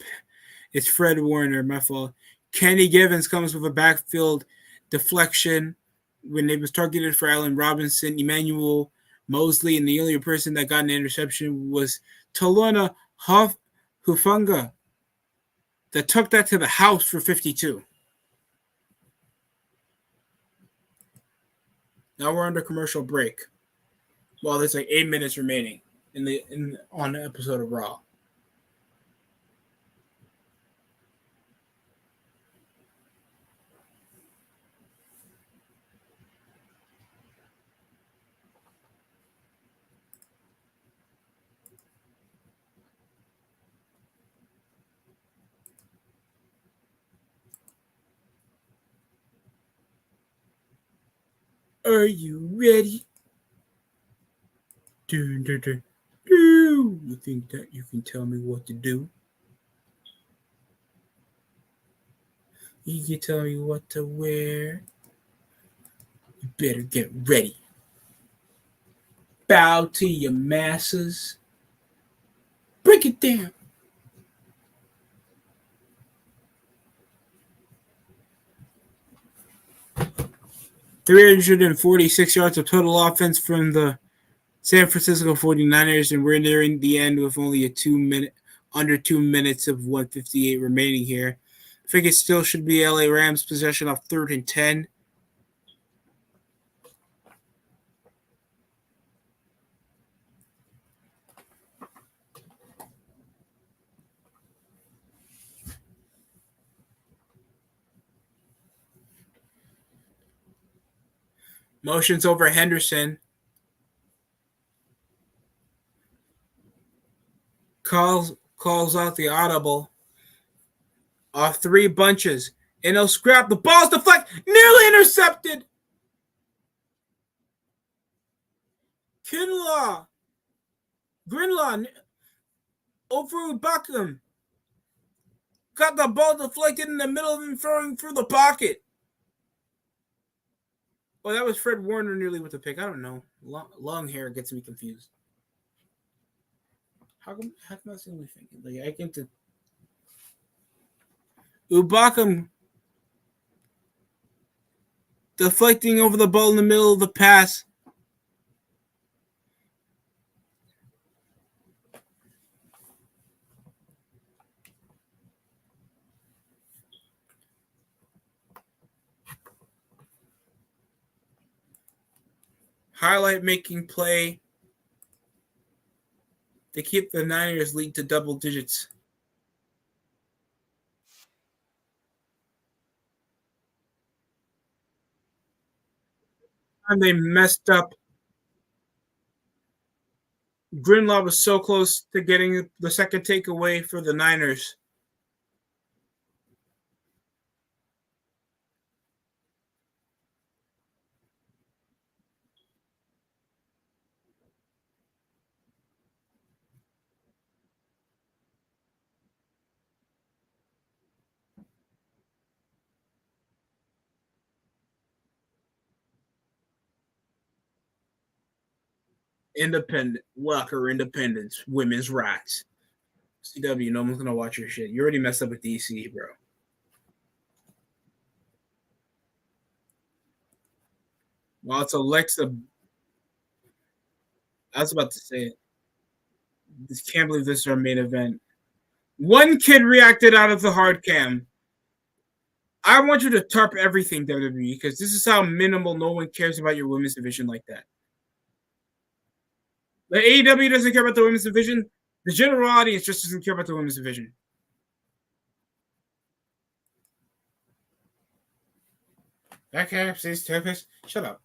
It's Fred Warner, my fault. Kenny Givens comes with a backfield deflection when it was targeted for Allen Robinson. Emmanuel Mosley, and the only person that got an interception was Talona Hufanga that took that to the house for 52. Now we're under commercial break. Well, there's like 8 minutes remaining on the episode of Raw. Are you ready? You think that you can tell me what to do? You can tell me what to wear. You better get ready. Bow to your masses. Break it down. $346 yards of total offense from the San Francisco 49ers, and we're nearing the end with only under 2 minutes of 1:58 remaining here. I think it still should be LA Rams possession of 3rd and 10. Motions over Henderson. calls out the audible off 3 bunches, and he'll scrap. The ball's deflect, nearly intercepted. Grinlaw over Buckham got the ball deflected in the middle of him throwing through the pocket. Oh, that was Fred Warner nearly with the pick. I don't know. Long hair gets me confused. How come that's the only thing? Like, I think to Ubakam deflecting over the ball in the middle of the pass. Highlight making play to keep the Niners lead to double digits. And they messed up. Grinlaw was so close to getting the second takeaway for the Niners. Independence, women's rights. CW, no one's gonna watch your shit. You already messed up with DC, bro. Well, it's Alexa. I was about to say it. I can't believe this is our main event. One kid reacted out of the hard cam. I want you to tarp everything, WWE, because this is how minimal no one cares about your women's division like that. The AEW doesn't care about the women's division. The general audience just doesn't care about the women's division. Okay, please, therapist. Shut up.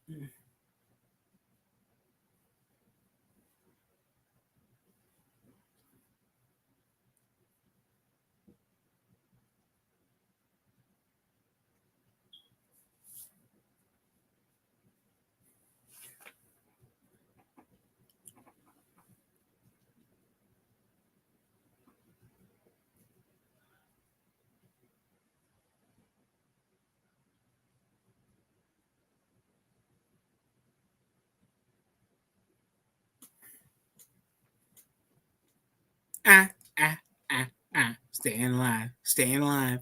Staying alive, staying alive.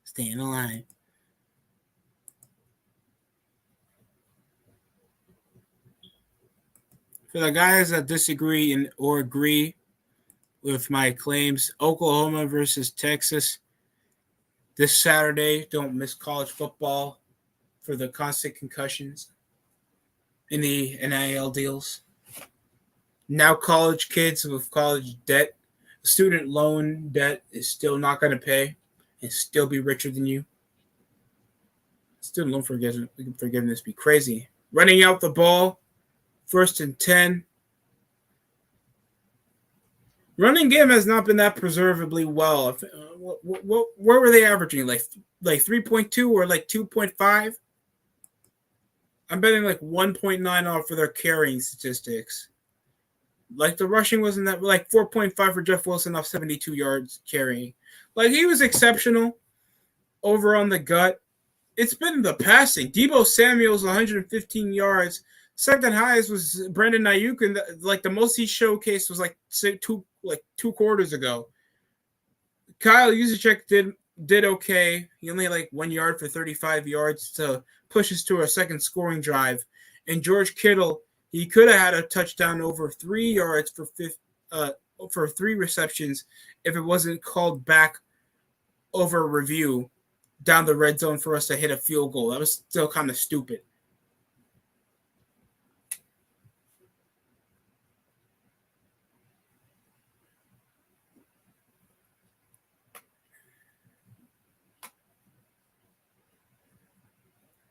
Staying alive. For the guys that disagree or agree with my claims, Oklahoma versus Texas this Saturday. Don't miss college football for the constant concussions in the NIL deals. Now college kids with college debt, student loan debt is still not going to pay and still be richer than you. Student loan forgiveness be crazy. Running out the ball, 1st and 10. Running game has not been that preservably well. Where were they averaging? Like 3.2 or like 2.5? I'm betting like 1.9 off for their carrying statistics. Like the rushing wasn't that, like 4.5 for Jeff Wilson off 72 yards carrying. Like he was exceptional over on the gut. It's been the passing. Deebo Samuel's 115 yards. Second highest was Brandon Ayuk, and like the most he showcased was like two quarters ago. Kyle Juszczyk did okay. He only had like 1 yard for 35 yards to push us to our second scoring drive. And George Kittle, he could have had a touchdown over 3 yards for 3 receptions if it wasn't called back over review down the red zone for us to hit a field goal. That was still kind of stupid.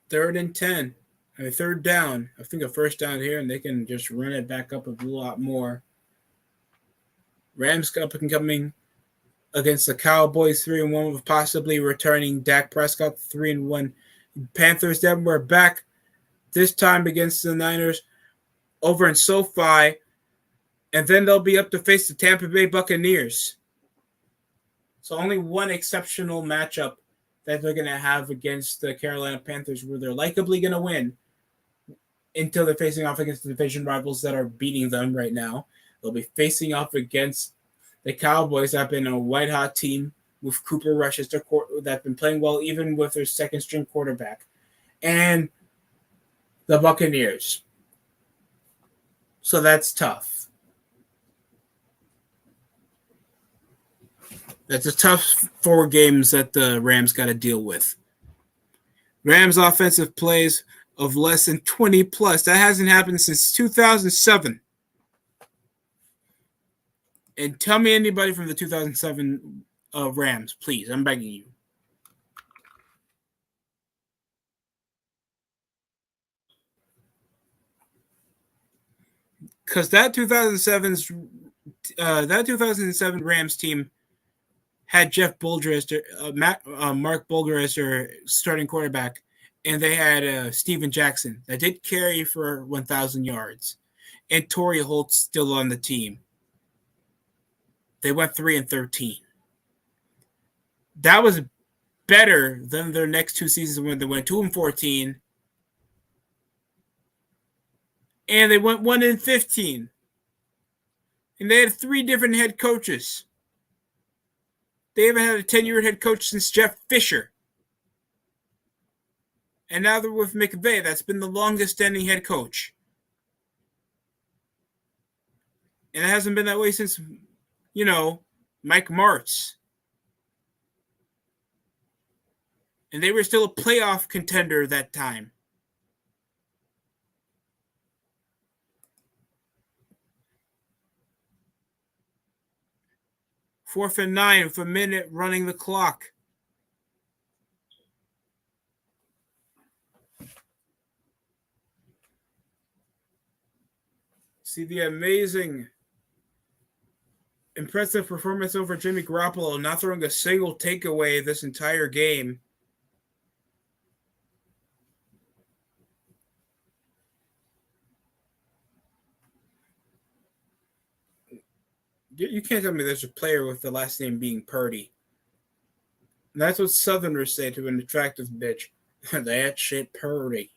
Third and 10. I mean, third down. I think a first down here, and they can just run it back up a lot more. Rams up and coming against the Cowboys 3-1 with possibly returning Dak Prescott 3-1. Panthers then we're back this time against the Niners over in SoFi, and then they'll be up to face the Tampa Bay Buccaneers. So only one exceptional matchup that they're going to have against the Carolina Panthers where they're likely going to win until they're facing off against the division rivals that are beating them right now. They'll be facing off against the Cowboys that have been a white-hot team with Cooper Rush as their that's been playing well even with their second-string quarterback. And the Buccaneers. So that's tough. That's a tough 4 games that the Rams got to deal with. Rams offensive plays of less than 20 plus. That hasn't happened since 2007. And tell me anybody from the 2007 Rams, please. I'm begging you. Because that 2007 Rams team had Jeff Bulger as their, Mark Bulger as their starting quarterback, and they had Steven Jackson that did carry for 1,000 yards, and Torrey Holt still on the team. They went 3-13. That was better than their next 2 seasons when they went 2-14, and they went 1-15. And they had 3 different head coaches. They haven't had a 10-year head coach since Jeff Fisher. And now they're with McVay. That's been the longest standing head coach. And it hasn't been that way since, Mike Martz. And they were still a playoff contender that time. Fourth and 9 with a minute running the clock. See the amazing, impressive performance over Jimmy Garoppolo, not throwing a single takeaway this entire game. You can't tell me there's a player with the last name being Purdy. And that's what Southerners say to an attractive bitch. That shit Purdy.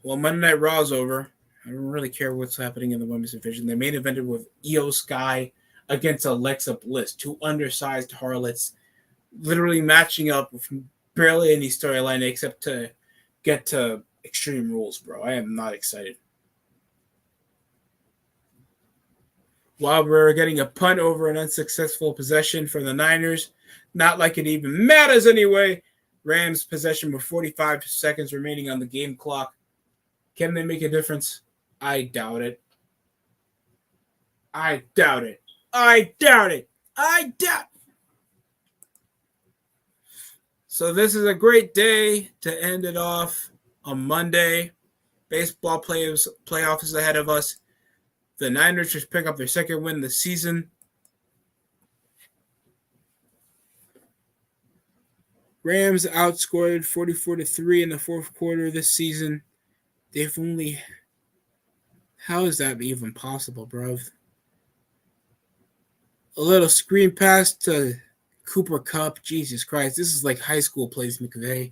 Well, Monday Night Raw's over. I don't really care what's happening in the women's division. They main evented with Io Sky against Alexa Bliss, 2 undersized harlots, literally matching up with barely any storyline except to get to Extreme Rules, bro. I am not excited. While we're getting a punt over an unsuccessful possession for the Niners, not like it even matters anyway. Rams possession with 45 seconds remaining on the game clock. Can they make a difference? I doubt it. I doubt it. I doubt it. I doubt it. So this is a great day to end it off on Monday. Baseball playoff is ahead of us. The Niners just pick up their second win this season. Rams outscored 44-3 in the fourth quarter this season. They've only... How is that even possible, bro? A little screen pass to Cooper Kupp. Jesus Christ. This is like high school plays, McVay.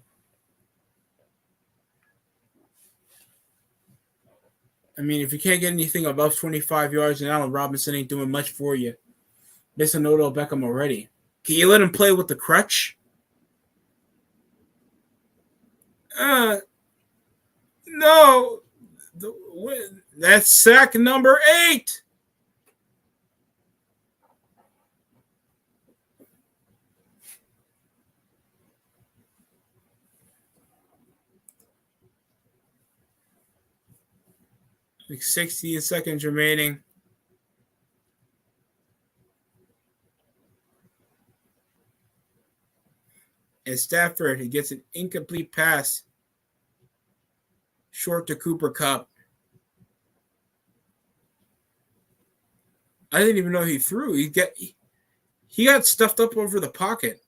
I mean, if you can't get anything above 25 yards, and Allen Robinson ain't doing much for you. Missing Odell Beckham already. Can you let him play with the crutch? No. That's sack number 8. Like 60 seconds remaining. And Stafford, he gets an incomplete pass short to Cooper Kupp. I didn't even know he threw. He got stuffed up over the pocket.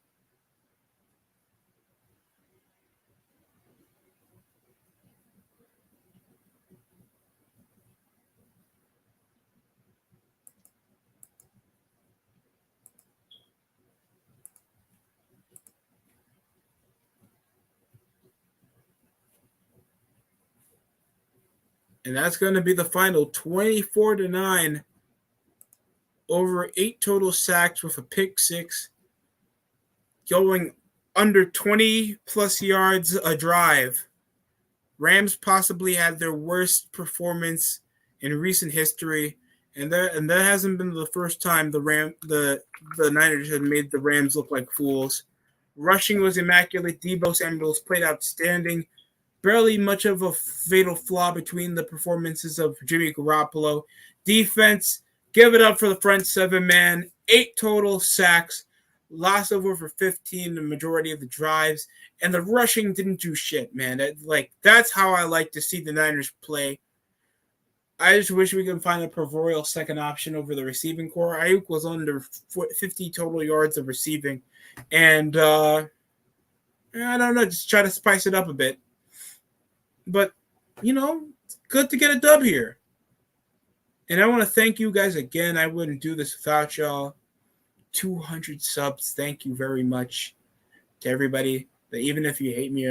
And that's going to be the final 24-9 over 8 total sacks with a pick six, going under 20 plus yards a drive. Rams possibly had their worst performance in recent history, and that hasn't been the first time the Niners had made the Rams look like fools. Rushing was immaculate. Deebo Samuel's played outstanding. Barely much of a fatal flaw between the performances of Jimmy Garoppolo. Defense, give it up for the front seven, man. 8 total sacks, lost over 15 the majority of the drives, and the rushing didn't do shit, man. That's how I like to see the Niners play. I just wish we could find a proverbial second option over the receiving core. Ayuk was under 50 total yards of receiving, and I don't know, just try to spice it up a bit. But, it's good to get a dub here. And I want to thank you guys again. I wouldn't do this without y'all. 200 subs. Thank you very much to everybody. That even if you hate me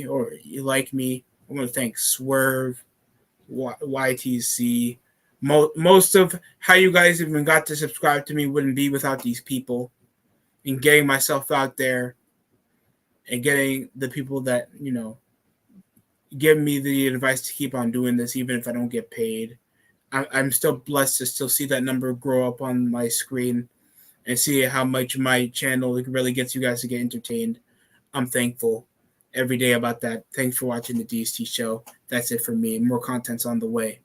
or you like me, I want to thank Swerve, YTC. Most of how you guys even got to subscribe to me wouldn't be without these people and getting myself out there and getting the people that, give me the advice to keep on doing this, even if I don't get paid. I'm still blessed to still see that number grow up on my screen and see how much my channel really gets you guys to get entertained. I'm thankful every day about that. Thanks for watching the DST show. That's it for me. More content's on the way.